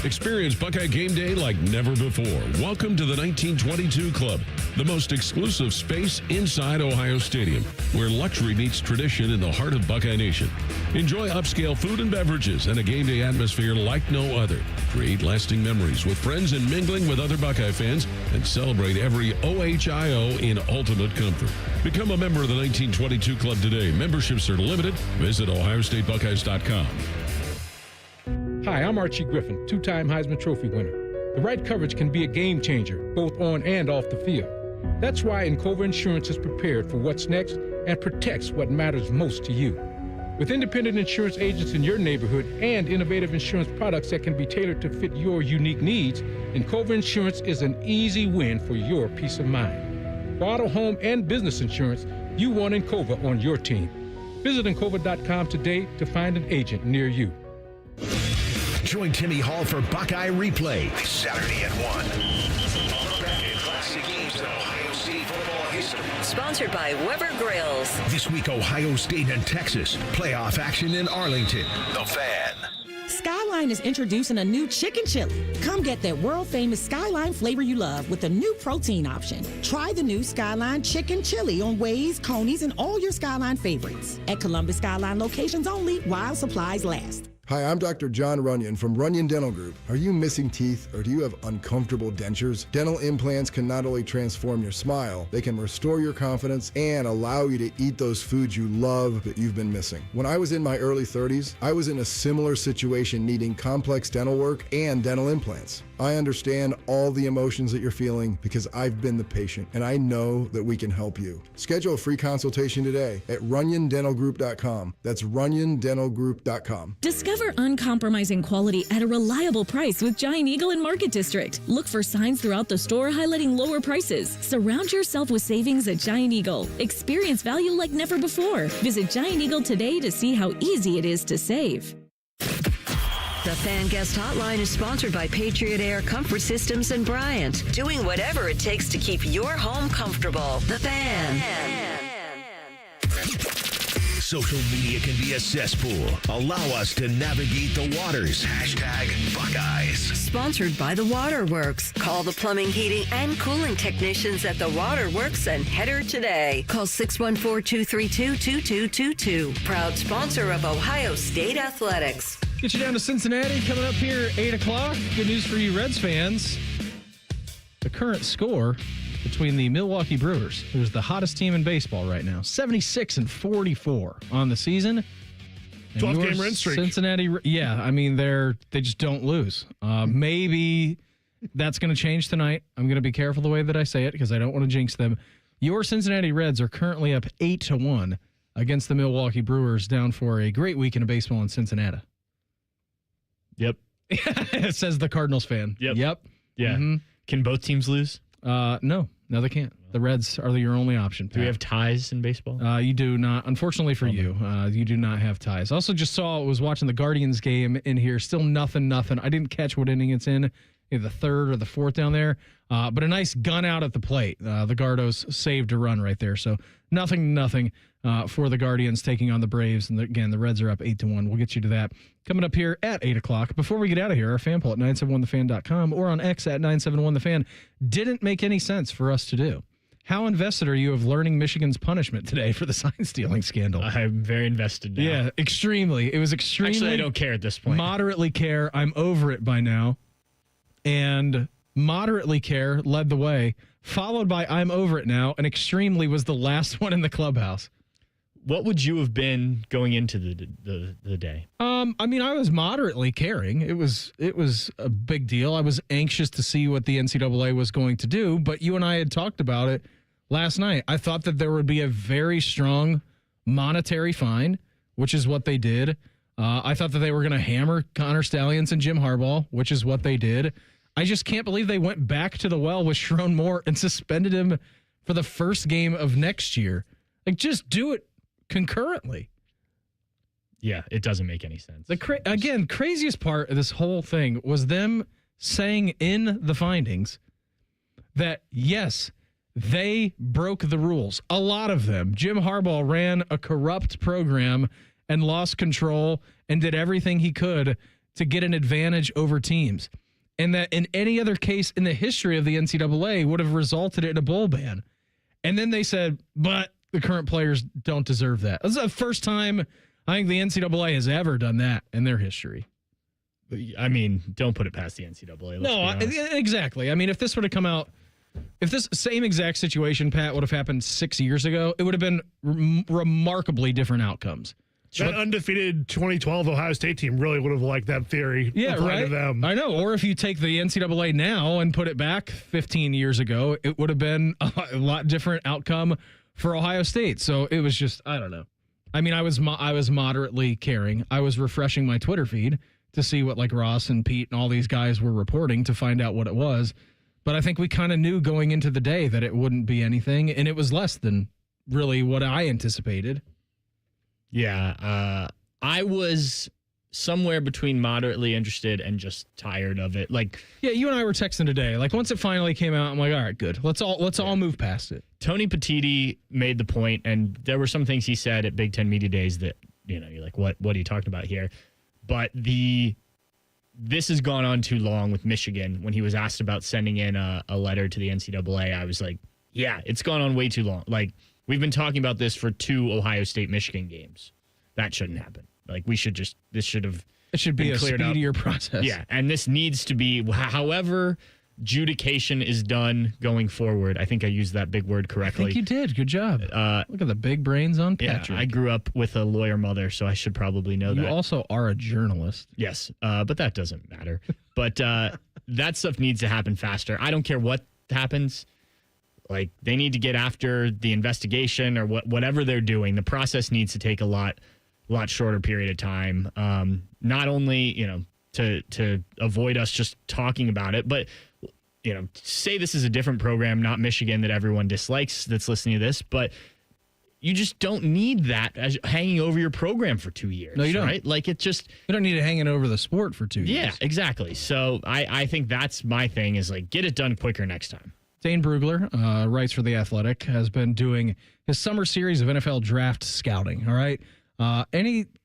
Experience Buckeye game day like never before. Welcome to the 1922 Club, the most exclusive space inside Ohio Stadium, where luxury meets tradition in the heart of Buckeye Nation. Enjoy upscale food and beverages and a game day atmosphere like no other. Create lasting memories with friends and mingling with other Buckeye fans, and celebrate every OHIO in ultimate comfort. Become a member of the 1922 Club today. Memberships are limited. Visit OhioStateBuckeyes.com. Hi, I'm Archie Griffin, 2-time Heisman Trophy winner. The right coverage can be a game changer, both on and off the field. That's why Encova Insurance is prepared for what's next and protects what matters most to you. With independent insurance agents in your neighborhood and innovative insurance products that can be tailored to fit your unique needs, Encova Insurance is an easy win for your peace of mind. For auto, home, and business insurance, you want Encova on your team. Visit Encova.com today to find an agent near you. Join Timmy Hall for Buckeye Replay this Saturday at 1. Classic games in Ohio State football history. Sponsored by Weber Grills. This week, Ohio State and Texas. Playoff action in Arlington. The Fan. Skyline is introducing a new chicken chili. Come get that world-famous Skyline flavor you love with a new protein option. Try the new Skyline chicken chili on Waze, Coney's, and all your Skyline favorites. At Columbus Skyline locations only while supplies last. Hi, I'm Dr. John Runyon from Runyon Dental Group. Are you missing teeth or do you have uncomfortable dentures? Dental implants can not only transform your smile, they can restore your confidence and allow you to eat those foods you love that you've been missing. When I was in my early 30s, I was in a similar situation needing complex dental work and dental implants. I understand all the emotions that you're feeling because I've been the patient and I know that we can help you. Schedule a free consultation today at RunyonDentalGroup.com. That's RunyonDentalGroup.com. Discover uncompromising quality at a reliable price with Giant Eagle in Market District. Look for signs throughout the store highlighting lower prices. Surround yourself with savings at Giant Eagle. Experience value like never before. Visit Giant Eagle today to see how easy it is to save. The Fan Guest Hotline is sponsored by Patriot Air Comfort Systems and Bryant, doing whatever it takes to keep your home comfortable. The Fan. Social media can be a cesspool. Allow us to navigate the waters. #Buckeyes. Sponsored by The Waterworks. Call the plumbing, heating, and cooling technicians at The Waterworks and header today. Call 614-232-2222. Proud sponsor of Ohio State Athletics. Get you down to Cincinnati coming up here at 8 o'clock. Good news for you Reds fans. The current score between the Milwaukee Brewers, who's the hottest team in baseball right now, 76-44 on the season. 12-game win streak. Cincinnati, yeah, I mean, they just don't lose. Maybe that's going to change tonight. I'm going to be careful the way that I say it because I don't want to jinx them. Your Cincinnati Reds are currently up 8-1 against the Milwaukee Brewers, down for a great weekend of baseball in Cincinnati. Yep. It says the Cardinals fan. Yep. Yeah. Mm-hmm. Can both teams lose? No, they can't. The Reds are your only option. Do we have ties in baseball? You do not. Unfortunately for you, you do not have ties. Also just was watching the Guardians game in here. Still nothing. I didn't catch what inning it's in, either the third or the fourth down there. But a nice gun out at the plate. The Gardos saved a run right there. So nothing for the Guardians taking on the Braves. And again, the Reds are up 8-1. We'll get you to that coming up here at 8 o'clock. Before we get out of here, our fan poll at 971thefan.com or on X at 971thefan didn't make any sense for us to do. how invested are you of learning Michigan's punishment today for the sign stealing scandal? I'm very invested now. Yeah, extremely. It was extremely. Actually, I don't care at this point. Moderately care. I'm over it by now. And moderately care led the way, followed by I'm over it now, and extremely was the last one in the clubhouse. What would you have been going into the day? I mean, I was moderately caring. It was a big deal. I was anxious to see what the NCAA was going to do, but you and I had talked about it last night. I thought that there would be a very strong monetary fine, which is what they did. I thought that they were going to hammer Connor Stallions and Jim Harbaugh, which is what they did. I just can't believe they went back to the well with Sharon Moore and suspended him for the first game of next year. Like, just do it concurrently. Yeah, it doesn't make any sense. The craziest part of this whole thing was them saying in the findings that, yes, they broke the rules. A lot of them. Jim Harbaugh ran a corrupt program and lost control and did everything he could to get an advantage over teams. And that in any other case in the history of the NCAA would have resulted in a bowl ban. And then they said, but the current players don't deserve that. This is the first time I think the NCAA has ever done that in their history. I mean, don't put it past the NCAA. No, exactly. I mean, if this would have come out, if this same exact situation, Pat, would have happened 6 years ago, it would have been remarkably different outcomes. That undefeated 2012 Ohio State team really would have liked that theory. Yeah, right. To them. I know. Or if you take the NCAA now and put it back 15 years ago, it would have been a lot different outcome for Ohio State. So it was just, I don't know. I mean, I was moderately caring. I was refreshing my Twitter feed to see what like Ross and Pete and all these guys were reporting to find out what it was. But I think we kind of knew going into the day that it wouldn't be anything, and it was less than really what I anticipated. Yeah, I was somewhere between moderately interested and just tired of it. Like, yeah, you and I were texting today. Like, once it finally came out, I'm like, all right, good. Let's all move past it. Tony Petitti made the point, and there were some things he said at Big Ten Media Days that, you know, you're like, what are you talking about here? But this has gone on too long with Michigan. When he was asked about sending in a letter to the NCAA, I was like, yeah, it's gone on way too long. Like, we've been talking about this for 2 Ohio State-Michigan games. That shouldn't happen. Like, it should be a speedier process. Yeah, and this needs to be, however adjudication is done going forward. I think I used that big word correctly. I think you did. Good job. Look at the big brains on Patrick. Yeah, I grew up with a lawyer mother, so I should probably know that. You also are a journalist. Yes, but that doesn't matter. But that stuff needs to happen faster. I don't care what happens. Like, they need to get after the investigation or whatever they're doing. The process needs to take a lot shorter period of time. Not only, you know, to avoid us just talking about it, but, you know, say this is a different program, not Michigan, that everyone dislikes that's listening to this, but you just don't need that as hanging over your program for 2 years. No, you don't. Right? Like, it's just... You don't need it hanging over the sport for 2 years. Yeah, exactly. So I think that's my thing, is like, get it done quicker next time. Dane Brugler, writes for The Athletic, has been doing his summer series of NFL draft scouting. All right.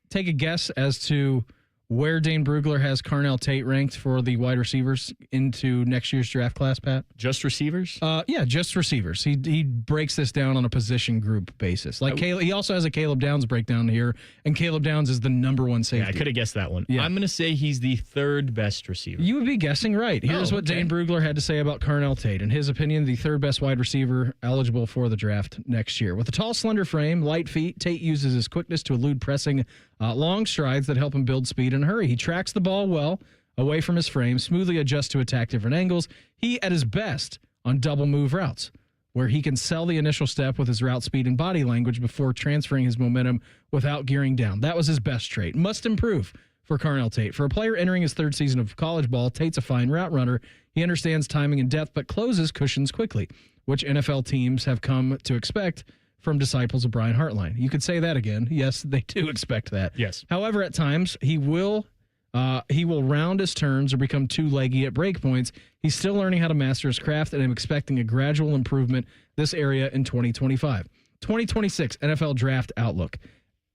Take a guess as to where Dane Brugler has Carnell Tate ranked for the wide receivers into next year's draft class, Pat? Just receivers? Yeah, just receivers. He breaks this down on a position group basis. Like he also has a Caleb Downs breakdown here, and Caleb Downs is the number 1 safety. Yeah, I could have guessed that one. Yeah. I'm going to say he's the 3rd best receiver. You would be guessing right. Here's what Dane Brugler had to say about Carnell Tate. In his opinion, the 3rd best wide receiver eligible for the draft next year. With a tall, slender frame, light feet, Tate uses his quickness to elude pressing, long strides that help him build speed and hurry. He tracks the ball well away from his frame, smoothly adjusts to attack different angles. He at his best on double move routes, where he can sell the initial step with his route speed and body language before transferring his momentum without gearing down. That was his best trait. Must improve for Carnell Tate. For a player entering his 3rd season of college ball, Tate's a fine route runner. He understands timing and depth, but closes cushions quickly, which NFL teams have come to expect from disciples of Brian Hartline. You could say that again. Yes, they do expect that. Yes. However, at times, he will round his turns or become too leggy at break points. He's still learning how to master his craft, and I'm expecting a gradual improvement this area in 2025. 2026 NFL Draft Outlook.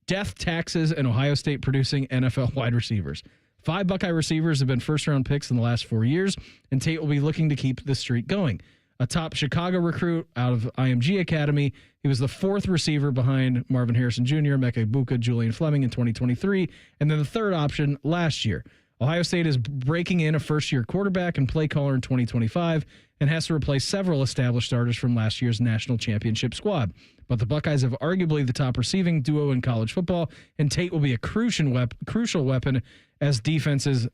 Death, taxes, and Ohio State producing NFL wide receivers. 5 Buckeye receivers have been first-round picks in the last 4 years, and Tate will be looking to keep the streak going. a top Chicago recruit out of IMG Academy. He was the 4th receiver behind Marvin Harrison Jr., Mecca Ibuka, Julian Fleming in 2023, and then the 3rd option last year. Ohio State is breaking in a first-year quarterback and play caller in 2025 and has to replace several established starters from last year's national championship squad. But the Buckeyes have arguably the top receiving duo in college football, and Tate will be a crucial weapon as defenses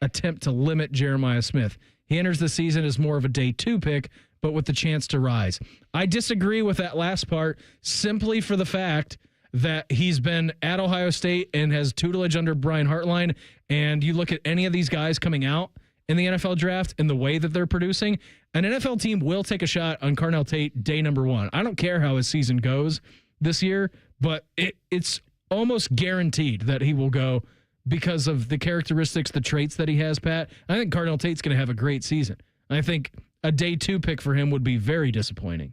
attempt to limit Jeremiah Smith. He enters the season as more of a day 2 pick, but with the chance to rise. I disagree with that last part simply for the fact that he's been at Ohio State and has tutelage under Brian Hartline, and you look at any of these guys coming out in the NFL draft and the way that they're producing, an NFL team will take a shot on Carnell Tate day number 1. I don't care how his season goes this year, but it's almost guaranteed that he will go because of the characteristics, the traits that he has, Pat. I think Carnell Tate's going to have a great season. I think a day 2 pick for him would be very disappointing.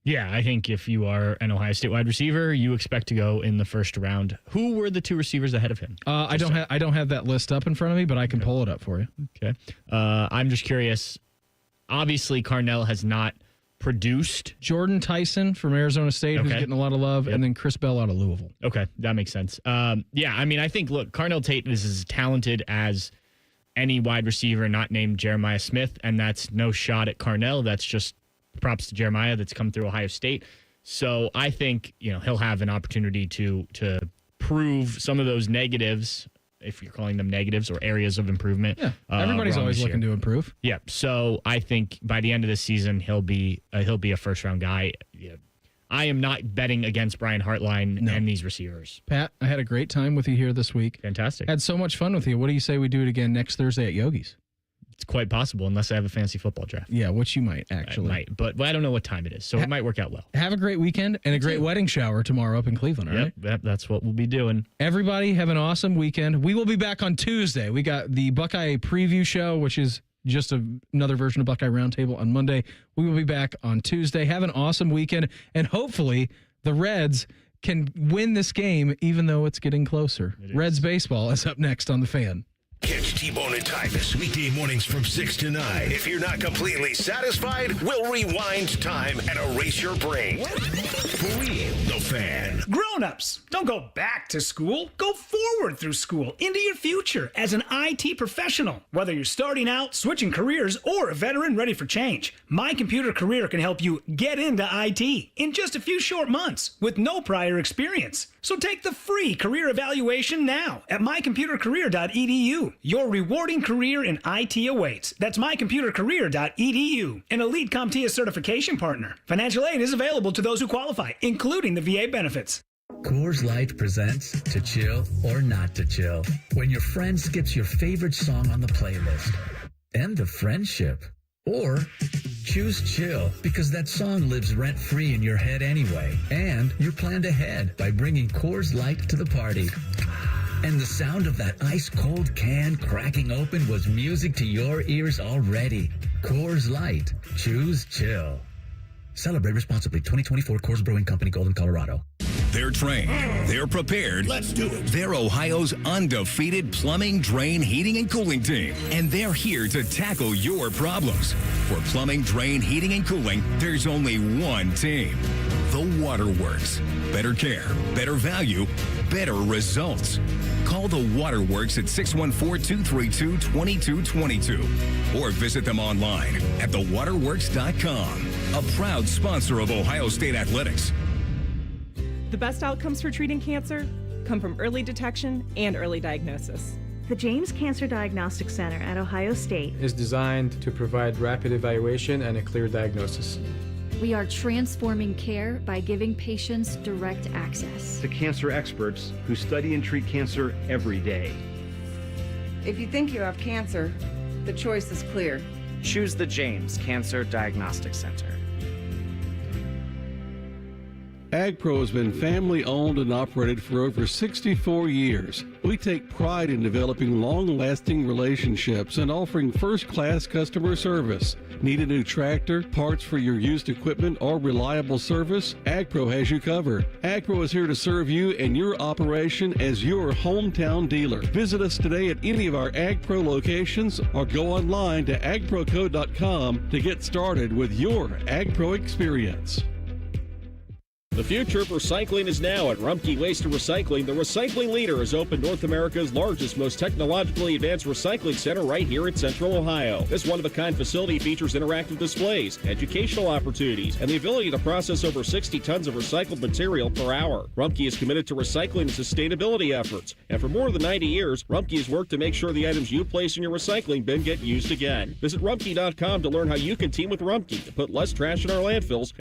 Yeah, I think if you are an Ohio State wide receiver, you expect to go in the first round. Who were the 2 receivers ahead of him? I don't have that list up in front of me, but I can pull it up for you. Okay. I'm just curious. Obviously, Carnell has not produced. Jordan Tyson from Arizona State, who's getting a lot of love, and then Chris Bell out of Louisville. Okay, that makes sense. Yeah, I mean, I think, look, Carnell Tate is as talented as any wide receiver not named Jeremiah Smith, and that's no shot at Carnell. That's just props to Jeremiah that's come through Ohio State. So I think, he'll have an opportunity to prove some of those negatives, if you're calling them negatives, or areas of improvement. Yeah, everybody's always looking to improve. Yeah, so I think by the end of the season, he'll be a first-round guy. Yeah. I am not betting against Brian Hartline and these receivers. Pat, I had a great time with you here this week. Fantastic. Had so much fun with you. What do you say we do it again next Thursday at Yogi's? It's quite possible, unless I have a fancy football draft. Yeah, which you might, actually. I might, but I don't know what time it is, so it might work out well. Have a great weekend and a great wedding shower tomorrow up in Cleveland, all right? Yep, that's what we'll be doing. Everybody have an awesome weekend. We will be back on Tuesday. We got the Buckeye preview show, which is just another version of Buckeye Roundtable on Monday. We will be back on Tuesday. Have an awesome weekend, and hopefully the Reds can win this game, even though it's getting closer. Reds baseball is up next on The Fan. Catch T-Bone and Tyvis weekday mornings from 6 to 9. If you're not completely satisfied, we'll rewind time and erase your brain. For real, The Fan. Grown-ups, don't go back to school. Go forward through school into your future as an IT professional. Whether you're starting out, switching careers, or a veteran ready for change, My Computer Career can help you get into IT in just a few short months with no prior experience. So take the free career evaluation now at mycomputercareer.edu. Your rewarding career in IT awaits. That's mycomputercareer.edu. An Elite CompTIA certification partner. Financial aid is available to those who qualify, including the VA benefits. Coors Light presents To Chill or Not to Chill. When your friend skips your favorite song on the playlist. End of friendship. Or choose chill because that song lives rent-free in your head anyway. And you're planned ahead by bringing Coors Light to the party. And the sound of that ice-cold can cracking open was music to your ears already. Coors Light. Choose chill. Celebrate responsibly. 2024 Coors Brewing Company, Golden, Colorado. They're trained. They're prepared. Let's do it. They're Ohio's undefeated plumbing, drain, heating, and cooling team. And they're here to tackle your problems. For plumbing, drain, heating, and cooling, there's only one team. The Waterworks. Better care, better value, better results. Call the Waterworks at 614-232-2222 or visit them online at thewaterworks.com. A proud sponsor of Ohio State Athletics. The best outcomes for treating cancer come from early detection and early diagnosis. The James Cancer Diagnostic Center at Ohio State is designed to provide rapid evaluation and a clear diagnosis. We are transforming care by giving patients direct access to cancer experts who study and treat cancer every day. If you think you have cancer, the choice is clear. Choose the James Cancer Diagnostic Center. AgPro has been family owned and operated for over 64 years. We take pride in developing long-lasting relationships and offering first-class customer service. Need a new tractor, parts for your used equipment, or reliable service? AgPro has you covered. AgPro is here to serve you and your operation as your hometown dealer. Visit us today at any of our AgPro locations or go online to agproco.com to get started with your AgPro experience. The future of recycling is now at Rumpke Waste and Recycling. The recycling leader has opened North America's largest, most technologically advanced recycling center right here in Central Ohio. This one-of-a-kind facility features interactive displays, educational opportunities, and the ability to process over 60 tons of recycled material per hour. Rumpke is committed to recycling and sustainability efforts, and for more than 90 years, Rumpke has worked to make sure the items you place in your recycling bin get used again. Visit Rumpke.com to learn how you can team with Rumpke to put less trash in our landfills